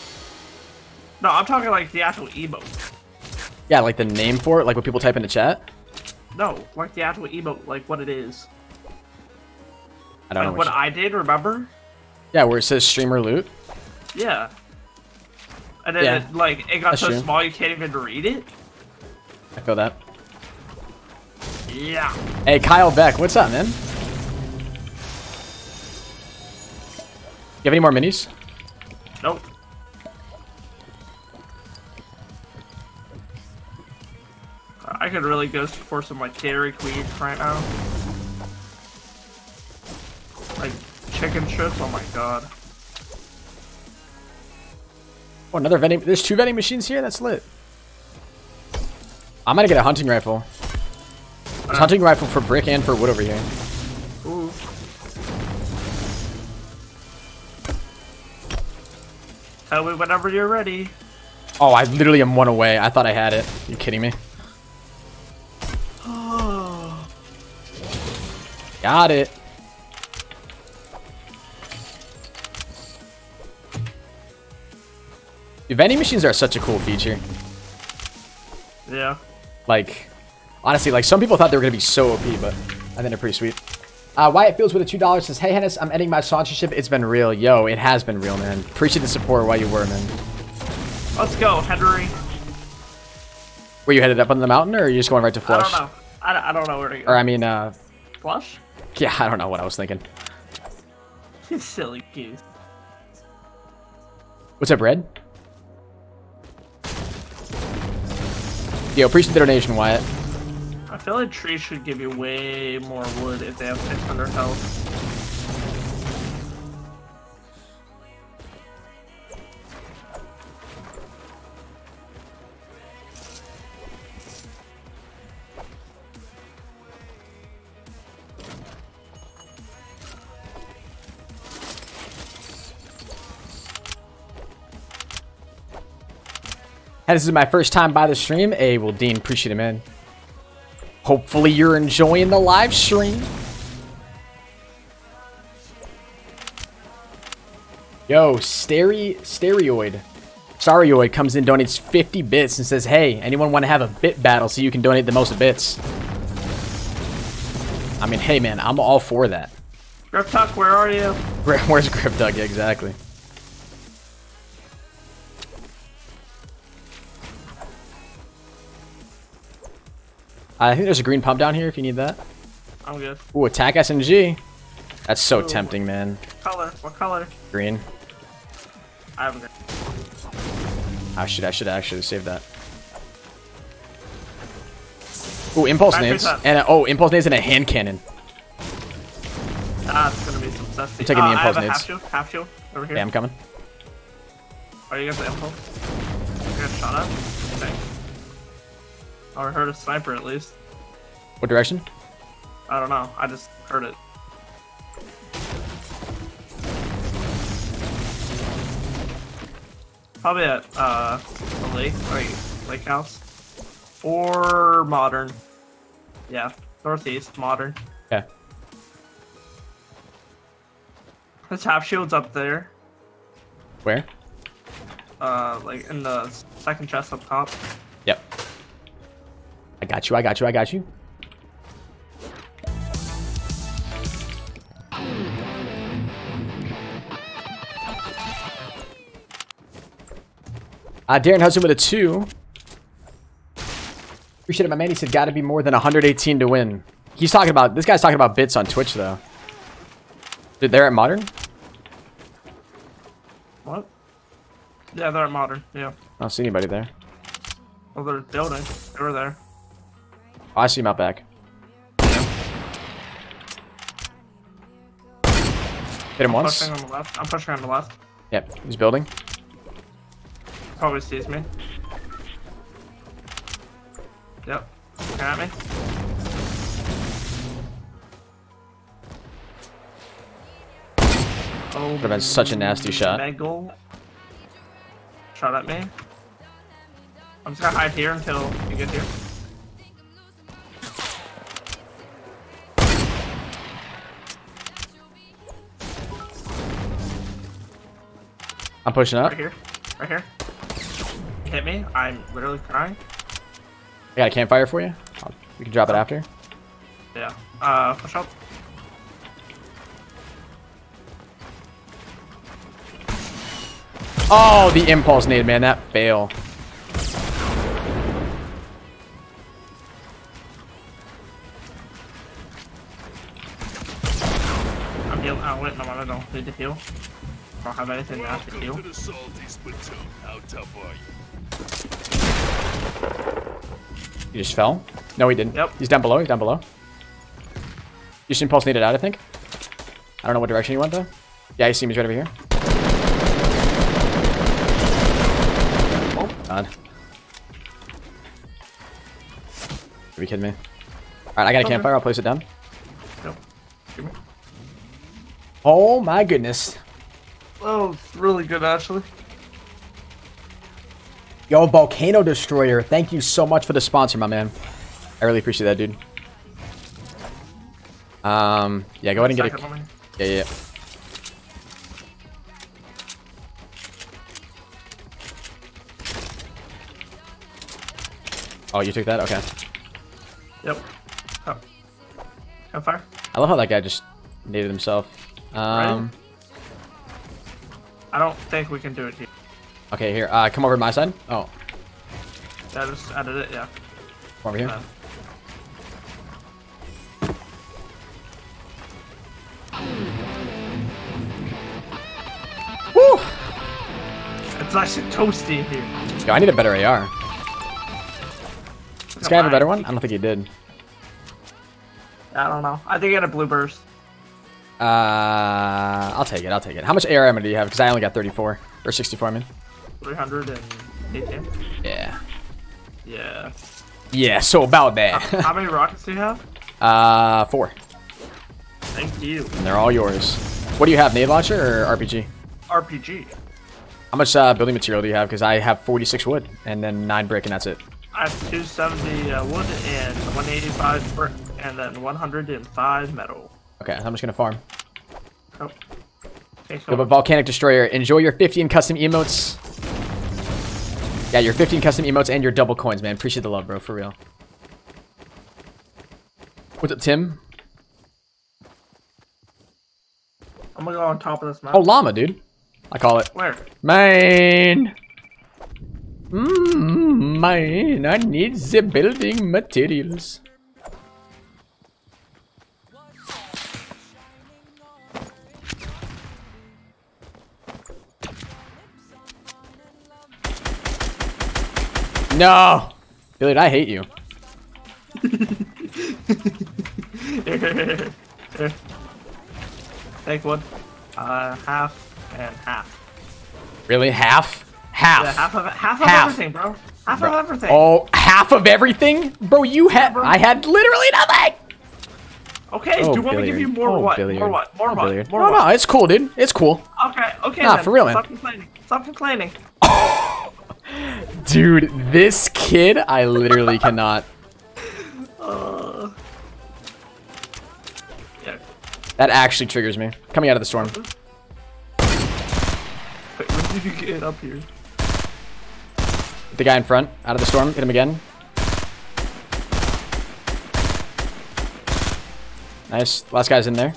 No, I'm talking like the actual emote. Yeah, like the name for it, like what people type into chat. No, like the actual emote, like what it is. I don't know. Like what I did, remember? Yeah, where it says streamer loot. Yeah. And then Yeah, it, like it got that's so true. small you can't even read it. I feel that. Yeah. Hey, Kyle Beck, what's up, man? You have any more minis? Nope. I could really go for some like Dairy Queen right now. Like chicken strips, oh my god. Oh, another vending. There's 2 vending machines here. That's lit. I'm gonna get a hunting rifle. There's hunting rifle for brick and for wood over here. Ooh. Tell me whenever you're ready. Oh, I literally am 1 away. I thought I had it. You kidding me? Got it. Dude, vending machines are such a cool feature. Yeah. Like, honestly, like some people thought they were gonna be so OP, but I think they're pretty sweet. Wyatt Fields with a $2 says, "Hey Hennis, I'm ending my sponsorship. It's been real." Yo, it has been real, man. Appreciate the support while you were, man. Let's go, Henry. Were you headed up on the mountain, or are you just going right to Flush? I don't know. I don't know where to go. Or I mean, Flush? yeah, I don't know what I was thinking. You silly goose. What's up, Red? Yo, appreciate the donation, Wyatt. I feel like trees should give you way more wood if they have 600 health. Hey, this is my first time by the stream. Hey, well, Dean, appreciate it, man. Hopefully you're enjoying the live stream. Yo, Stereoid comes in, donates 50 bits and says, "Hey, anyone want to have a bit battle so you can donate the most bits?" I mean, hey, man, I'm all for that. Grip Tuck, where are you? Where's Grip Dug? Yeah, exactly. I think there's a green pump down here if you need that. I'm good. Ooh, attack SNG. That's so Ooh. tempting, man. Color? What color? Green. I haven't got. I should actually save that. Ooh, impulse Factory nades. top. And impulse nades and a hand cannon. Ah, it's gonna be some zesty. I'm taking the impulse I have a nades. half shield over here. Yeah, I'm coming. Oh, you got the impulse? You got shot at? Okay. Or heard a sniper at least. What direction? I don't know. I just heard it. Probably at the lake, lake house, or modern. Yeah, northeast modern. Okay. The tap shield's up there. Where? Like in the second chest up top. Yep. I got you. I got you. I got you. Darren Hudson with a 2. Appreciate it, my man. He said, "Gotta be more than 118 to win." He's talking about, this guy's talking about bits on Twitch, though. Dude, they're at Modern? What? Yeah, they're at modern. Yeah. I don't see anybody there. Well, they're building. They were there. Oh, I see him out back. Hit him once. Pushing on the left. I'm pushing on the left. Yep, he's building. Probably sees me. Yep. Looking at me. Would have been such a nasty shot. Megal shot at me. I'm just gonna hide here until you get here. I'm pushing up. Right here. Right here. Hit me. I'm literally crying. I got a campfire for you. We can drop it after. Yeah. Push up. Oh, the impulse nade, man. That fail. I'm healing. Oh, wait, no, I don't need to heal. I don't have anything now to heal. Welcome to the Salty Spittoon. How tough are you? He just fell? No, he didn't. Yep. He's down below. He's down below. You should impulse nade it out, I think. I don't know what direction he went, though. Yeah, you see him. He's right over here. Oh, God. Are you kidding me? Alright, I got a campfire. I'll place it down. Yep. Give me. Oh, my goodness. Oh, it's really good, actually. Yo, Volcano Destroyer, thank you so much for the sponsor, my man. I really appreciate that, dude. Yeah, go ahead and get it. Yeah. Oh, you took that? Okay. Yep. Oh. Campfire. I love how that guy just naded himself. Right. I don't think we can do it here. Okay, here. Come over to my side. Oh, Yeah, I just added it, yeah. come over here. Woo! It's nice and toasty in here. Yo, I need a better AR. This guy have a better one? I don't think he did. I don't know. I think he had a blue burst. I'll take it. I'll take it. How much AR ammo do you have? Because I only got 34 or 64. I mean. 318. Yeah. Yeah. Yeah. So about that. How many rockets do you have? 4. Thank you. And they're all yours. What do you have? Nade launcher or RPG? RPG. How much building material do you have? Because I have 46 wood and then 9 brick, and that's it. I have 270 wood and 185 brick, and then 105 metal. Okay, I'm just gonna farm. Oh. Okay, Yo, but Volcanic Destroyer, enjoy your 15 custom emotes. Yeah, your 15 custom emotes and your double coins, man. Appreciate the love, bro, for real. What's up, Tim? I'm gonna go on top of this map. Oh, llama, dude. I call it. Where? Mine. Mine. I need the building materials. No! Billy, I hate you. Take one. Half and half. Really? Half? Half. Yeah, half of Half. everything, bro. Half of everything. Oh, half of everything? Bro, you had... I had literally nothing! Okay, do you want me to give you more what? Billiard. More what? More what? Billiard. More No, what? no, it's cool, dude. It's cool. Okay, Nah, then. for real, man. Stop complaining. Stop complaining. Dude, this kid, I literally cannot. Yeah. That actually triggers me. Coming out of the storm. Wait, when did you get up here? The guy in front, out of the storm. Hit him again. Nice. Last guy's in there.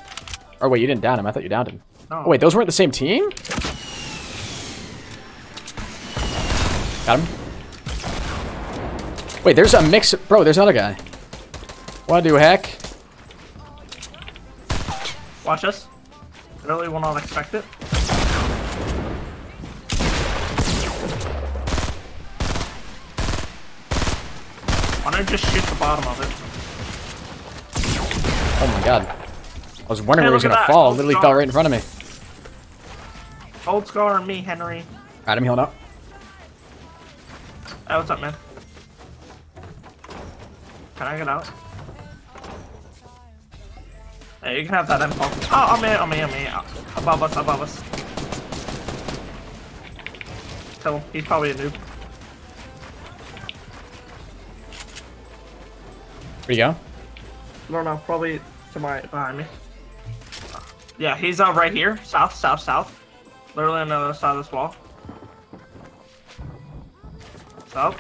Oh, wait, you didn't down him. I thought you downed him. No. Oh, wait, those weren't the same team? Got him. Wait, there's a mix. Bro, there's another guy. Wanna do a hack? Watch us. Really will not expect it. Why don't you just shoot the bottom of it? Oh my god. I was wondering Hey, where he was look at gonna that. fall. Oh, Literally God. fell right in front of me. Old scar on me, Henry. Alright, I'm healing up. Hey, what's up, man? Can I get out? Hey, you can have that impulse. Oh, on me. Above us. Kill him. He's probably a noob. Where'd you go? I don't know. Probably to my behind me. Yeah, he's right here. South. Literally on the other side of this wall. South.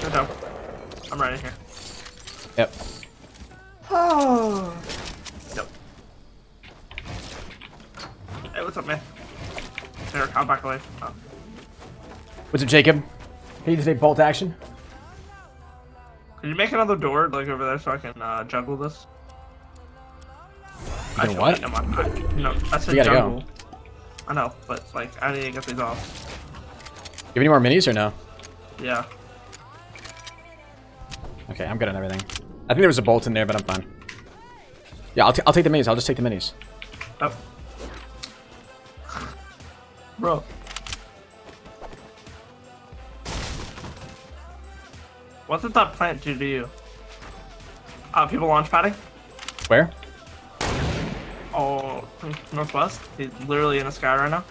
Good job. I'm right in here. Yep. Oh. Yep. Hey, what's up, man? There, I'll back away. Oh. What's up, Jacob? Hey, today bolt action. Can you make another door, like, over there so I can juggle this? You can what? No, that's a You gotta juggle. go. I know, but, like, I need to get these off. You have any more minis or no? Yeah. Okay, I'm good on everything. I think there was a bolt in there, but I'm fine. Yeah, I'll take the minis. I'll just take the minis. Oh. Bro. What did that plant do to you? People launch padding? Where? Oh, northwest. He's literally in the sky right now.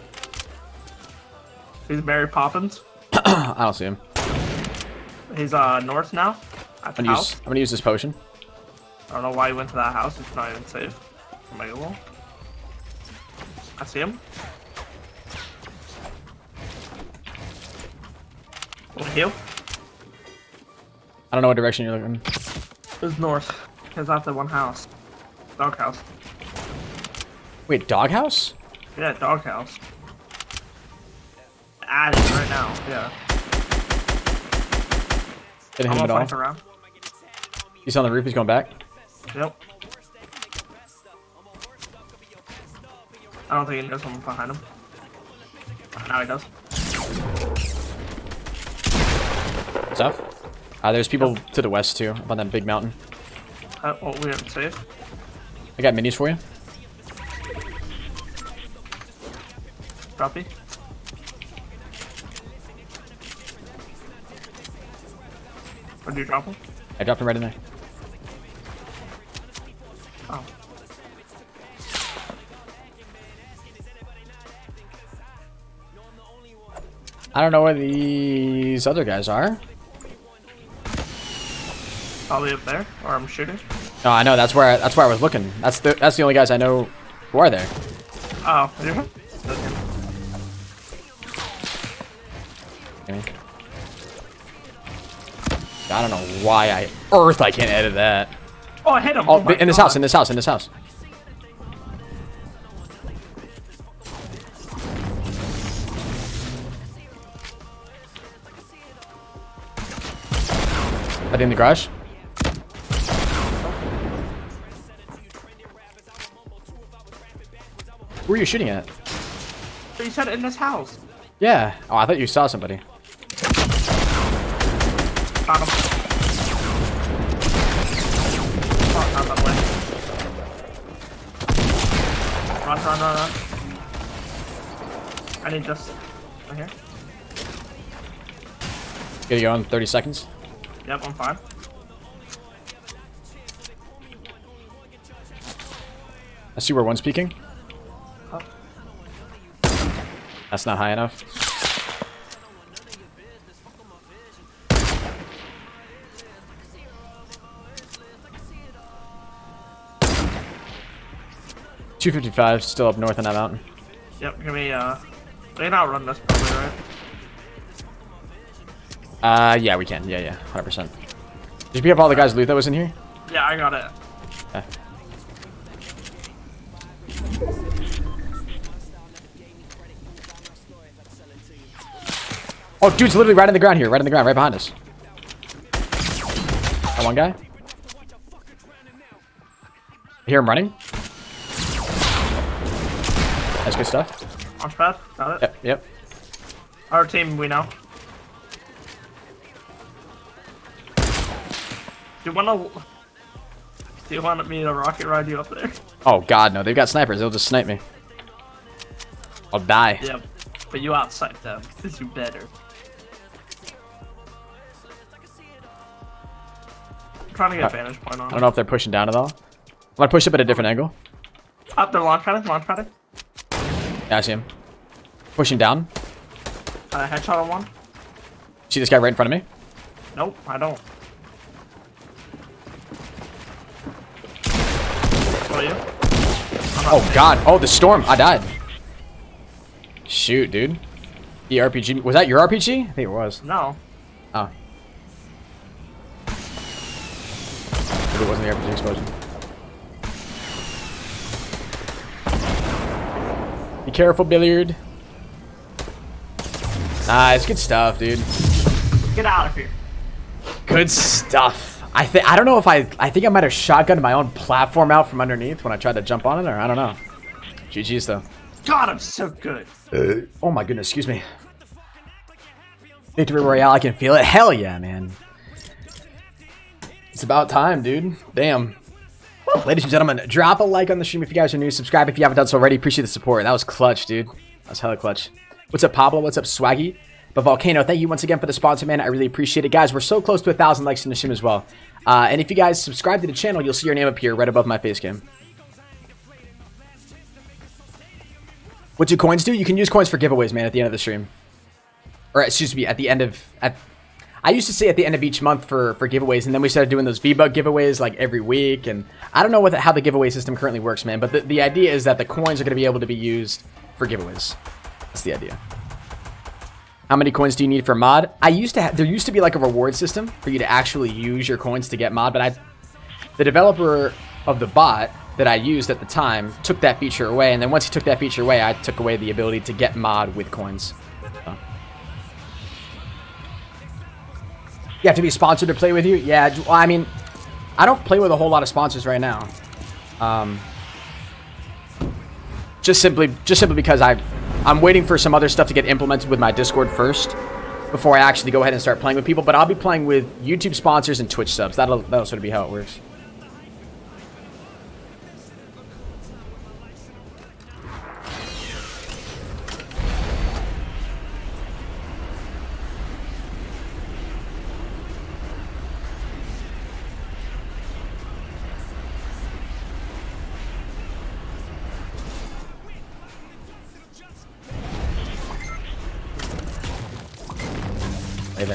He's Mary Poppins. I don't see him. He's north now. At the house. I'm gonna use this potion. I don't know why he went to that house. It's not even safe. Mega wall. I see him. Will he heal? I don't know what direction you're looking. It's north. He's at the one house. Doghouse. Wait, doghouse? Yeah, doghouse. At it right now. Yeah. Didn't hit him at all. Around. He's on the roof. He's going back. Yep. I don't think he knows someone behind him. Now he does. Stuff. There's people to the west too, up on that big mountain. Well, we haven't saved. I got minis for you. Droppy. Where'd you drop him? I dropped him right in there. Oh. I don't know where these other guys are. Probably up there, or I'm shooting. No, I know that's where I was looking. That's the only guys I know who are there. Oh, you're... I don't know why I can't edit that. Oh, I hit him. Oh, my in this God. house, in this house, in this house. Are they in the garage? Who are you shooting at? But you said in this house. Yeah. Oh, I thought you saw somebody. Found him. Oh, not that way. Run. I need this. Right here. Get you go in 30 seconds. Yep, I'm fine. I see where one's peeking. Oh. That's not high enough. .255 still up north on that mountain. Yep, give me, we can outrun this probably, right? Yeah, we can. Yeah, 100%. Did you pick up all the guys' loot that was in here? Yeah, I got it. Yeah. Oh, dude's literally right on the ground here. Right on the ground, right behind us. That one guy. I hear him running. That's good stuff. Launch pad, got it. Yep. Our team, we know. Do you want me to rocket ride you up there? Oh god, no. They've got snipers. They'll just snipe me. I'll die. Yep. But you outside them, because you better. trying to get vantage point on. I don't know if they're pushing down at all. I'm gonna push up at a different angle. Up, they're launch padding, launch padding. Yeah, I see him. Pushing down. Headshot on one. See this guy right in front of me? Nope, I don't. What are you? Oh god. Oh, the storm. I died. Shoot, dude. The RPG. Was that your RPG? I think it was. No. Oh. It wasn't the RPG explosion. Be careful, Billiard. Nice, good stuff, dude. Get out of here. Good stuff. I don't know if I think I might have shotgunned my own platform out from underneath when I tried to jump on it, or I don't know. GG's though. God, I'm so good. Oh my goodness, excuse me. Victory Royale, I can feel it. Hell yeah, man. It's about time, dude. Damn. Ladies and gentlemen, drop a like on the stream if you guys are new. Subscribe if you haven't done so already. Appreciate the support. That was clutch, dude. That was hella clutch. What's up, Pablo? What's up, Swaggy? But Volcano, thank you once again for the sponsor, man. I really appreciate it. Guys, we're so close to 1,000 likes in the stream as well. And if you guys subscribe to the channel, you'll see your name up here right above my face cam. What do coins do? You can use coins for giveaways, man, at the end of the stream. Or, excuse me, at the end of... I used to say at the end of each month for giveaways, and then we started doing those V-Buck giveaways like every week. And I don't know how the giveaway system currently works, man. But the idea is that the coins are going to be able to be used for giveaways. That's the idea. How many coins do you need for mod? There used to be like a reward system for you to actually use your coins to get mod, but the developer of the bot that I used at the time took that feature away, and then once he took that feature away, I took away the ability to get mod with coins. So. You have to be sponsored to play with you? Yeah, well, I mean, I don't play with a whole lot of sponsors right now. Just simply because I'm waiting for some other stuff to get implemented with my Discord first before I actually go ahead and start playing with people. But I'll be playing with YouTube sponsors and Twitch subs. That'll sort of be how it works.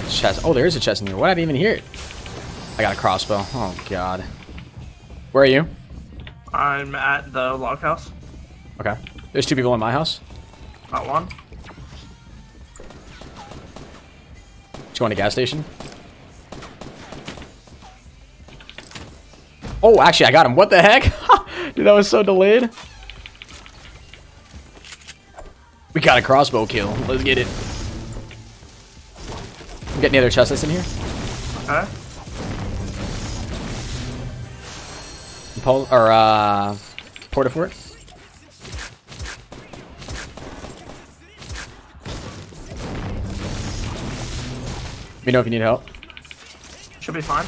Chest. Oh, there is a chest in here. Why did I even hear it? I got a crossbow. Oh god. Where are you? I'm at the log house. Okay. There's 2 people in my house. Got one. Just going to gas station. Oh, actually, I got him. What the heck? Dude, that was so delayed. We got a crossbow kill. Let's get it. Get any other chests in here? Okay. Porta fort. Let me know if you need help. Should be fine.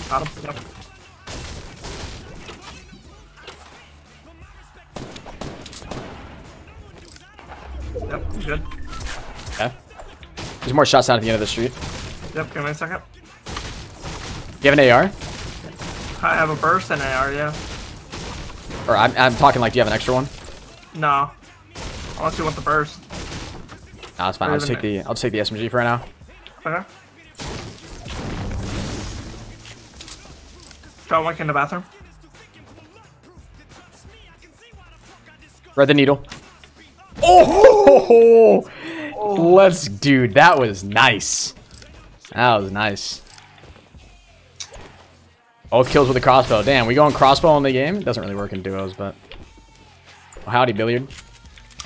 Got him. Yep. Yep, he's good. Okay. There's more shots down at the end of the street. Yep, give me a second. You have an AR? I have a burst and AR, yeah. Or I'm talking like, do you have an extra one? No. Unless you want the burst. Nah, it's fine. I'll just take the SMG for right now. Okay. Got one in the bathroom. Read the needle. Oh! Let's, dude, that was nice. That was nice. Both kills with a crossbow. Damn, we going crossbow in the game? It doesn't really work in duos, but... Oh, howdy, Billiard.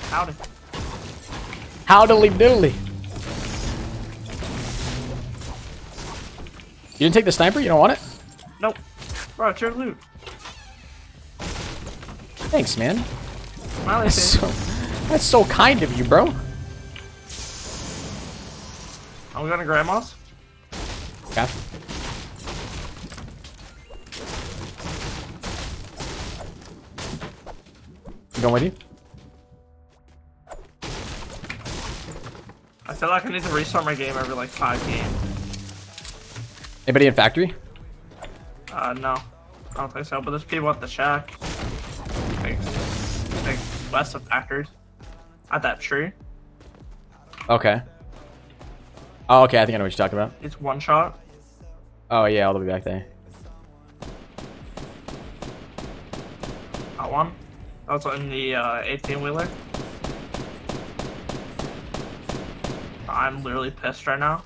Howdy. Howdily doodly. You didn't take the sniper? You don't want it? Nope. Bro, it's your loot. Thanks, man. Smiley face. That's so kind of you, bro. Are we going to Grandma's? Okay. I'm going with you. I feel like I need to restart my game every like 5 games. Anybody in factory? No. I don't think so, but there's people at the shack. Like west of factories. At that tree. Okay. Oh, okay. I think I know what you're talking about. It's one shot. Oh, yeah. All the way back there. That one. That was in the 18-wheeler. I'm literally pissed right now.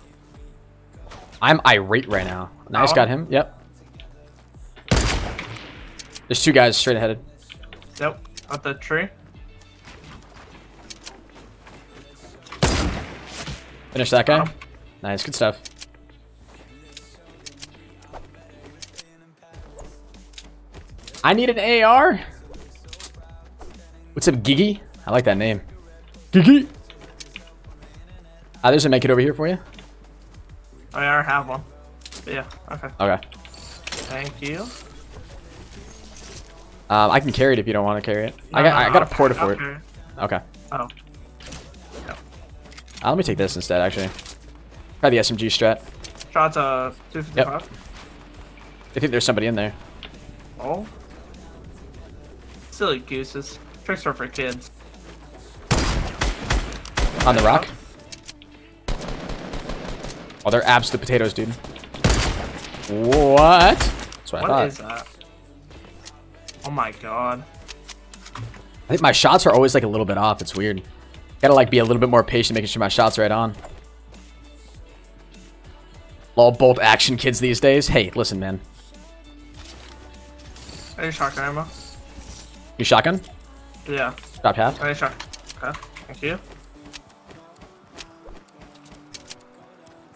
I'm irate right now. Nice, Oh. got him. Yep. There's two guys straight ahead. Yep. At the tree. Finish that guy. Oh. Nice, good stuff. I need an AR. What's up, Gigi? I like that name. Gigi. There's a med kit over here for you. Oh, yeah, I already have one. But yeah, okay. Okay. Thank you. I can carry it if you don't want to carry it. No, I got a okay, porta for it. okay. Okay. Oh. Let me take this instead, actually. Try the SMG strat. Shot 255. Yep. I think there's somebody in there. Oh. Silly gooses. Tricks are for kids. On the rock. Oh, they're absolute potatoes, dude. What? That's what I What thought. is that? Oh my god. I think my shots are always like a little bit off. It's weird. Gotta like be a little bit more patient making sure my shots right on. Lol, bolt action kids these days. Hey, listen, man. Any shotgun ammo? You shotgun? Yeah. Drop half. Any shot. Okay. Thank you.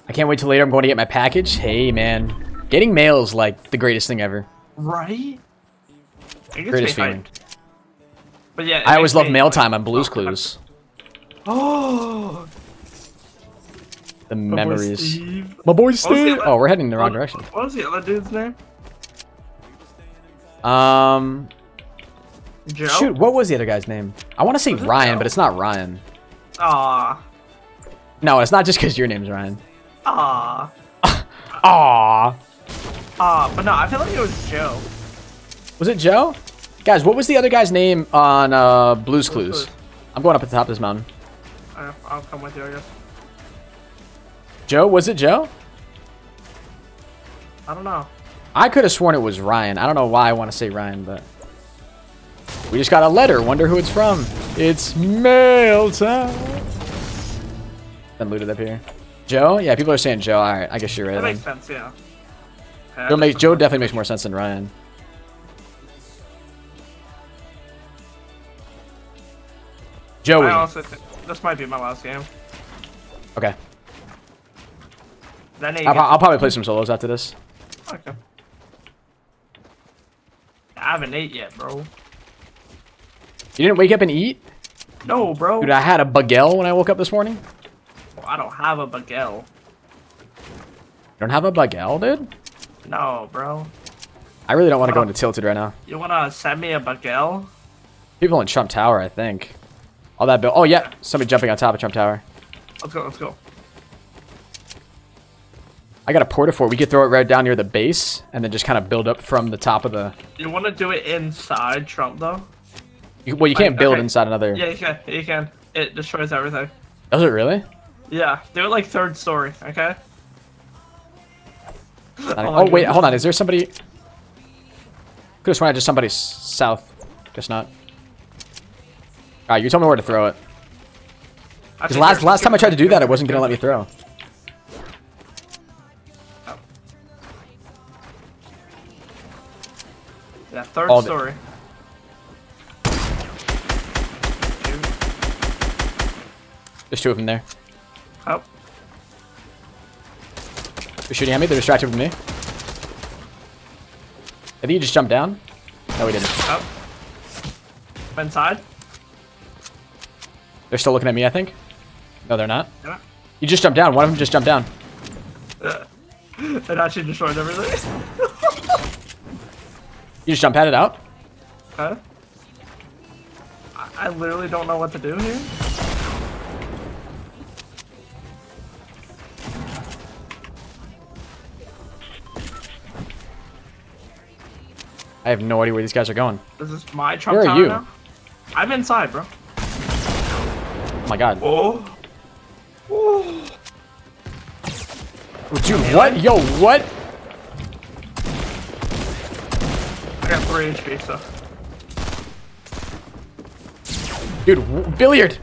I can't wait till later. I'm going to get my package. Hey, man. Getting mail is like the greatest thing ever. Right? It gets Greatest me feeling. hyped. But yeah, it I always makes love me, mail like, time on Blue's oh, Clues. Oh! The My boy memories. Steve. My boy was the Steve. other- Oh, we're heading in the wrong direction. What was the other dude's name? Joe? Shoot, what was the other guy's name? I want to say Was it Ryan, Joe? but it's not Ryan. Aw. No, it's not just because your name's Ryan. Aw. Aww. But no, I feel like it was Joe. Was it Joe? Guys, what was the other guy's name on Blue's Clues? Clues. I'm going up at the top of this mountain. I'll come with you, I guess. Joe? Was it Joe? I don't know. I could have sworn it was Ryan. I don't know why I want to say Ryan, but... We just got a letter. Wonder who it's from. It's mail time. Been looted up here. Joe? Yeah, people are saying Joe. Alright, I guess you're right. That Then. makes sense, yeah. Okay, Joe definitely makes more sense than Ryan. Joey. I also think this might be my last game. Okay. Then I'll probably play some solos after this. Okay. I haven't ate yet, bro. You didn't wake up and eat? No, bro. Dude, I had a bagel when I woke up this morning. I don't have a bagel. You don't have a bagel, dude? No, bro. I really don't want to go into Tilted right now. You wanna send me a bagel? People in Trump Tower, I think. All that bill. Oh, yeah. Somebody jumping on top of Trump Tower. Let's go, let's go. I got a porta fort. We could throw it right down near the base and then just kind of build up from the top of the... You wanna do it inside Trump, though? Well, you can't build okay. inside another... Yeah, you can. You can. It destroys everything. Does it really? Yeah, do it like third story, okay? Oh, wait. Hold on. Is there somebody... Could have sworn I just somebody south. Guess not. Alright, you told me where to throw it. Because last time I tried to do that, it wasn't going to let me throw. Yeah, third All the- story. There's two of them there. Oh, They're shooting at me. They're distracted with me. I think you just jumped down. No, we didn't. oh. Inside? They're still looking at me, I think. No, they're not. Yeah. You just jumped down. One of them just jumped down. It actually destroyed everything. You just jump at it out. Okay. I literally don't know what to do here. I have no idea where these guys are going. This is my Trump Where are tower you? now? I'm inside, bro. Oh my god. Oh. Oh. Dude, what? Yo, what? I got 3 HP, so. Dude, Billiard.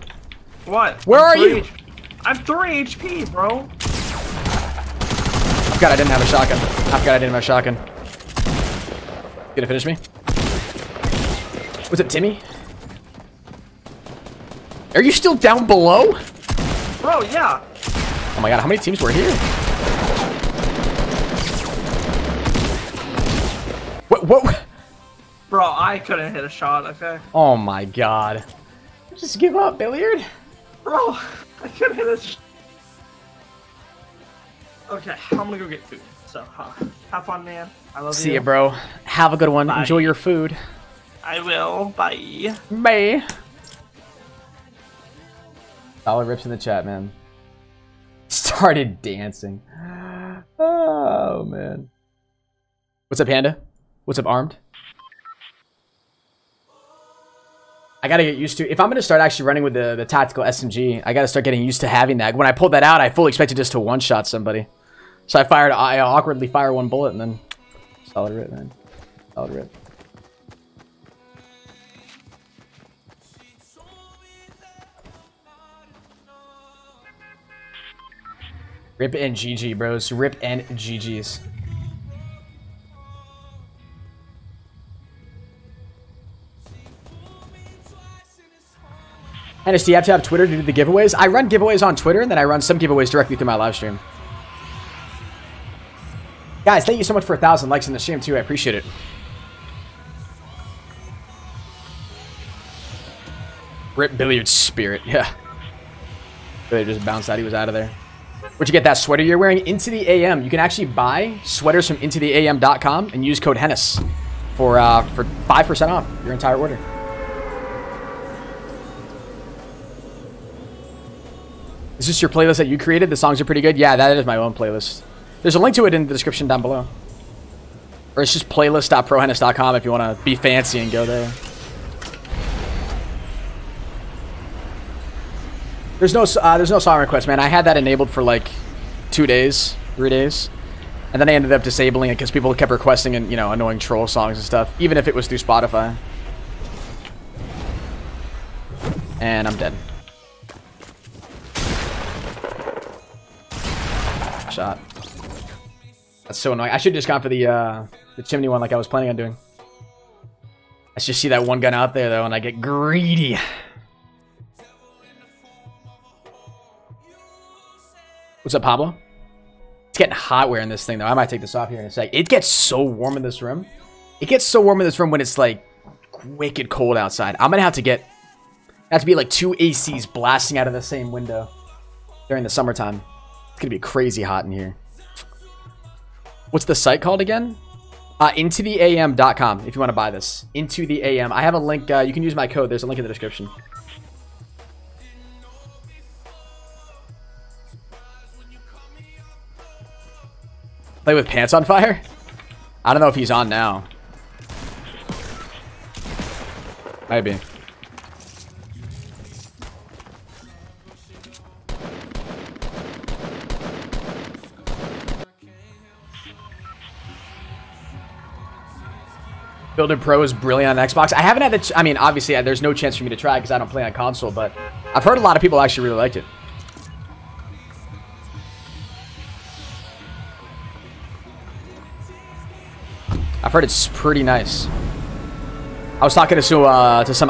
What? Where are I'm 3 you? I'm 3 HP, bro. I forgot I didn't have a shotgun. I forgot I didn't have a shotgun. Gonna finish me? What's up, Timmy? Are you still down below? Bro, yeah. Oh my god, how many teams were here? What? Bro, I couldn't hit a shot, okay? Oh my god. Just give up, Billiard. Bro, I couldn't hit a shot. Okay, I'm gonna go get food. So, have fun, man. I love you. See ya, bro. Have a good one. Bye. Enjoy your food. I will. Bye. Bye. Dollar rips in the chat, man. Started dancing. Oh, man. What's up, Panda? What's up, Armed? I gotta get used to... If I'm gonna start actually running with the tactical SMG, I gotta start getting used to having that. When I pulled that out, I fully expected just to one-shot somebody. So I awkwardly fire one bullet and then... Solid rip, man. Solid rip. Rip and GG, bros. Rip and GG's. And do you have to have Twitter to do the giveaways? I run giveaways on Twitter, and then I run some giveaways directly through my live stream. Guys, thank you so much for 1,000 likes in the stream, too. I appreciate it. Rip Billiard's spirit. Yeah. Billiard just bounced out. He was out of there. Where'd you get that sweater you're wearing? Into the AM. You can actually buy sweaters from intotheam.com and use code Hennis for 5% off your entire order. Is this your playlist that you created? The songs are pretty good. Yeah, that is my own playlist. There's a link to it in the description down below. Or it's just playlist.prohennis.com if you want to be fancy and go there. There's no song request, man. I had that enabled for like 2 days, 3 days. And then I ended up disabling it because people kept requesting and, you know, annoying troll songs and stuff, even if it was through Spotify. And I'm dead. Shot. That's so annoying. I should have just gone for the chimney one like I was planning on doing. I just see that one gun out there though and I get greedy. What's up, Pablo? It's getting hot wearing this thing though. I might take this off here in a sec. It gets so warm in this room. It gets so warm in this room when it's like wicked cold outside. I'm gonna have to be like 2 ACs blasting out of the same window during the summertime. It's gonna be crazy hot in here. What's the site called again? Intotheam.com if you want to buy this. Into the AM. I have a link. You can use my code. There's a link in the description. Play with pants on fire? I don't know if he's on now. Maybe. Builder Pro is brilliant on Xbox. I haven't had the... I mean, obviously, there's no chance for me to try because I don't play on console, but I've heard a lot of people actually really liked it. I've heard it's pretty nice. I was talking to some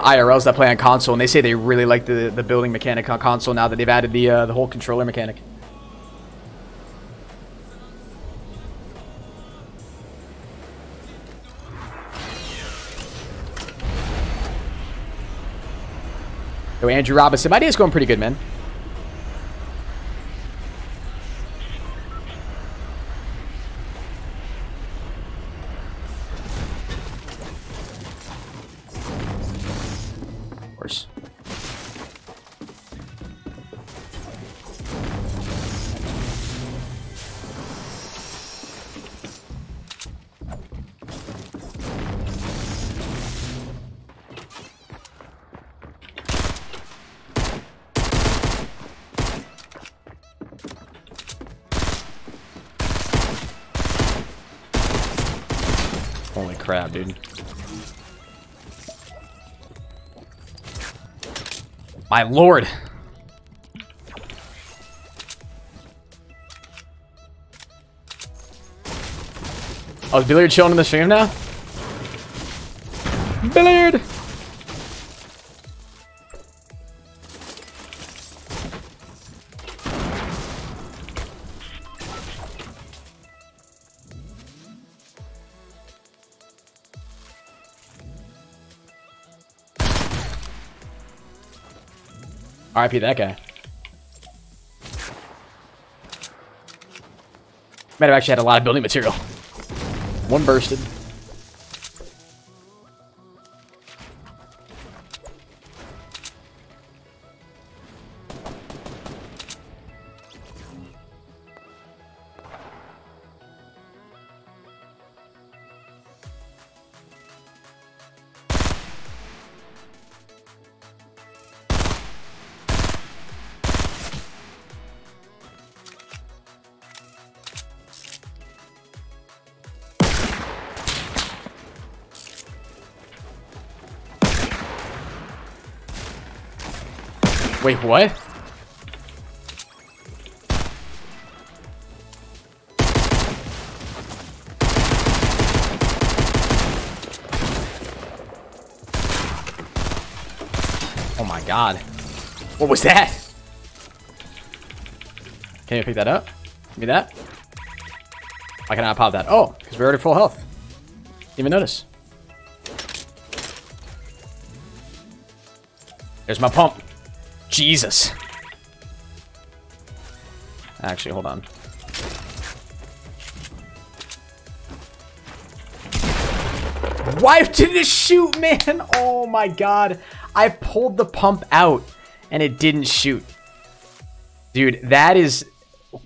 IRLs that play on console, and they say they really like the building mechanic on console now that they've added the whole controller mechanic. Yo, Andrew Robinson. My day's going pretty good, man. Of course. crap, dude. My lord. Oh, is Billiard chilling in the stream now? Billiard! RIP that guy. Might have actually had a lot of building material. One bursted. Wait, what? Oh my god. What was that? Can you pick that up? Give me that. Why can I pop that? Oh, because we're already full health. Didn't even notice. There's my pump. Jesus. Actually, hold on. Why didn't it shoot, man? Oh my god. I pulled the pump out and it didn't shoot. Dude, that is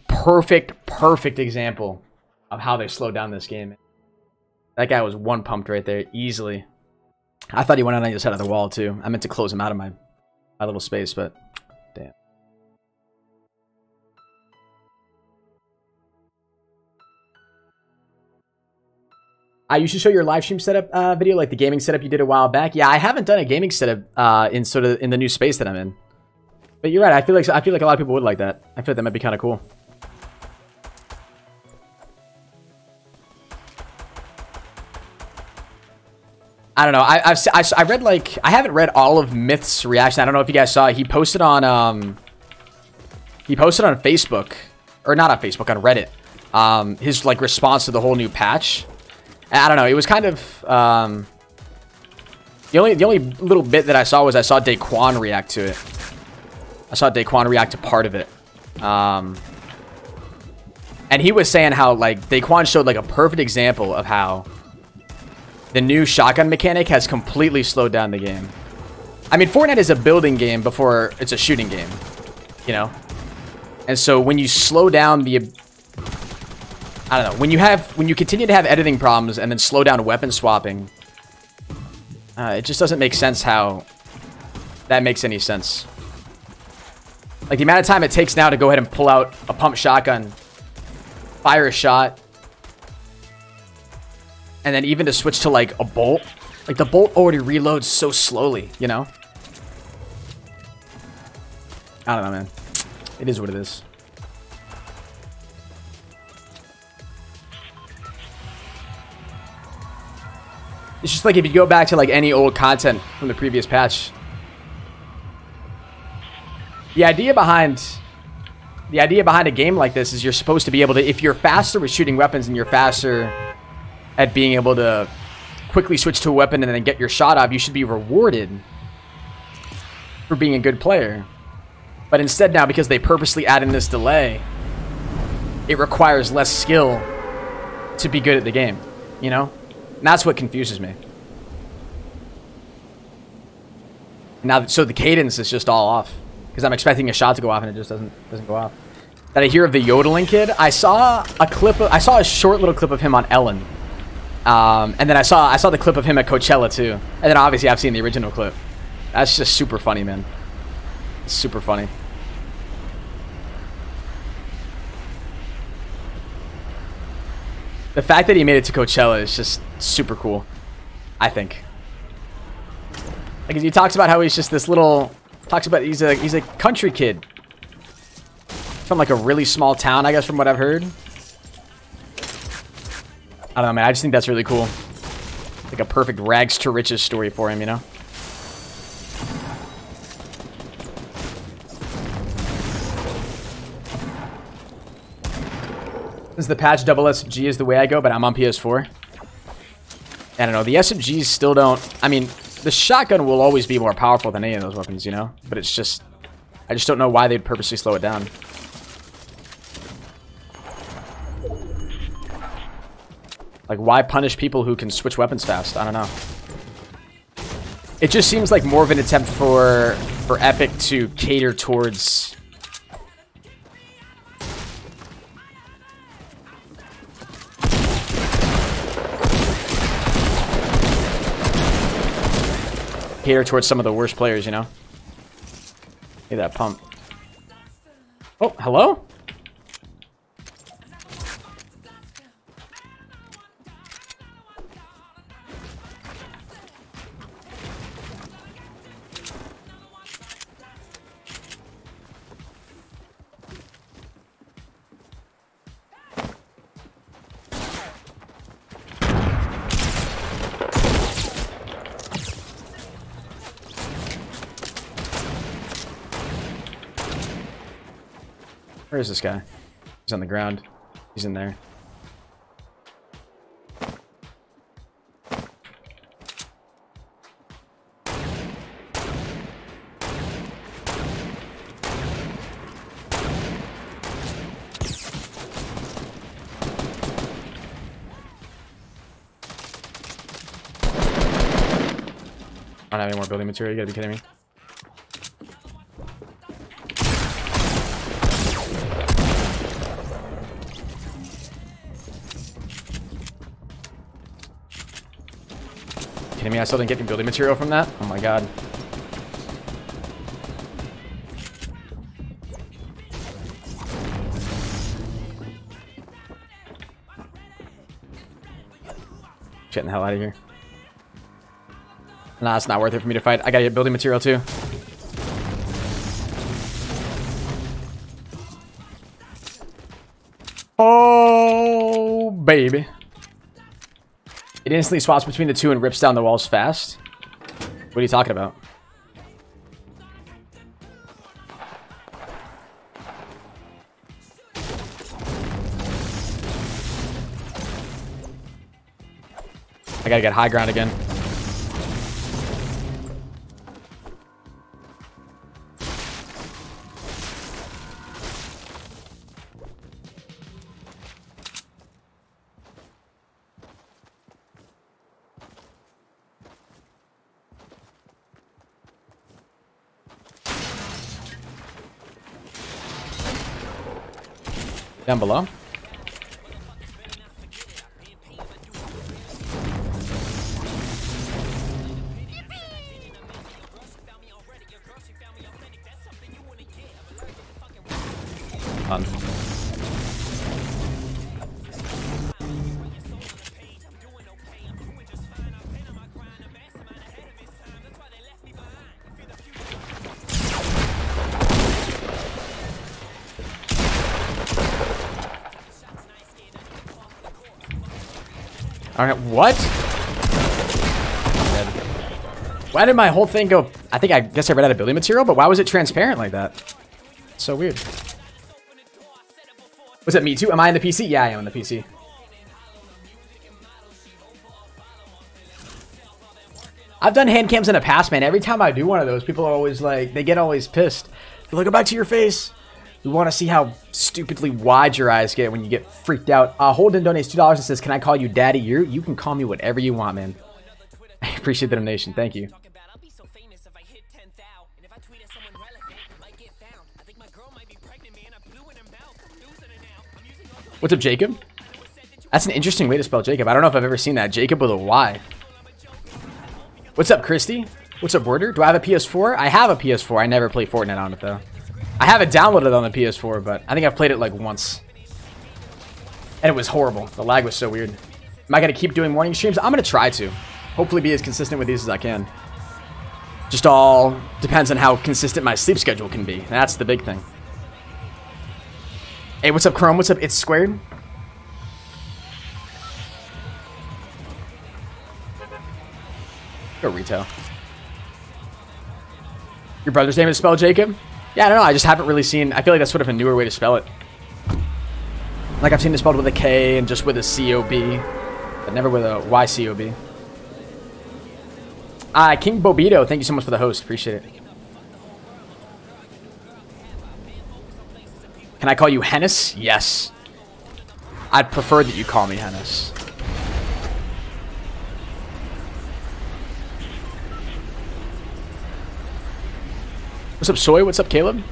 perfect example of how they slowed down this game. That guy was one pumped right there, easily. I thought he went on the other side of the wall, too. I meant to close him out of my little space, but damn. You should show your live stream setup video, like the gaming setup you did a while back. Yeah, I haven't done a gaming setup in the new space that I'm in. But you're right. I feel like a lot of people would like that. I feel like that might be kind of cool. I don't know. I read like I haven't read all of Myth's reaction. I don't know if you guys saw it. He posted on Facebook, or not on Facebook, on Reddit. His like response to the whole new patch. I don't know. It was kind of the only little bit that I saw was I saw Daquan react to it. I saw Daquan react to part of it. And he was saying how like Daquan showed like a perfect example of how the new shotgun mechanic has completely slowed down the game. I mean, Fortnite is a building game before it's a shooting game, you know? And so when you slow down the... I don't know. When you continue to have editing problems and then slow down weapon swapping, it just doesn't make sense how that makes any sense. Like the amount of time it takes now to go ahead and pull out a pump shotgun, fire a shot, and then even to switch to like a bolt. Like the bolt already reloads so slowly, you know? I don't know, man. It is what it is. It's just like if you go back to like any old content from the previous patch. The idea behind a game like this is you're supposed to be able to, if you're faster with shooting weapons and you're faster at being able to quickly switch to a weapon and then get your shot off, you should be rewarded for being a good player. But instead now, because they purposely add in this delay, it requires less skill to be good at the game, you know? And that's what confuses me. Now, so the cadence is just all off. Because I'm expecting a shot to go off and it just doesn't go off. Did I hear of the yodeling kid? I saw a short little clip of him on Ellen. And then I saw the clip of him at Coachella too. And then obviously I've seen the original clip. That's just super funny, man. It's super funny. The fact that he made it to Coachella is just super cool, I think. Like, he talks about how he's just this little... Talks about he's a country kid. From, like, a really small town, I guess, from what I've heard. I don't know, man. I just think that's really cool. Like a perfect rags to riches story for him, you know? Since the patch double SMG is the way I go, but I'm on PS4. I don't know. The SMGs still don't... I mean, the shotgun will always be more powerful than any of those weapons, you know? But it's just... I just don't know why they'd purposely slow it down. Like, why punish people who can switch weapons fast? I don't know. It just seems like more of an attempt for Epic to cater towards... cater towards some of the worst players, you know? Look at that pump. Oh, hello? Where is this guy? He's on the ground. He's in there. I don't have any more building material. You gotta be kidding me. Kidding me? I still didn't get any building material from that? Oh my god. Getting the hell out of here. Nah, it's not worth it for me to fight. I gotta get building material too. Oh, baby. It instantly swaps between the two and rips down the walls fast. What are you talking about? I gotta get high ground again. Down below. On. Alright, what? Why did my whole thing go... I guess I ran out of building material, but why was it transparent like that? It's so weird. Was it me too? Am I in the PC? Yeah, I am in the PC. I've done hand cams in the past, man. Every time I do one of those, people are always like... They get always pissed. They're like, go back to your face. We want to see how stupidly wide your eyes get when you get freaked out. Holden donates $2 and says, can I call you daddy? You can call me whatever you want, man. I appreciate the donation. Thank you. What's up, Jacob? That's an interesting way to spell Jacob. I don't know if I've ever seen that. Jacob with a Y. What's up, Christy? What's up, Border? Do I have a PS4? I have a PS4. I never play Fortnite on it, though. I have it downloaded on the PS4, but I think I've played it like once. And it was horrible. The lag was so weird. Am I going to keep doing morning streams? I'm going to try to. Hopefully be as consistent with these as I can. Just all depends on how consistent my sleep schedule can be. That's the big thing. Hey, what's up, Chrome? What's up? It's Squared. Go retail. Your brother's name is spelled Jacob? Yeah, I don't know. I just haven't really seen... I feel like that's sort of a newer way to spell it. Like, I've seen it spelled with a K and just with a C-O-B. But never with a Y-C-O-B. King Bobito, thank you so much for the host. Appreciate it. Can I call you Hennis? Yes. I'd prefer that you call me Hennis. What's up, Soy? What's up, Caleb?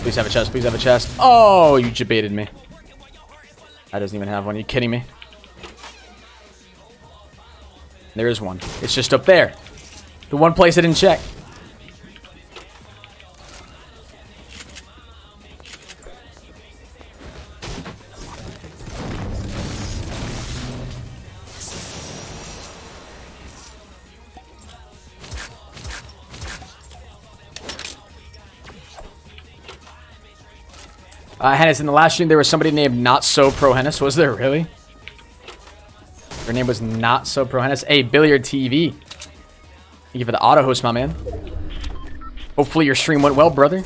Please have a chest. Please have a chest. Oh, you debated me. I doesn't even have one. Are you kidding me? There is one. It's just up there. The one place I didn't check. Hennis, in the last stream, there was somebody named Not So Pro Hennis. Was there really? Her name was Not So Pro Hennis. Hey, Billiard TV. Thank you for the auto host, my man. Hopefully your stream went well, brother.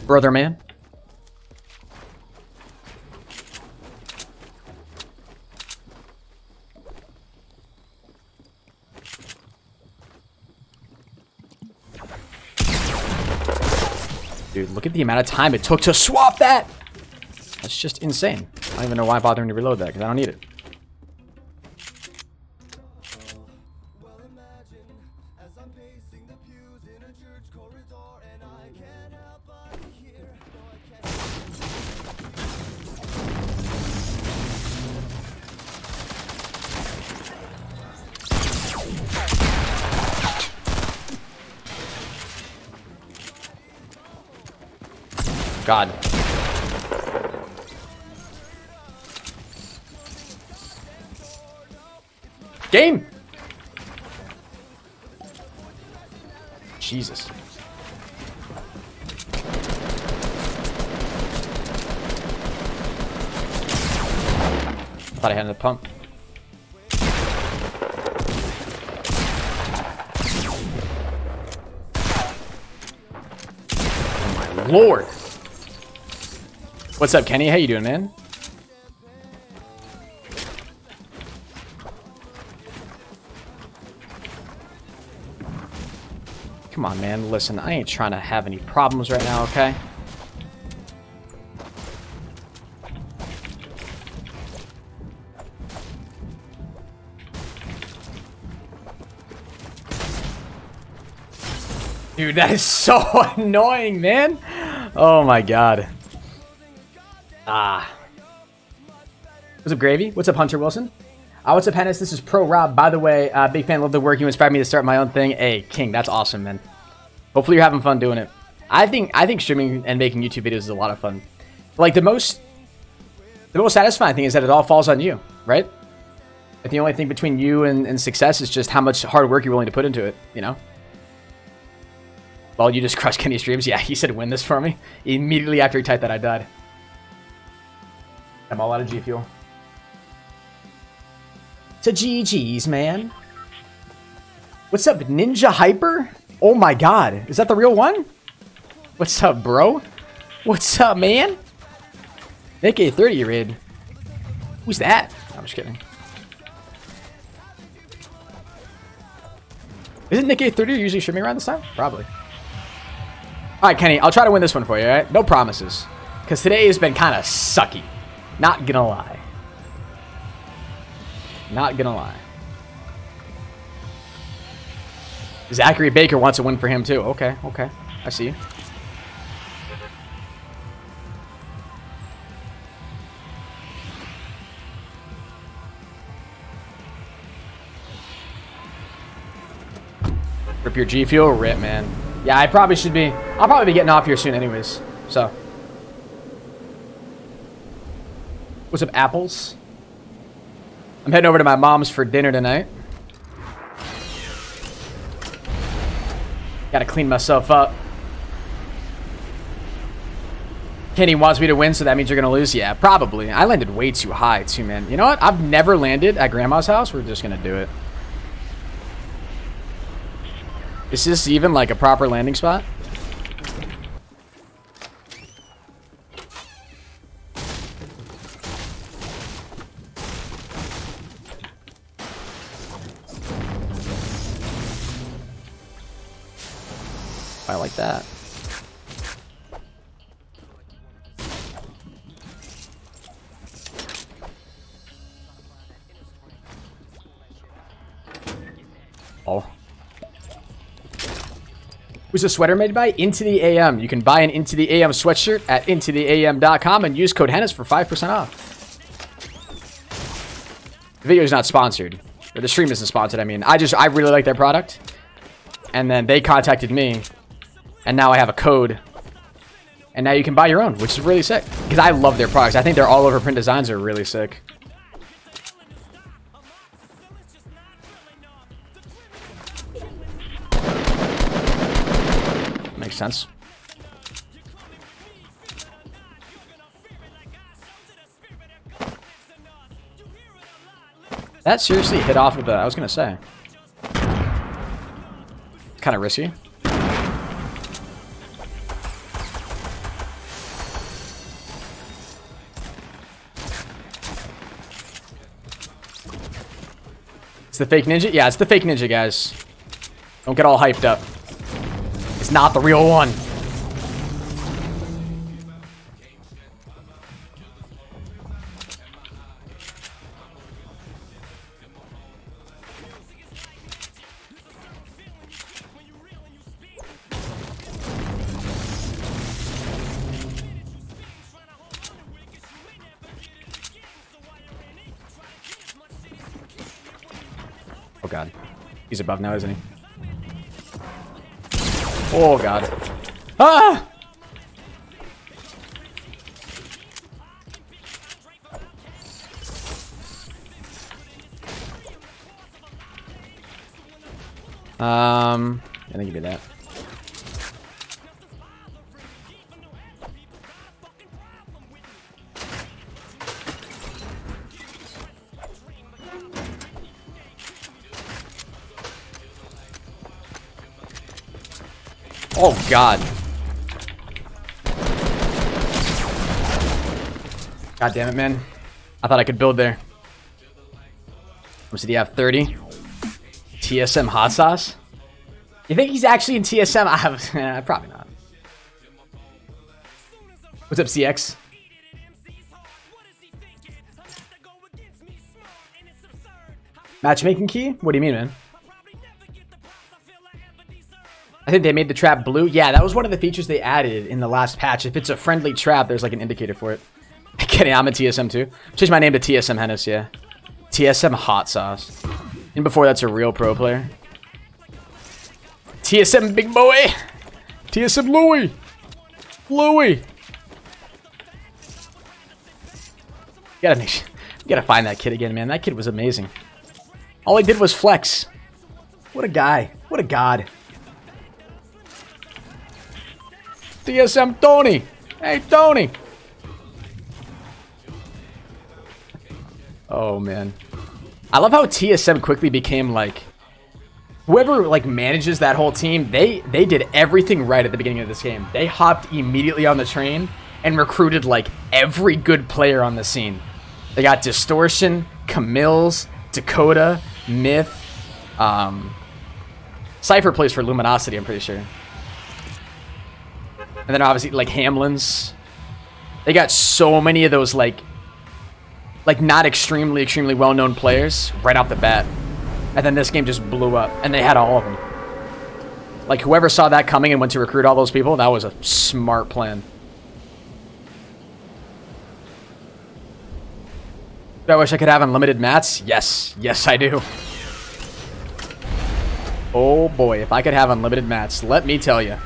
Brother, man. Dude, look at the amount of time it took to swap that! That's just insane. I don't even know why I'm bothering to reload that, because I don't need it. God. Game! Jesus. Thought I had a pump. Oh my lord. What's up, Kenny? How you doing, man? Come on, man. Listen, I ain't trying to have any problems right now, okay? Dude, that is so annoying, man. Oh my god. What's up, Gravy? What's up, Hunter Wilson? What's up, Hennis? This is Pro Rob. By the way, big fan, love the work. You inspired me to start my own thing. Hey, King, that's awesome, man. Hopefully you're having fun doing it. I think streaming and making YouTube videos is a lot of fun. Like, the most satisfying thing is that it all falls on you, right? Like, the only thing between you and success is just how much hard work you're willing to put into it, you know? Well, you just crushed Kenny's streams. Yeah, he said win this for me. Immediately after he typed that, I died. I'm all out of G Fuel. To GG's, man. What's up, Ninja Hyper? Oh my god. Is that the real one? What's up, bro? What's up, man? Nick A30 raid. Who's that? I'm just kidding. Isn't Nick A30 usually streaming around this time? Probably. Alright, Kenny, I'll try to win this one for you, alright? No promises. Because today has been kind of sucky. Not gonna lie. Not gonna lie. Zachary Baker wants a win for him too. Okay, okay. I see you. Rip your G Fuel? Rip, man. Yeah, I probably should be. I'll probably be getting off here soon anyways. So. What's up, apples? I'm heading over to my mom's for dinner tonight. Gotta clean myself up. Kenny wants me to win, so that means you're gonna lose? Yeah, probably. I landed way too high, too, man. You know what? I've never landed at Grandma's house. We're just gonna do it. Is this even like a proper landing spot? I like that. Oh. Who's the sweater made by? Into the AM. You can buy an Into the AM sweatshirt at intotheam.com and use code Hennis for 5% off. The video is not sponsored. Or the stream isn't sponsored, I mean. I really like their product. And then they contacted me. And now I have a code. And now you can buy your own, which is really sick. Because I love their products. I think their all over print designs are really sick. Makes sense. That seriously hit off of the... I was going to say. Kind of risky. It's the fake ninja? Yeah, it's the fake ninja, guys. Don't get all hyped up. It's not the real one. Oh god. He's above now, isn't he? Oh god. Ah! I think you did that. Oh god. God damn it, man. I thought I could build there. What did he have? 30? TSM hot sauce? You think he's actually in TSM? I have probably not. What's up, CX? Matchmaking key? What do you mean, man? I think they made the trap blue. Yeah, that was one of the features they added in the last patch. If it's a friendly trap, there's like an indicator for it. Kidding, I'm a TSM too. Change my name to TSM Hennis, yeah. TSM hot sauce. And before that's a real pro player. TSM big boy. TSM Louie. Louie. You gotta find that kid again, man. That kid was amazing. All he did was flex. What a guy. What a god. TSM Tony. Hey, Tony. Oh, man. I love how TSM quickly became, like... Whoever, like, manages that whole team, they did everything right at the beginning of this game. They hopped immediately on the train and recruited, like, every good player on the scene. They got Distortion, Camille's, Dakota, Myth. Cypher plays for Luminosity, I'm pretty sure. And then obviously, like, Hamlin's. They got so many of those, like not extremely well-known players right off the bat. And then this game just blew up. And they had all of them. Like, whoever saw that coming and went to recruit all those people, that was a smart plan. Do I wish I could have unlimited mats? Yes. Yes, I do. Oh boy, if I could have unlimited mats, let me tell you.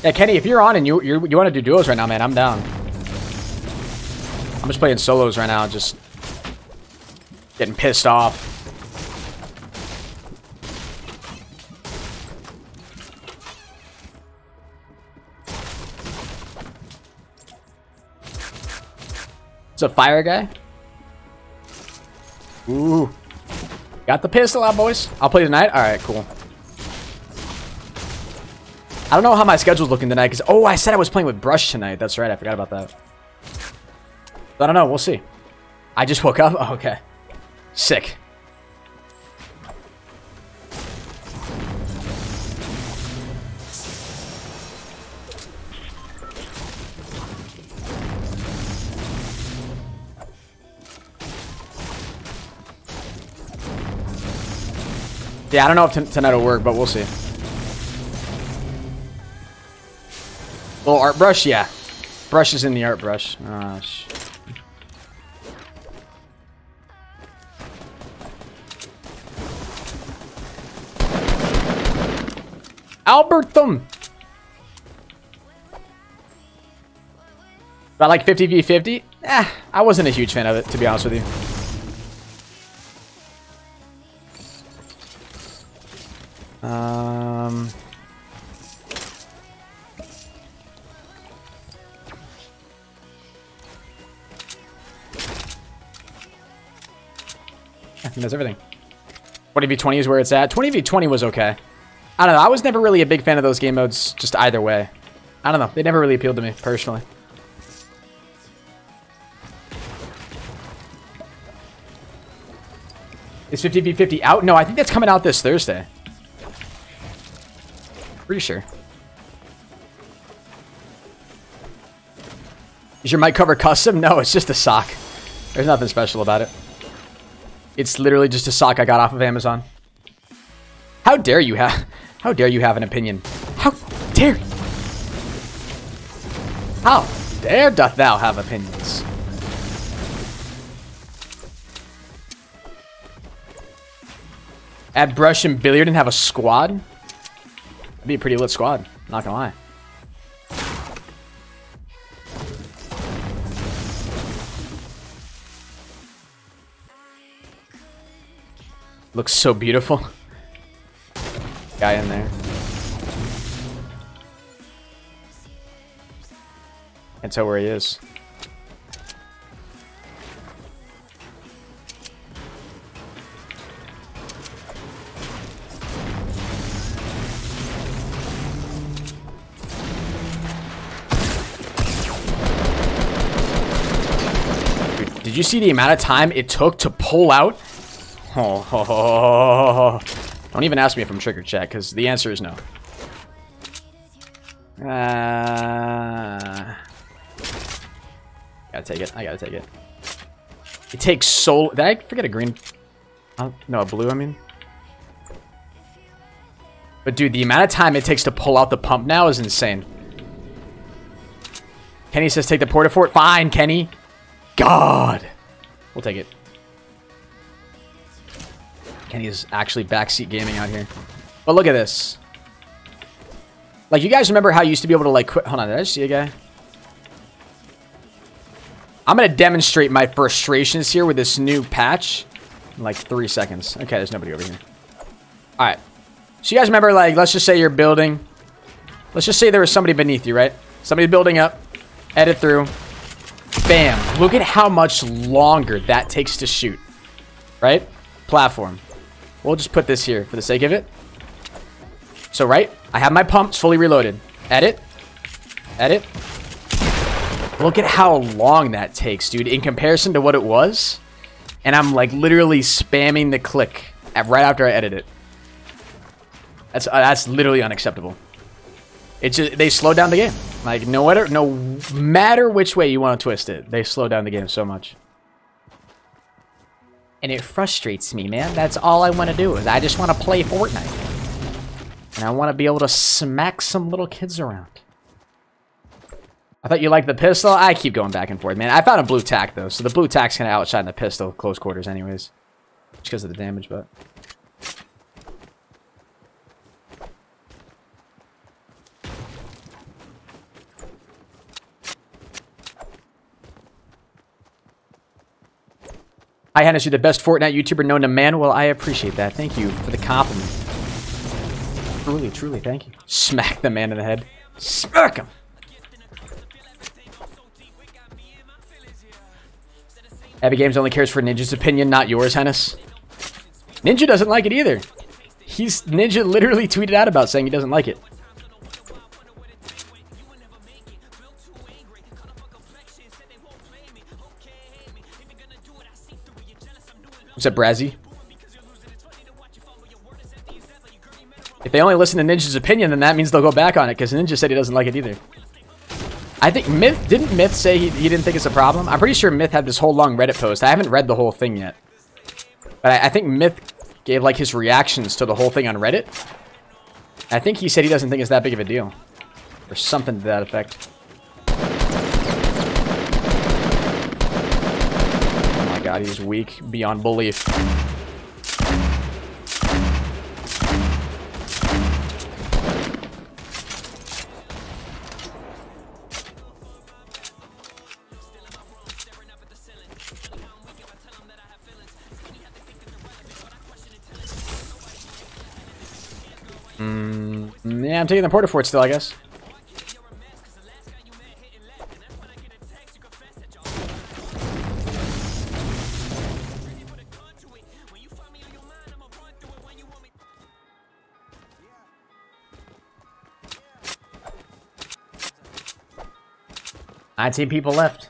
Yeah, Kenny, if you're on and you want to do duos right now, man, I'm down. I'm just playing solos right now, just getting pissed off. It's a fire guy. Ooh. Got the pistol out, boys. I'll play tonight. All right, cool. I don't know how my schedule's looking tonight because, oh, I said I was playing with Brush tonight. That's right. I forgot about that. I don't know. We'll see. I just woke up. Oh, okay. Sick. Yeah, I don't know if tonight will work, but we'll see. Little art brush, yeah. Brush is in the art brush. Oh, Albertum! But I like 50v50? I wasn't a huge fan of it, to be honest with you. I think that's everything. 20v20 is where it's at. 20v20 was okay. I don't know. I was never really a big fan of those game modes, just either way. I don't know. They never really appealed to me, personally. Is 50v50 out? No, I think that's coming out this Thursday. Pretty sure. Is your mic cover custom? No, it's just a sock. There's nothing special about it. It's literally just a sock I got off of Amazon. How dare you have an opinion? How dare you? How dare doth thou have opinions? Add Brush and Billiard and have a squad? That'd be a pretty lit squad, not gonna lie. Looks so beautiful. Guy in there. Can't tell where he is. Dude, did you see the amount of time it took to pull out? Oh, don't even ask me if I'm triggered, chat, because the answer is no. Gotta take it. I gotta take it. It takes so... Did I forget a green? Oh, no, a blue, I mean. But, dude, the amount of time it takes to pull out the pump now is insane. Kenny says take the porta fort. Fine, Kenny. God. We'll take it. Kenny is actually backseat gaming out here. But look at this. Like, you guys remember how you used to be able to, like, quit? Hold on, did I just see a guy? I'm going to demonstrate my frustrations here with this new patch in, like, 3 seconds. Okay, there's nobody over here. Alright. So you guys remember, like, let's just say you're building. Let's just say there was somebody beneath you, right? Somebody's building up. Edit through. Bam. Look at how much longer that takes to shoot. Right? Platform. We'll just put this here for the sake of it. So, right? I have my pumps fully reloaded. Edit. Edit. Look at how long that takes, dude, in comparison to what it was. And I'm, like, literally spamming the click right after I edit it. That's literally unacceptable. It's just, they slow down the game. Like, no matter which way you want to twist it, they slow down the game so much. And it frustrates me, man. That's all I want to do is I just want to play Fortnite. And I want to be able to smack some little kids around. I thought you liked the pistol. I keep going back and forth, man. I found a blue tack, though. So the blue tack's going to outshine the pistol close quarters anyways. Just because of the damage, but... Hi, Hennis, you're the best Fortnite YouTuber known to man. Well, I appreciate that. Thank you for the compliment. Truly, truly, thank you. Smack the man in the head. Smack him! Epic Games only cares for Ninja's opinion, not yours, Hennis. Ninja doesn't like it either. Ninja literally tweeted out about saying he doesn't like it. What's up, Brazzy? If they only listen to Ninja's opinion, then that means they'll go back on it, because Ninja said he doesn't like it either. I think didn't Myth say he didn't think it's a problem? I'm pretty sure Myth had this whole long Reddit post. I haven't read the whole thing yet. But I think Myth gave like his reactions to the whole thing on Reddit. I think he said he doesn't think it's that big of a deal. Or something to that effect. Oh my god, he's weak beyond belief. Yeah, I'm taking the Portafort still, I guess. I 19 people left.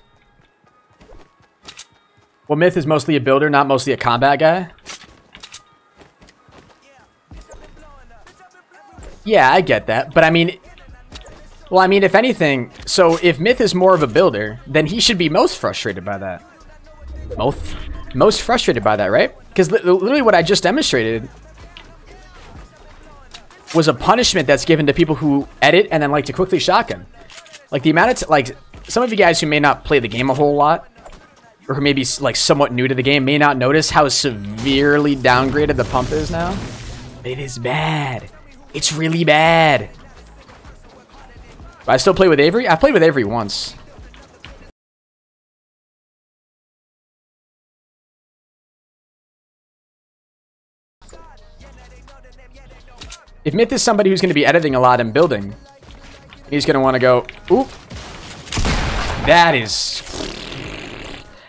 Well, Myth is mostly a builder, not mostly a combat guy. Yeah, I get that, but I mean, well, I mean, if anything, so if Myth is more of a builder, then he should be most frustrated by that. Most frustrated by that, right? Because literally what I just demonstrated was a punishment that's given to people who edit and then like to quickly shotgun. Like the amount of, like, some of you guys who may not play the game a whole lot, or who may be like somewhat new to the game, may not notice how severely downgraded the pump is now. It is bad. It's really bad. But I still play with Avery? I played with Avery once. If Myth is somebody who's going to be editing a lot and building, he's going to want to go, oop. That is...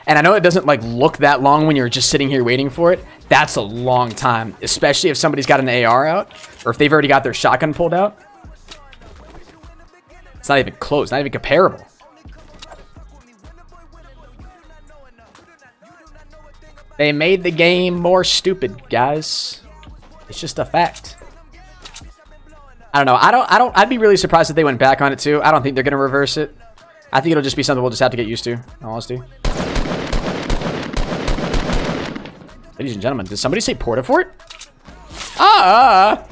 And I know it doesn't like look that long when you're just sitting here waiting for it. That's a long time, especially if somebody's got an AR out or if they've already got their shotgun pulled out. It's not even close, not even comparable. They made the game more stupid, guys. It's just a fact. I don't know. I'd be really surprised if they went back on it too. I don't think they're going to reverse it. I think it'll just be something we'll just have to get used to, in all honesty. Ladies and gentlemen, did somebody say Portafort? Ah!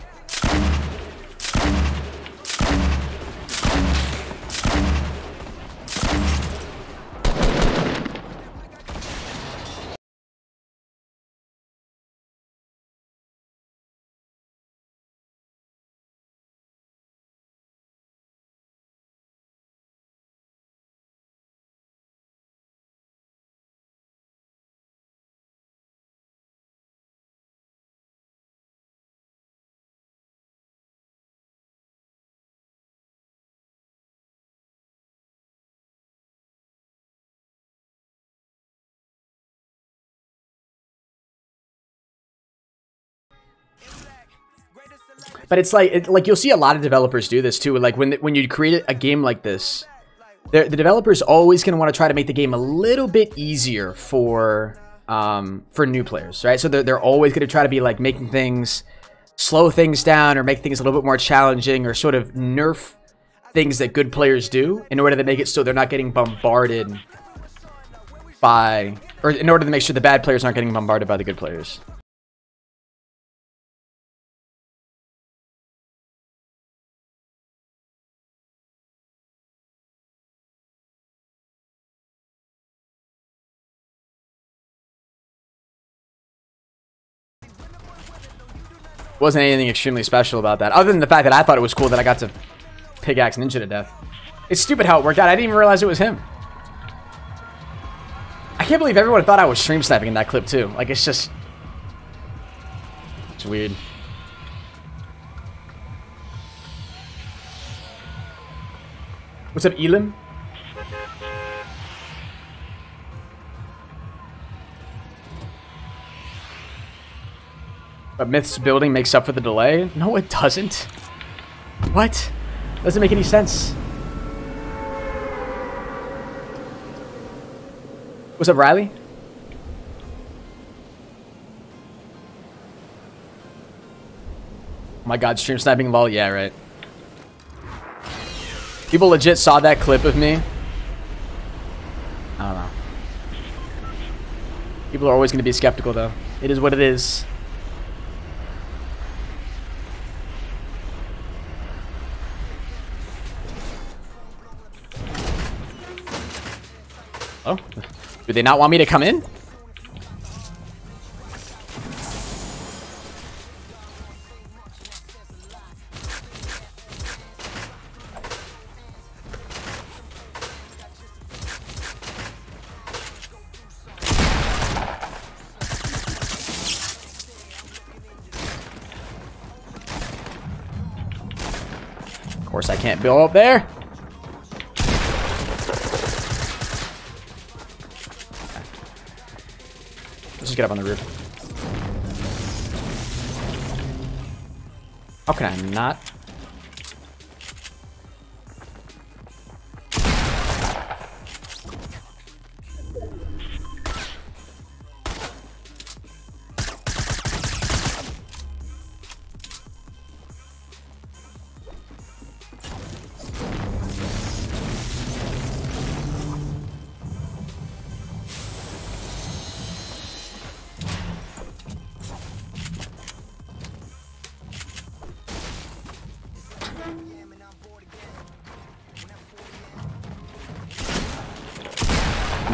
But it's like you'll see a lot of developers do this too. Like when you create a game like this, the developer's always going to want to try to make the game a little bit easier for new players, right? So they're always going to try to be like making things, slow things down, or make things a little bit more challenging, or sort of nerf things that good players do in order to make it so they're not getting bombarded by, or in order to make sure the bad players aren't getting bombarded by the good players. Wasn't anything extremely special about that, other than the fact that I thought it was cool that I got to pickaxe Ninja to death. It's stupid how it worked out. I didn't even realize it was him. I can't believe everyone thought I was stream sniping in that clip too. Like, it's just... It's weird. What's up, Elim? But Myth's building makes up for the delay? No, it doesn't. What? Doesn't make any sense. What's up, Riley? Oh my god, stream sniping, lol. Yeah, right. People legit saw that clip of me. I don't know. People are always going to be skeptical, though. It is what it is. Oh, do they not want me to come in? Of course, I can't build up there. Let's just get up on the roof. How can I not?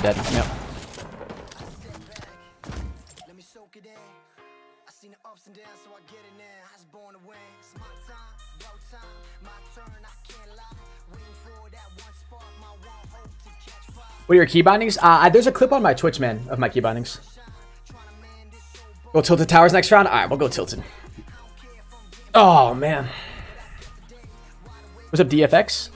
Dead. Yep. What are your key bindings? There's a clip on my Twitch, man, of my key bindings. Go Tilted Towers next round? Alright, we'll go Tilted. Oh, man. What's up, DFX?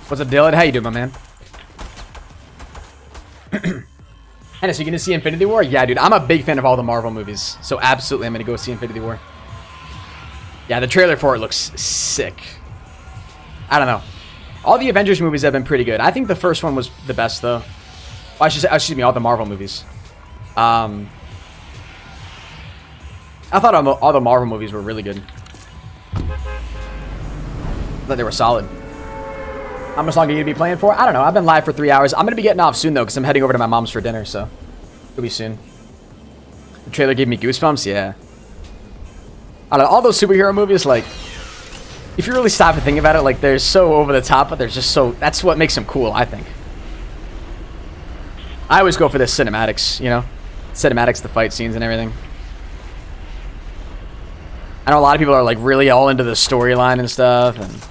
What's up, Dylan? How you doing, my man? Hennis, you gonna see Infinity War? Yeah, dude. I'm a big fan of all the Marvel movies. So absolutely, I'm gonna go see Infinity War. Yeah, the trailer for it looks sick. I don't know. All the Avengers movies have been pretty good. I think the first one was the best, though. Well, I should say, excuse me, all the Marvel movies. I thought all the Marvel movies were really good. I thought they were solid. How much longer are you going to be playing for? I don't know. I've been live for 3 hours. I'm going to be getting off soon, though, because I'm heading over to my mom's for dinner, so it'll be soon. The trailer gave me goosebumps? Yeah. I don't know. All those superhero movies, like, if you really stop and think about it, like, they're so over the top, but they're just so... That's what makes them cool, I think. I always go for the cinematics, you know? Cinematics, the fight scenes and everything. I know a lot of people are, like, really all into the storyline and stuff, and...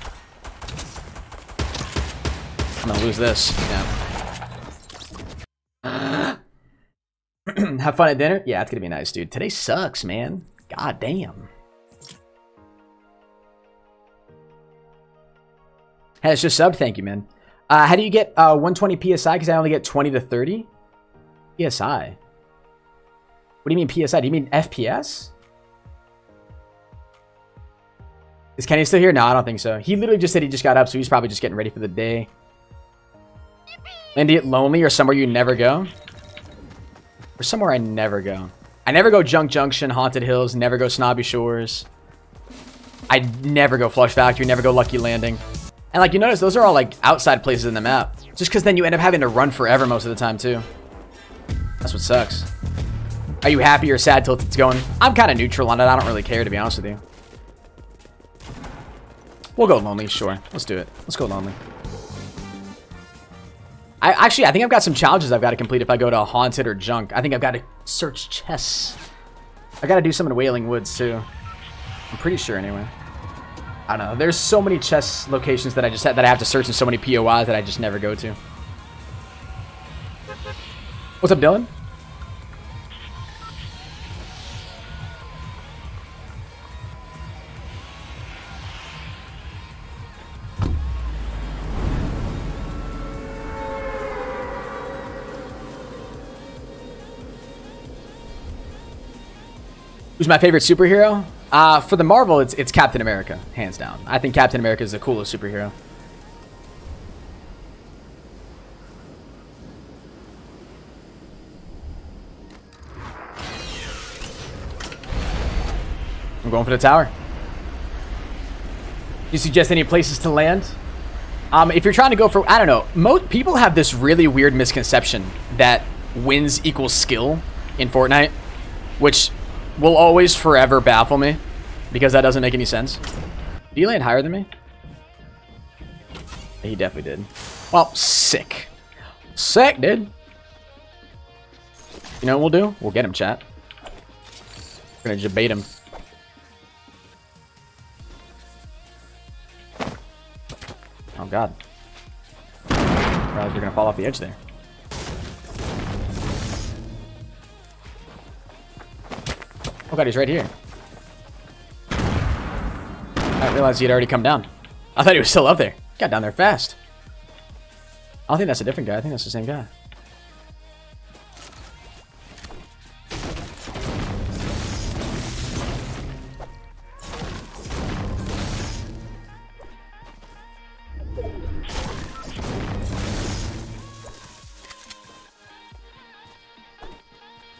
I'm gonna lose this. Yeah. Have fun at dinner? Yeah, it's gonna be nice, dude. Today sucks, man. God damn. Hey, it's just sub. Thank you, man. How do you get 120 PSI? Because I only get 20 to 30 PSI. What do you mean PSI? Do you mean FPS? Is Kenny still here? No, I don't think so. He literally just said he just got up, so he's probably just getting ready for the day. Indy, Lonely, or somewhere you never go? Or somewhere I never go. I never go Junk Junction, Haunted Hills, never go Snobby Shores. I never go Flush Factory, never go Lucky Landing. And like you notice, those are all like outside places in the map. Just because then you end up having to run forever most of the time too. That's what sucks. Are you happy or sad till it's going? I'm kind of neutral on it. I don't really care, to be honest with you. We'll go Lonely, sure. Let's do it. Let's go Lonely. I think I've got some challenges I've got to complete if I go to Haunted or Junk. I think I've got to search chests. I got to do some in Wailing Woods too. I'm pretty sure anyway. I don't know. There's so many chest locations that I have to search and so many POIs that I just never go to. What's up, Dylan? Who's my favorite superhero? For the Marvel, it's Captain America, hands down. I think Captain America is the coolest superhero. I'm going for the tower. You suggest any places to land? If you're trying to go for, I don't know, most people have this really weird misconception that wins equals skill in Fortnite, which will always forever baffle me because that doesn't make any sense. Did he land higher than me? He definitely did. Well, sick. Sick, dude. You know what we'll do? We'll get him, chat. We're gonna just bait him. Oh, God. I realized we're gonna fall off the edge there. Oh God, he's right here. I realized he had already come down. I thought he was still up there. Got down there fast. I don't think that's a different guy. I think that's the same guy.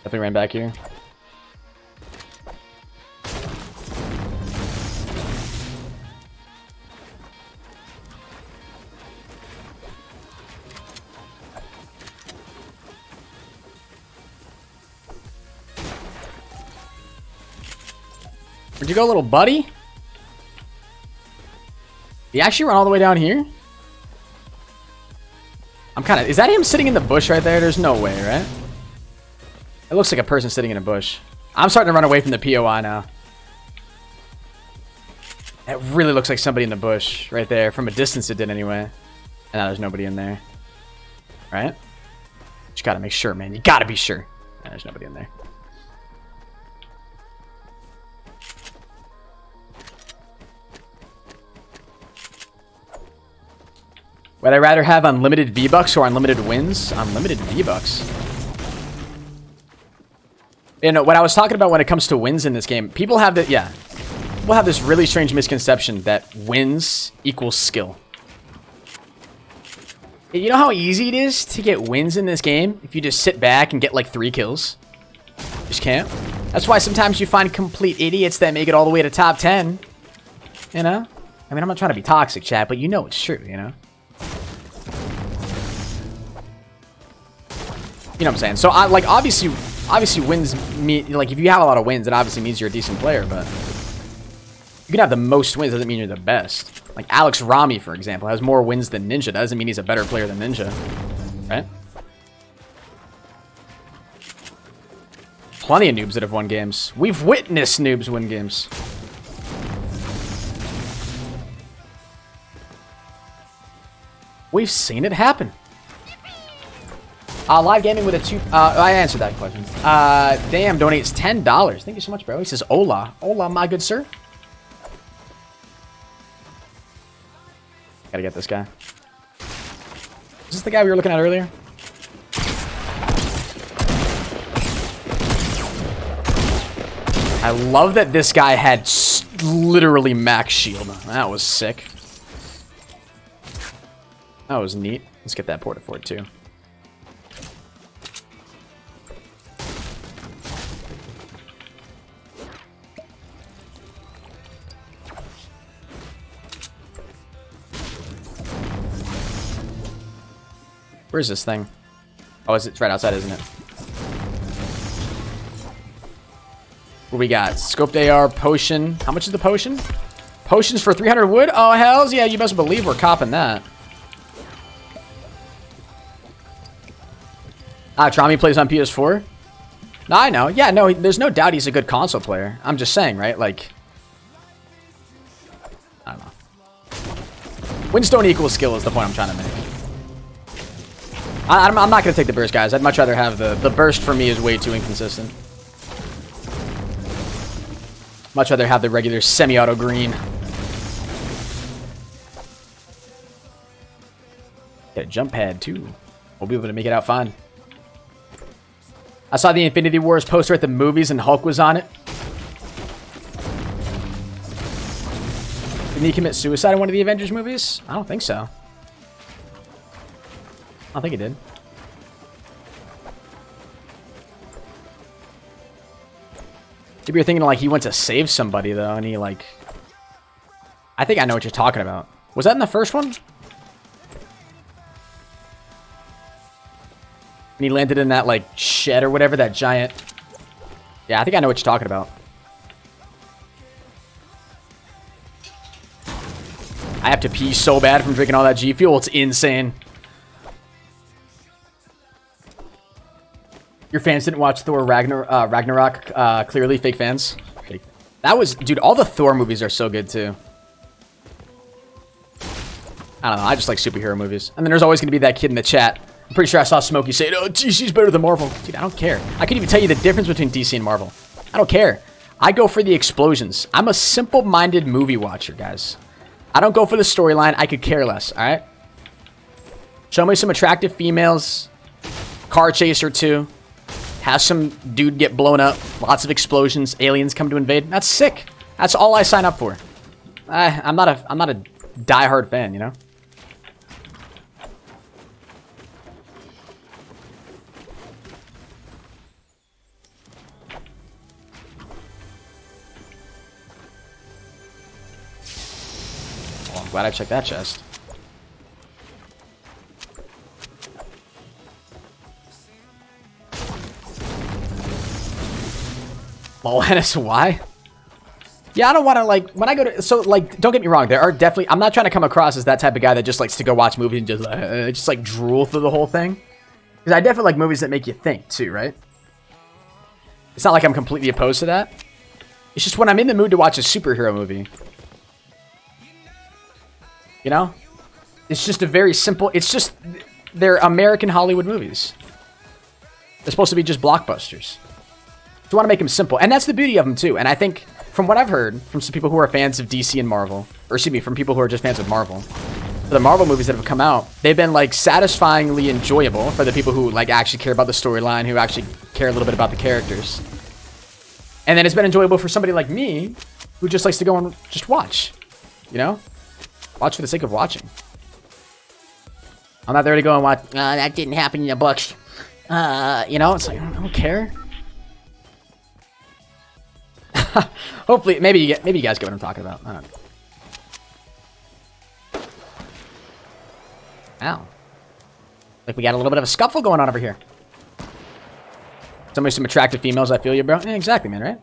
Definitely ran back here. Where'd you go, little buddy? He actually run all the way down here? I'm kind of... Is that him sitting in the bush right there? There's no way, right? It looks like a person sitting in a bush. I'm starting to run away from the POI now. It really looks like somebody in the bush right there. From a distance it did anyway. And now there's nobody in there. Right? Just gotta make sure, man. You gotta be sure. And there's nobody in there. Would I rather have unlimited V-Bucks or unlimited wins? Unlimited V-Bucks. You know, what I was talking about when it comes to wins in this game, people have that, yeah. People have this really strange misconception that wins equals skill. You know how easy it is to get wins in this game if you just sit back and get like 3 kills? Just can't. That's why sometimes you find complete idiots that make it all the way to top 10. You know? I mean, I'm not trying to be toxic, chat, but you know it's true, you know? You know what I'm saying? So, like, obviously wins mean, like, if you have a lot of wins, it obviously means you're a decent player, but you can have the most wins, doesn't mean you're the best. Like, Alex Rami, for example, has more wins than Ninja. That doesn't mean he's a better player than Ninja, right? Plenty of noobs that have won games. We've witnessed noobs win games. We've seen it happen. Live gaming with a 2... I answered that question. Damn donates $10. Thank you so much, bro. He says, hola. Hola, my good sir. Gotta get this guy. Is this the guy we were looking at earlier? I love that this guy had literally max shield. That was sick. That was neat. Let's get that porta fort too. Where's this thing? Oh, it's right outside, isn't it? What we got? Scoped AR, potion. How much is the potion? Potions for 300 wood? Oh, hells yeah, you best believe we're copping that. Trami plays on PS4? No, I know. Yeah, no, there's no doubt he's a good console player. I'm just saying, right? Like, I don't know. Windstone equals skill is the point I'm trying to make. I'm not going to take the burst, guys. I'd much rather have the burst for me is way too inconsistent. Much rather have the regular semi-auto green. Get a jump pad, too. We'll be able to make it out fine. I saw the Infinity Wars poster at the movies and Hulk was on it. Didn't he commit suicide in one of the Avengers movies? I don't think so. I don't think he did. Maybe you're thinking like he went to save somebody though, and he like... I think I know what you're talking about. Was that in the first one? And he landed in that like shed or whatever, that giant... Yeah, I think I know what you're talking about. I have to pee so bad from drinking all that G Fuel. It's insane. Your fans didn't watch Thor Ragnarok. Clearly fake fans. Fake. That was... Dude, all the Thor movies are so good too. I don't know. I just like superhero movies. And then there's always going to be that kid in the chat. I'm pretty sure I saw Smokey say, oh, DC's better than Marvel. Dude, I don't care. I could even tell you the difference between DC and Marvel. I don't care. I go for the explosions. I'm a simple-minded movie watcher, guys. I don't go for the storyline. I could care less, all right? Show me some attractive females. Car chase or two. Have some dude get blown up. Lots of explosions. Aliens come to invade. That's sick. That's all I sign up for. I'm not a diehard fan, you know? Well, I'm glad I checked that chest. Lolannis, why? Yeah, I don't want to, like, when I go to, so, like, don't get me wrong, there are definitely, I'm not trying to come across as that type of guy that just likes to go watch movies and just like, drool through the whole thing. Because I definitely like movies that make you think, too, right? It's not like I'm completely opposed to that. It's just when I'm in the mood to watch a superhero movie. You know? It's just a very simple, it's just, they're American Hollywood movies. They're supposed to be just blockbusters. So I want to make them simple. And that's the beauty of them, too. And I think, from what I've heard from some people who are fans of DC and Marvel, or excuse me, from people who are just fans of Marvel, for the Marvel movies that have come out, they've been, like, satisfyingly enjoyable for the people who, like, actually care about the storyline, who actually care a little bit about the characters. And then it's been enjoyable for somebody like me, who just likes to go and just watch. You know? Watch for the sake of watching. I'm not there to go and watch, that didn't happen in the books. You know, it's like, I don't care. Hopefully, maybe you guys get what I'm talking about. I don't know. Ow. Like we got a little bit of a scuffle going on over here. Some attractive females, I feel you, bro. Yeah, exactly, man, right?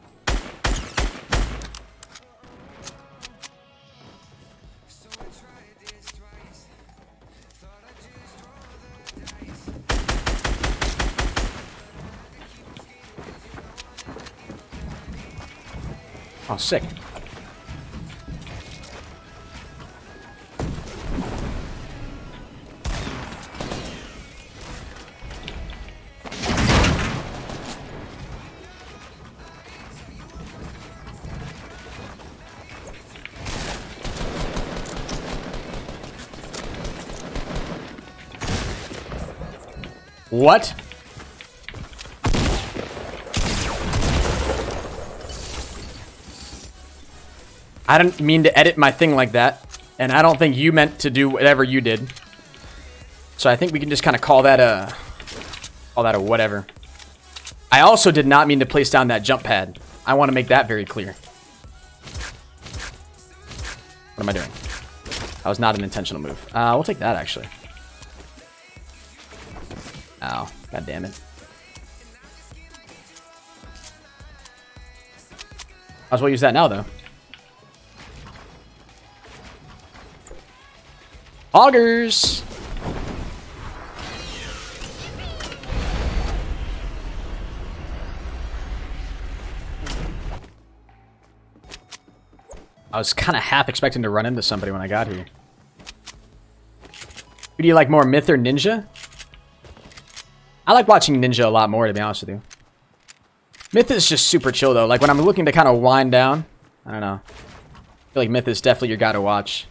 Oh, sick. What? I didn't mean to edit my thing like that, and I don't think you meant to do whatever you did. So I think we can just kind of call that a whatever. I also did not mean to place down that jump pad. I want to make that very clear. What am I doing? That was not an intentional move. We'll take that, actually. Ow. God damn it. Might as well use that now, though. Augers! I was kind of half expecting to run into somebody when I got here. Who do you like more, Myth or Ninja? I like watching Ninja a lot more, to be honest with you. Myth is just super chill, though. Like, when I'm looking to kind of wind down, I don't know. I feel like Myth is definitely your guy to watch.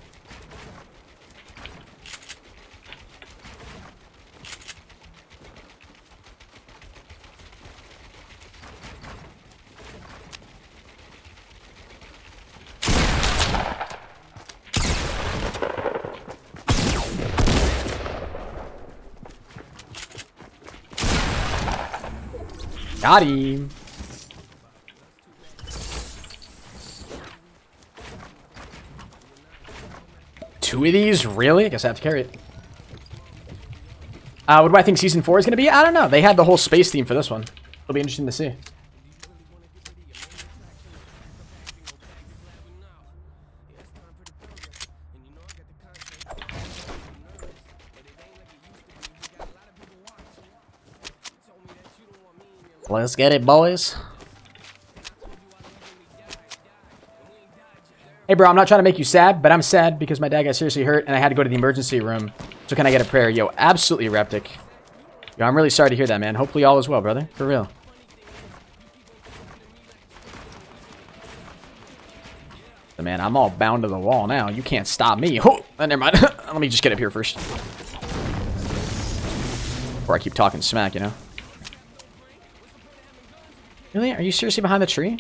Got him. Two of these? Really? I guess I have to carry it. What do I think Season 4 is going to be? I don't know. They had the whole space theme for this one. It'll be interesting to see. Let's get it, boys. Hey, bro, I'm not trying to make you sad, but I'm sad because my dad got seriously hurt and I had to go to the emergency room. So can I get a prayer? Yo, absolutely, Reptic. Yo, I'm really sorry to hear that, man. Hopefully all is well, brother. For real. But man, I'm all bound to the wall now. You can't stop me. Oh, never mind. Let me just get up here first. Before I keep talking smack, you know? Really? Are you seriously behind the tree?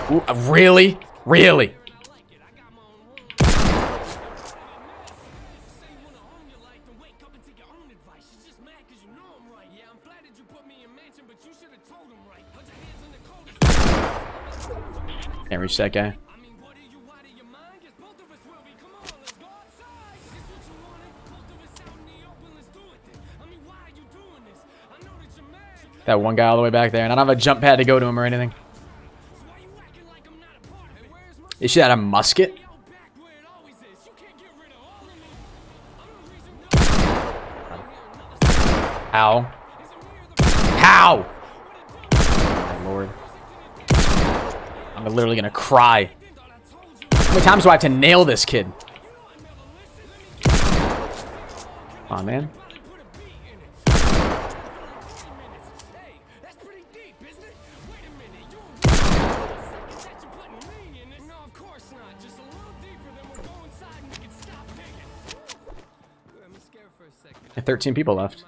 Ooh, really? Really? Can't reach that guy. That one guy all the way back there, and I don't have a jump pad to go to him or anything. Is she at a musket? How? How? Oh my lord. I'm literally gonna cry. How many times do I have to nail this kid? Come on, man. And 13 people left.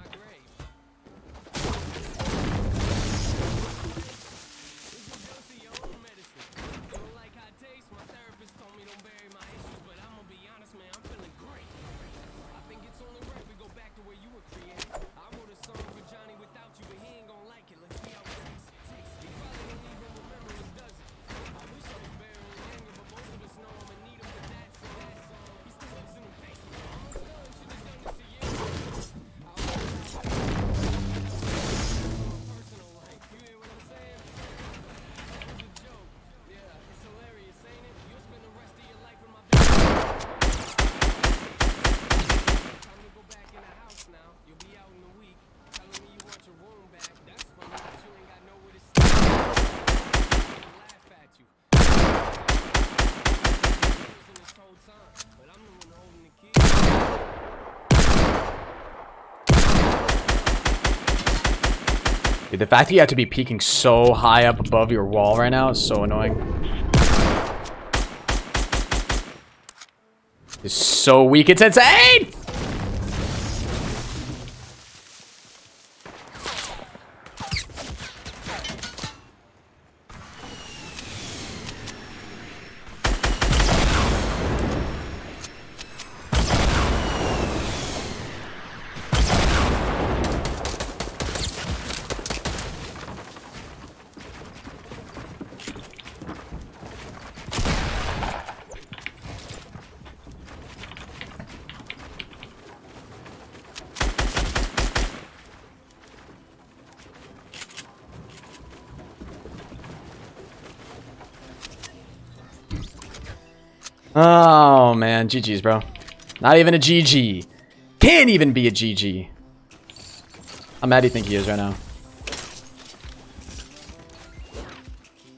Dude, the fact that you have to be peeking so high up above your wall right now is so annoying. It's so weak, it's insane! Oh, man. GG's, bro. Not even a GG. Can't even be a GG. How mad do you think he is right now?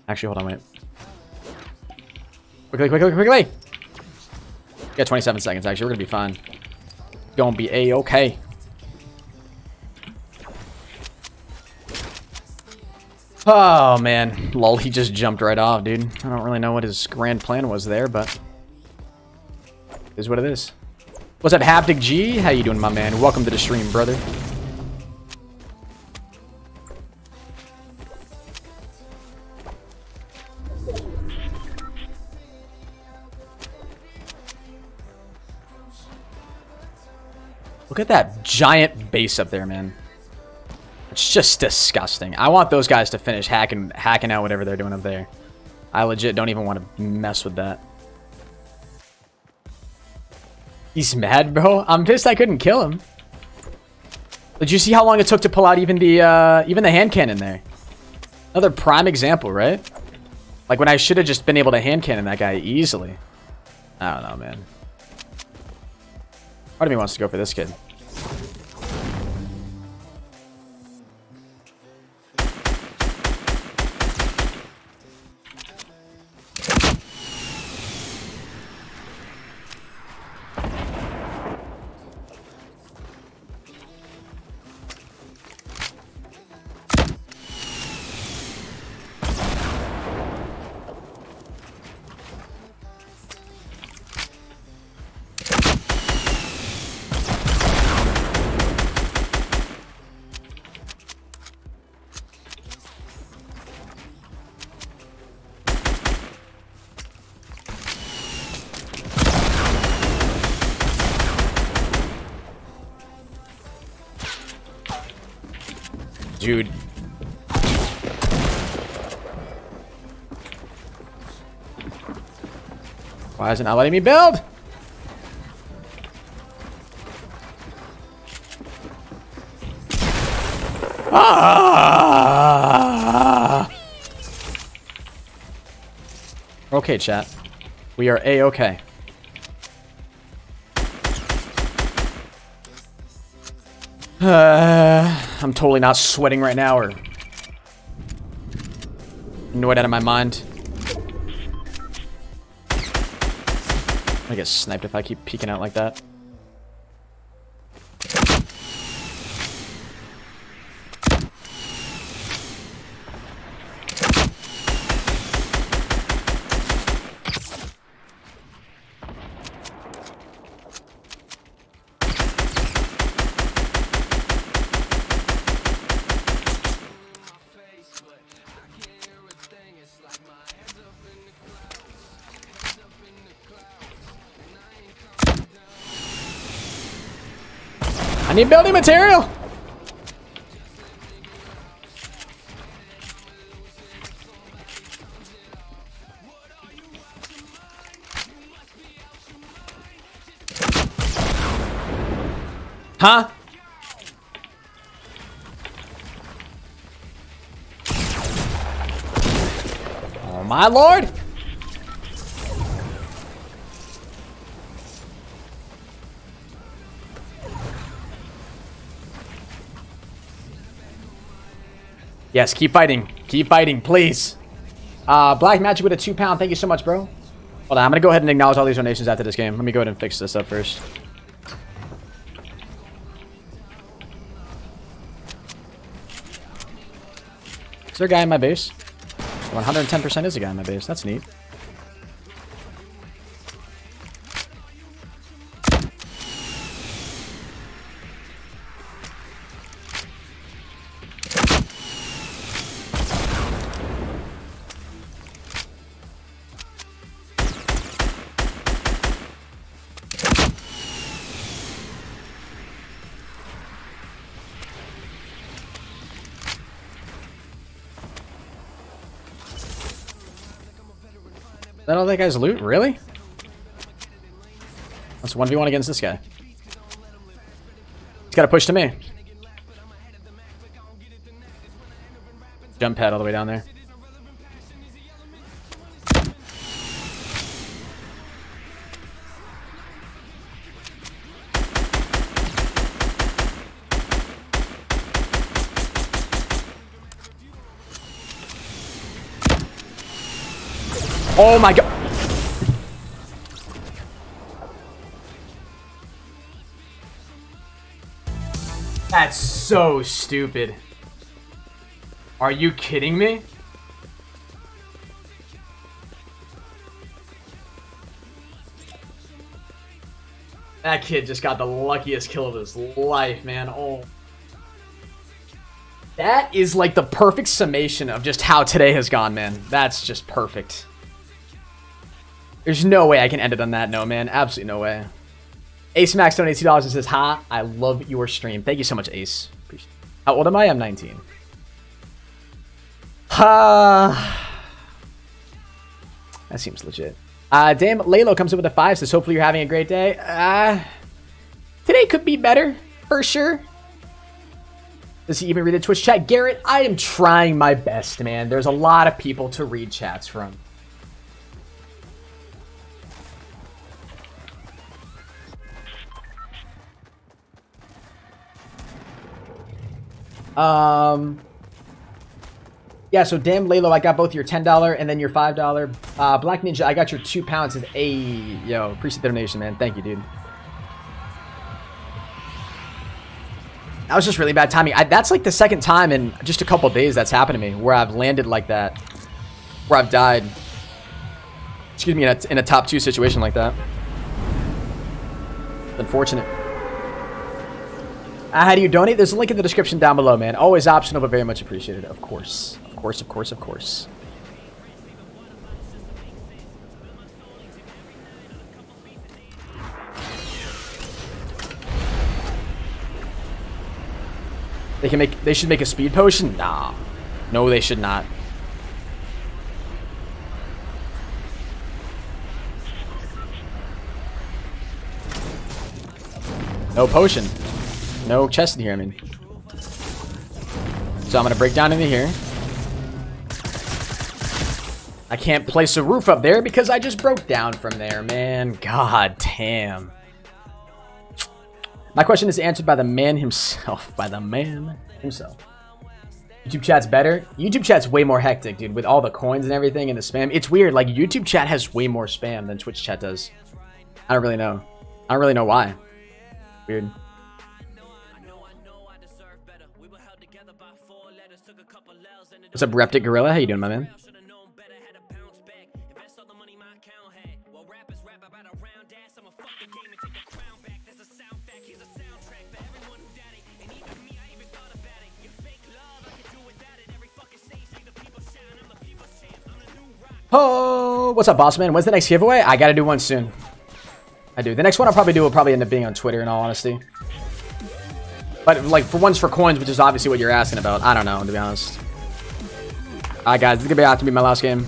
Actually, hold on, wait. Quickly, quickly, quickly! We got 27 seconds, actually. We're gonna be fine. Gonna be A-okay. Oh, man. Lol, he just jumped right off, dude. I don't really know what his grand plan was there, but... it is what it is. What's up, Haptic G? How you doing, my man? Welcome to the stream, brother. Look at that giant base up there, man. It's just disgusting. I want those guys to finish hacking out whatever they're doing up there. I legit don't even want to mess with that. He's mad, bro. I'm pissed I couldn't kill him. Did you see how long it took to pull out even the hand cannon there? Another prime example, right? Like when I should have just been able to hand cannon that guy easily. I don't know, man. Part of me wants to go for this kid. Dude. Why is it not letting me build? Ah! Okay, chat. We are A-okay. I'm totally not sweating right now or annoyed out of my mind. I get sniped if I keep peeking out like that. I need building material! Huh? Oh my lord! Yes, keep fighting. Keep fighting, please. Black Magic with a £2. Thank you so much, bro. Hold on, I'm gonna go ahead and acknowledge all these donations after this game. Let me go ahead and fix this up first. Is there a guy in my base? 110% is a guy in my base. That's neat. Is that all that guy's loot? Really? Let's 1v1 against this guy. He's got to push to me. Jump pad all the way down there. Oh my god. That's so stupid. Are you kidding me? That kid just got the luckiest kill of his life, man. Oh. That is like the perfect summation of just how today has gone, man. That's just perfect. There's no way I can end it on that note, man. Absolutely no way. Ace Max donates $2 and says, "Ha, I love your stream." Thank you so much, Ace. Appreciate it. How old am I? I'm 19. Ha. That seems legit. Damn, Laylo comes in with a 5, says, "Hopefully you're having a great day." Today could be better, for sure. Does he even read the Twitch chat? Garrett, I am trying my best, man. There's a lot of people to read chats from. Yeah, so damn, Laylo, I got both your $10 and then your $5. Black Ninja, I got your 2 pounds. Says, "Hey, yo, appreciate the donation, man. Thank you, dude." That was just really bad timing. That's like the second time in just a couple days that's happened to me where I've landed like that, where I've died. Excuse me, in a top 2 situation like that. Unfortunate. How do you donate? There's a link in the description down below, man. Always optional, but very much appreciated. Of course. Of course, of course, of course. They should make a speed potion? Nah. No, they should not. No potion. No chest in here, I mean. So I'm gonna break down into here. I can't place a roof up there because I just broke down from there, man. God damn. My question is answered by the man himself. By the man himself. YouTube chat's better. YouTube chat's way more hectic, dude, with all the coins and everything and the spam. It's weird. Like, YouTube chat has way more spam than Twitch chat does. I don't really know. I don't really know why. Weird. What's up, Reptic Gorilla? How you doing, my man? Oh, what's up, boss man? When's the next giveaway? I gotta do one soon. I do. The next one I'll probably do will probably end up being on Twitter, in all honesty. But like for ones for coins, which is obviously what you're asking about. I don't know, to be honest. Alright, guys, this is gonna have to be my last game.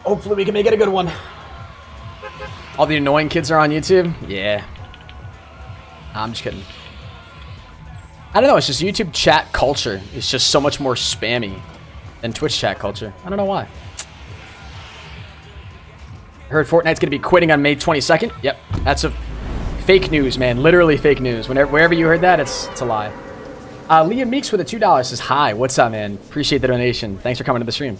Hopefully we can make it a good one. All the annoying kids are on YouTube? Yeah. I'm just kidding. I don't know, it's just YouTube chat culture. It's just so much more spammy than Twitch chat culture. I don't know why. I heard Fortnite's gonna be quitting on May 22nd. Yep, that's a fake news, man. Literally fake news. Wherever you heard that, it's a lie. Liam Meeks with a $2 says, "Hi, what's up, man? Appreciate the donation. Thanks for coming to the stream."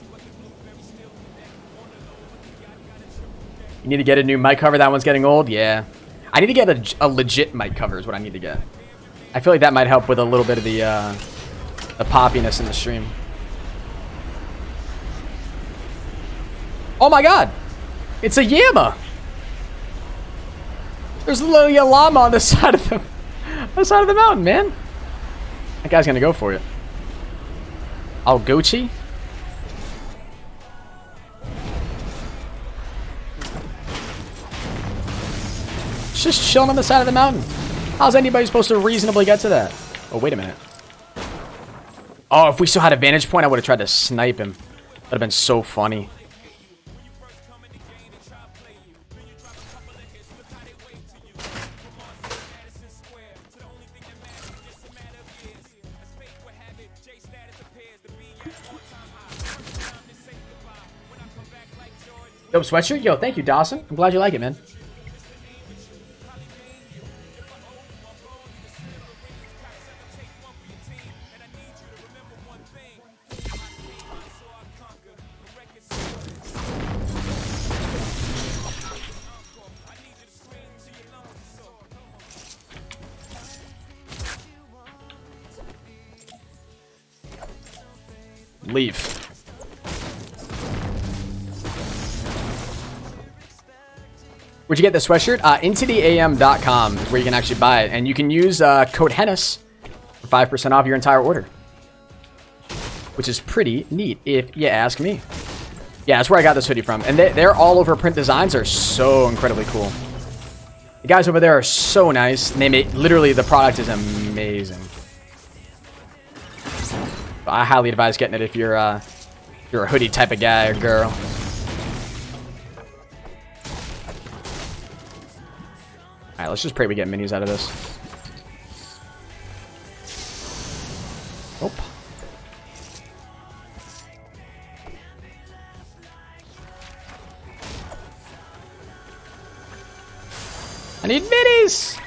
You need to get a new mic cover. That one's getting old. Yeah. I need to get a legit mic cover is what I need to get. I feel like that might help with a little bit of the poppiness in the stream. Oh my god! It's a llama! There's a little llama on the side of the mountain, man. That guy's gonna go for it. Algochi? It's just chilling on the side of the mountain. How's anybody supposed to reasonably get to that? Oh, wait a minute. Oh, if we still had a vantage point, I would have tried to snipe him. That would have been so funny. Dope sweatshirt? Yo, thank you, Dawson. I'm glad you like it, man. Leave. Where'd you get the sweatshirt? Intotheam.com is where you can actually buy it. And you can use code Hennis for 5% off your entire order. Which is pretty neat, if you ask me. Yeah, that's where I got this hoodie from. And they're all over print designs are so incredibly cool. The guys over there are so nice. And they make, literally, the product is amazing. I highly advise getting it if you're a hoodie type of guy or girl. Alright, let's just pray we get minis out of this. Nope. I need minis!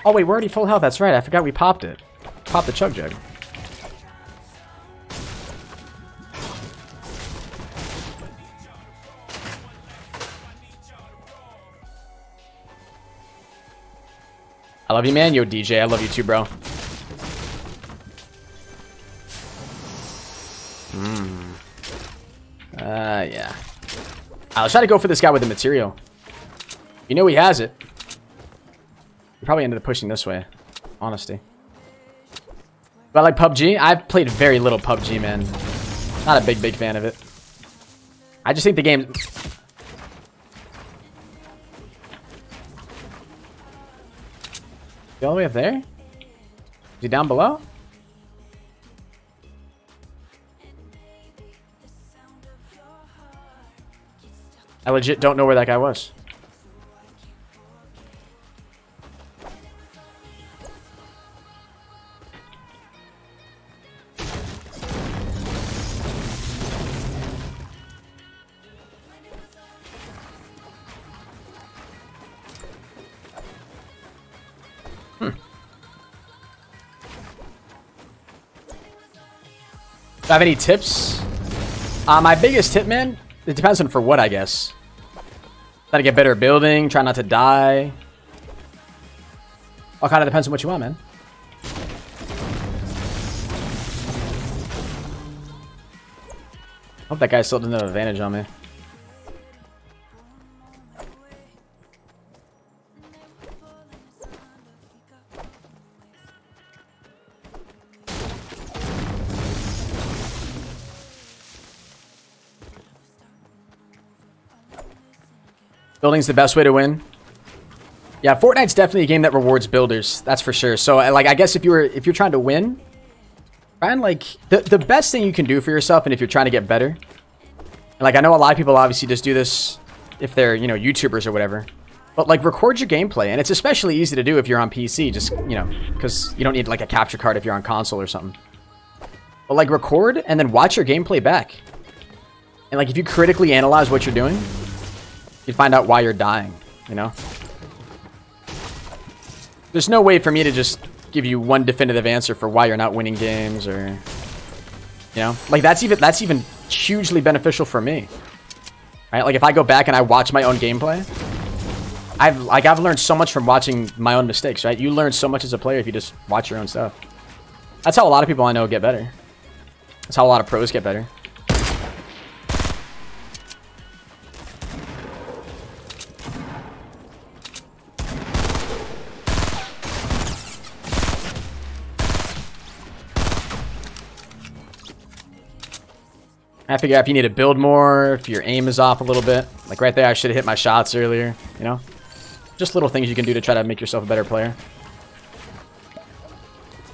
Oh wait, we're already full health. That's right. I forgot we popped it. Popped the chug jug. I love you, man. Yo, DJ, I love you too, bro. Yeah. Let's try to go for this guy with the material. You know he has it. We probably ended up pushing this way. Honesty. But I like PUBG. I've played very little PUBG, man. Not a big fan of it. I just think the game... All the way up there? Is he down below? I legit don't know where that guy was. Do I have any tips? My biggest tip, man, it depends on for what, I guess. Try to get better at building, try not to die. All kind of depends on what you want, man. Hope that guy still doesn't have an advantage on me. Building's the best way to win. Yeah, Fortnite's definitely a game that rewards builders. That's for sure. So, like, I guess if you're trying to win, try and like the best thing you can do for yourself, and if you're trying to get better. And like, I know a lot of people obviously just do this if they're, you know, YouTubers or whatever. But like, record your gameplay, and it's especially easy to do if you're on PC. Just, you know, because you don't need like a capture card if you're on console or something. But like, record and then watch your gameplay back. And like, if you critically analyze what you're doing, you find out why you're dying, you know? There's no way for me to just give you one definitive answer for why you're not winning games, or, you know? Like, that's even hugely beneficial for me. Right? Like, if I go back and I watch my own gameplay, I've learned so much from watching my own mistakes, right? You learn so much as a player if you just watch your own stuff. That's how a lot of people I know get better. That's how a lot of pros get better. I figure out if you need to build more, if your aim is off a little bit. Like right there, I should have hit my shots earlier, you know? Just little things you can do to try to make yourself a better player.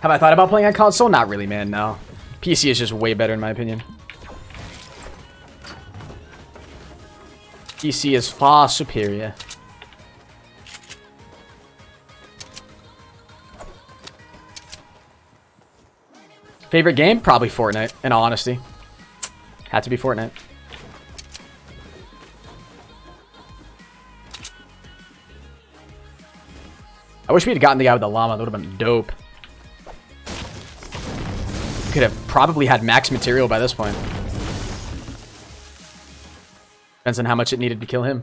Have I thought about playing on console? Not really, man, no. PC is just way better in my opinion. PC is far superior. Favorite game? Probably Fortnite, in all honesty. Had to be Fortnite. I wish we had gotten the guy with the llama. That would have been dope. Could have probably had max material by this point. Depends on how much it needed to kill him.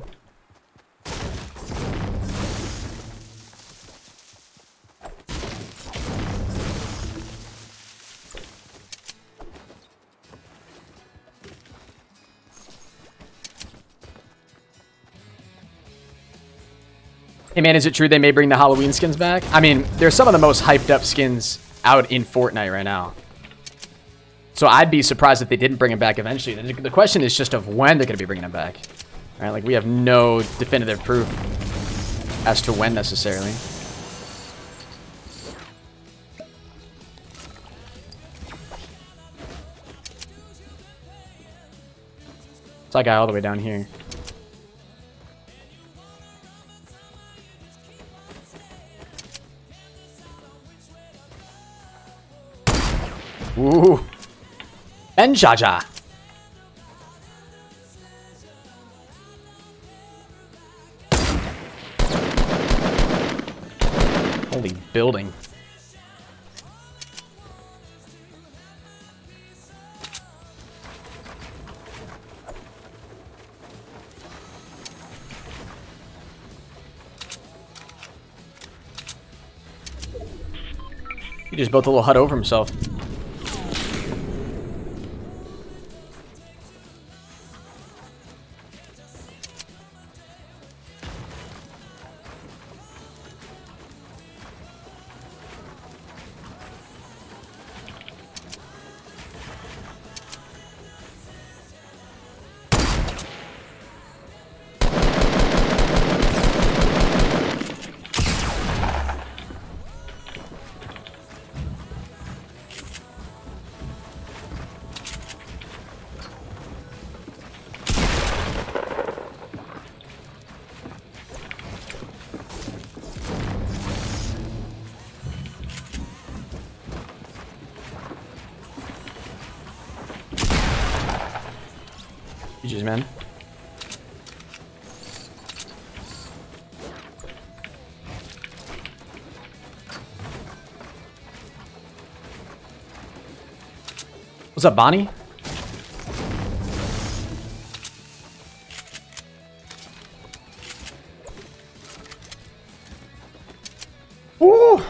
Hey man, is it true they may bring the Halloween skins back? I mean, they're some of the most hyped up skins out in Fortnite right now. So I'd be surprised if they didn't bring them back eventually. The question is just of when they're going to be bringing them back. All right, like we have no definitive proof as to when necessarily. It's that guy all the way down here. Ooh. Ben Jaja. Holy building. He just built a little hut over himself. GG's, man. What's up, Bonnie? Ooh.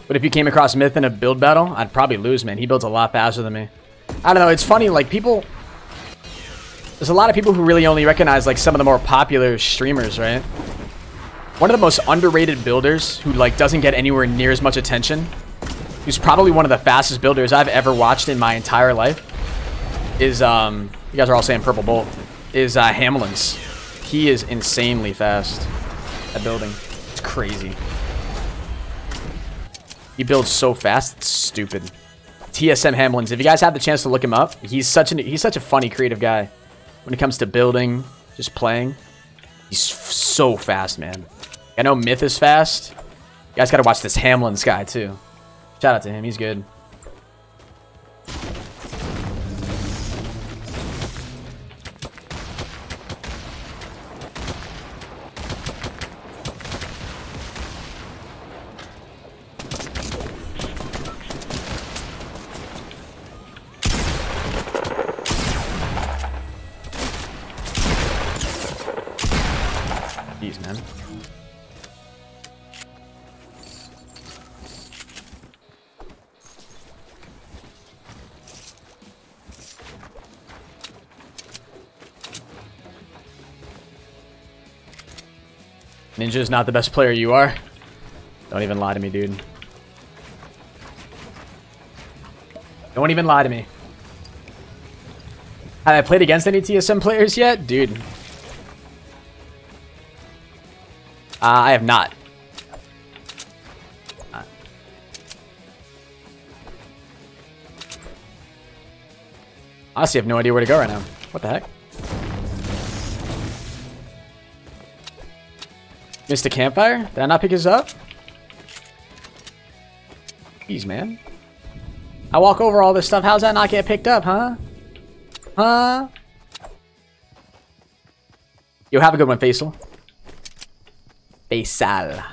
But if you came across Myth in a build battle, I'd probably lose, man. He builds a lot faster than me. I don't know, it's funny, like, people... There's a lot of people who really only recognize, like, some of the more popular streamers, right? One of the most underrated builders who, like, doesn't get anywhere near as much attention, who's probably one of the fastest builders I've ever watched in my entire life, is, you guys are all saying Purple Bolt, is Hamlin's. He is insanely fast at building. It's crazy. He builds so fast, it's stupid. TSM Hamlin's. If you guys have the chance to look him up, he's such a funny, creative guy. When it comes to building, just playing, he's so fast, man. I know Myth is fast. You guys gotta watch this Hamlin's guy too. Shout out to him, he's good. Jeez, man. Ninja's not the best player you are. Don't even lie to me, dude. Don't even lie to me. Have I played against any TSM players yet? Dude. I have not. Honestly, I have no idea where to go right now. What the heck? Missed a campfire? Did I not pick his up? Jeez, man. I walk over all this stuff. How's that not get picked up, huh? Huh? Yo, have a good one, Faisal. Faisal.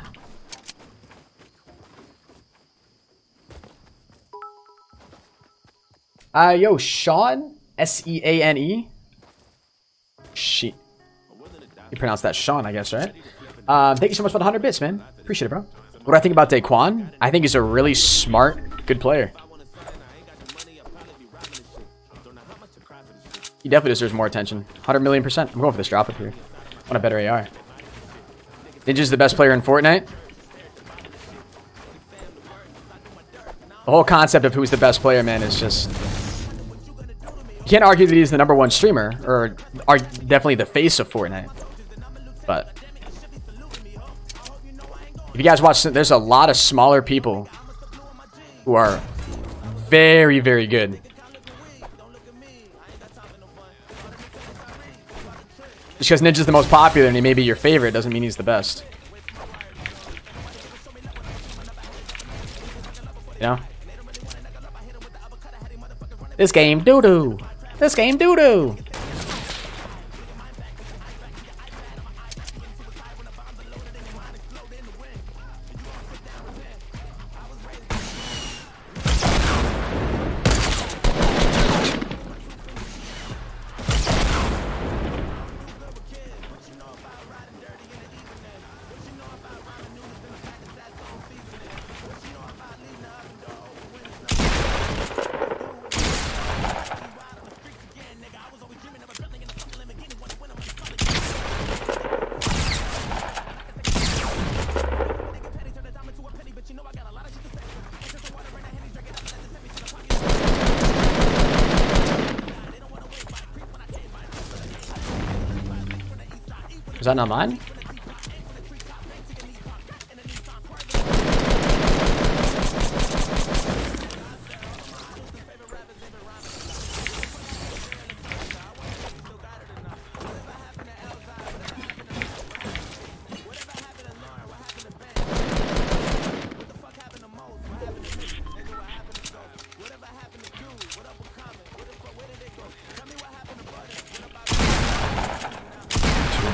Yo, Sean? S-E-A-N-E? She. You pronounce that Sean, I guess, right? Thank you so much for the 100 bits, man. Appreciate it, bro. What do I think about Daquan? I think he's a really smart, good player. He definitely deserves more attention. 100 million %. I'm going for this drop up here. I want a better AR. Ninja's the best player in Fortnite. The whole concept of who's the best player, man, is just... You can't argue that he's the #1 streamer, or are definitely the face of Fortnite. But... if you guys watch, there's a lot of smaller people who are very, very good. Just because Ninja's the most popular and he may be your favorite doesn't mean he's the best. You know? This game doo-doo. This game doo-doo. Is that not mine?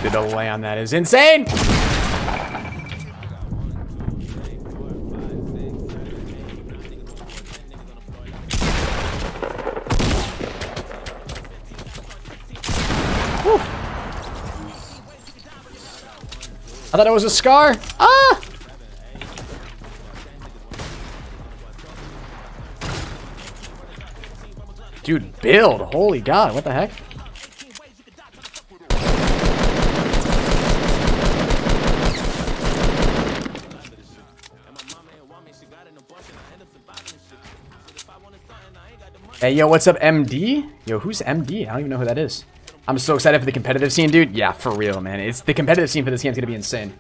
The delay on that is insane. Whew. I thought it was a scar. Ah! Dude, build. Holy God, what the heck? Hey, yo, what's up, MD? Yo, who's MD? I don't even know who that is. I'm so excited for the competitive scene, dude. Yeah, for real, man. It's the competitive scene for this game is gonna be insane.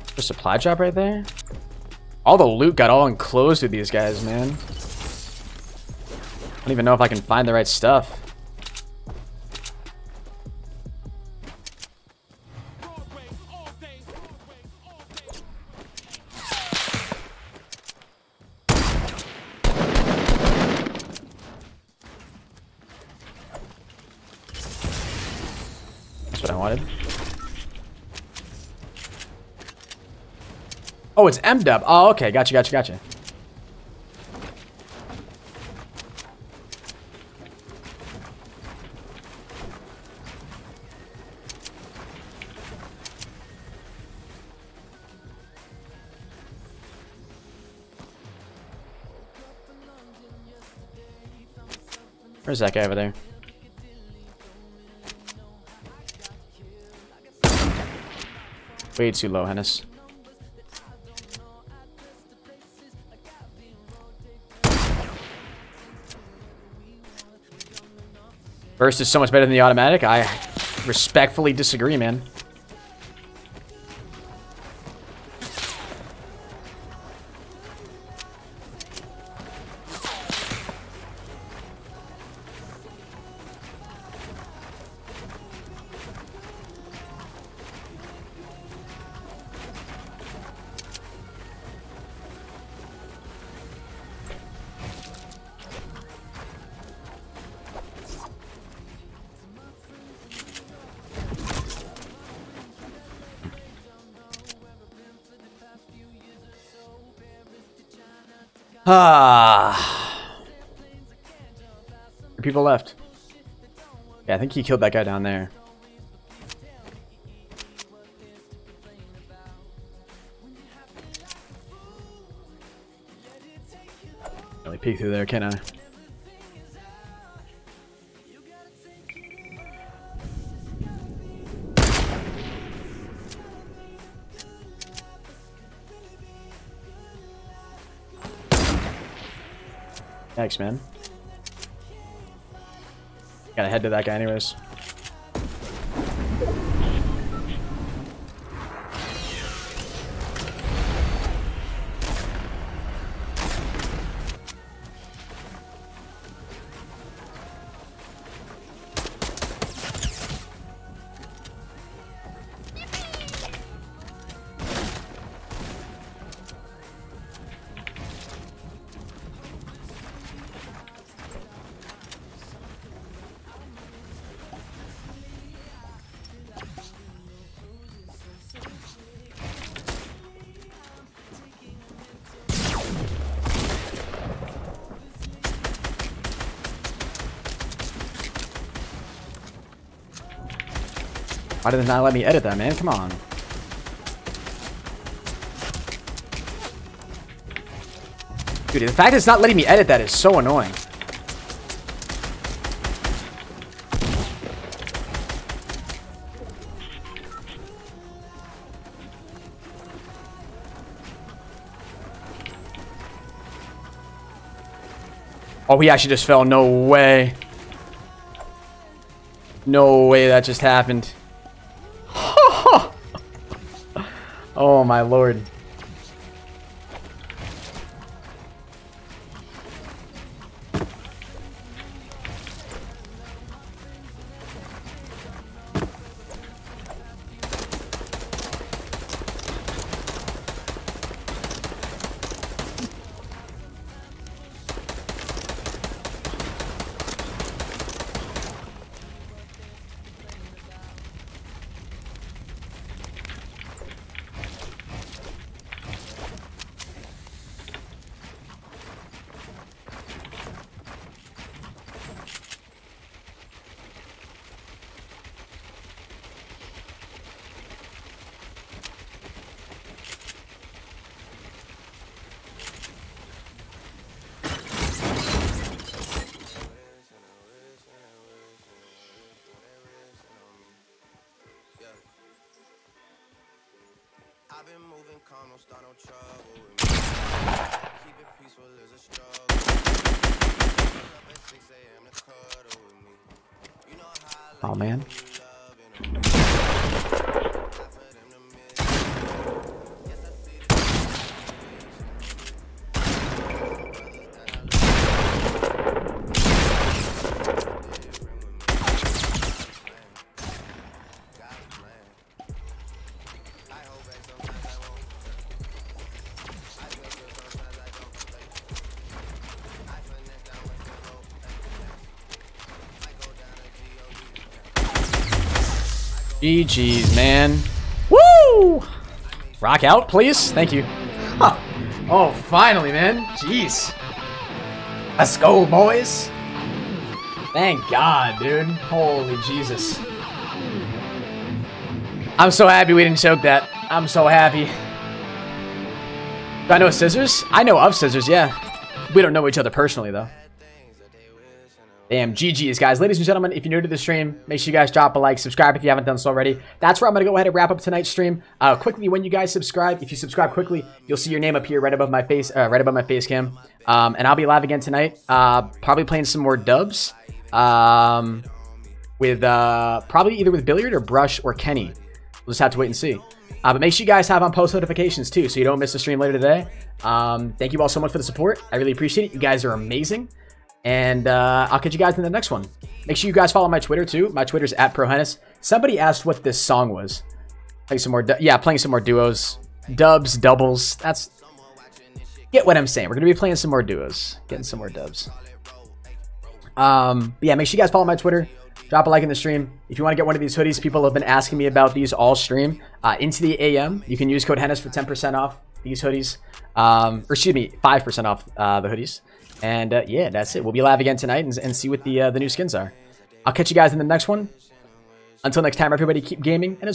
There's a supply drop right there. All the loot got all enclosed with these guys, man. I don't even know if I can find the right stuff. That's what I wanted. Oh, it's M-Dub. Oh, okay. Gotcha, gotcha, gotcha. Where's that guy over there? Way too low, Hennis. Burst is so much better than the automatic. I respectfully disagree, man. Ah. 3 people left. Yeah, I think he killed that guy down there. Really peek through there, can I? Thanks, man. Gotta head to that guy anyways. Why did it not let me edit that, man? Come on. Dude, the fact it's not letting me edit that is so annoying. Oh, he actually just fell. No way. No way that just happened. Oh my lord. I've been moving calm, don't start no trouble with me. Keep it peaceful as a struggle. Up at 6 a.m. to cuddle with me. You know how I like Oh man. GG's, man. Woo! Rock out, please. Thank you. Huh. Oh, finally, man. Jeez. Let's go, boys. Thank God, dude. Holy Jesus. I'm so happy we didn't choke that. I'm so happy. Do I know Scissors? I know of Scissors, yeah. We don't know each other personally, though. Damn, GG's, guys. Ladies and gentlemen, if you're new to the stream, make sure you guys drop a like, subscribe if you haven't done so already. That's where I'm going to go ahead and wrap up tonight's stream. Quickly, when you guys subscribe, if you subscribe quickly, you'll see your name appear right above my face cam. And I'll be live again tonight, probably playing some more dubs with probably either with Billiard or Brush or Kenny. We'll just have to wait and see. But make sure you guys have on post notifications too, so you don't miss the stream later today. Thank you all so much for the support. I really appreciate it. You guys are amazing. And I'll catch you guys in the next one. Make sure you guys follow my Twitter too. My Twitter's @ProHennis. Somebody asked what this song was. Playing some more, playing some more duos, dubs, doubles. That's get what I'm saying. We're gonna be playing some more duos, getting some more dubs. But yeah, make sure you guys follow my Twitter. Drop a like in the stream. If you want to get one of these hoodies, people have been asking me about these all stream. Into the AM, you can use code Hennis for 10% off these hoodies. Or excuse me, 5% off the hoodies. And yeah, that's it. We'll be live again tonight and see what the new skins are. I'll catch you guys in the next one. Until next time, everybody, keep gaming and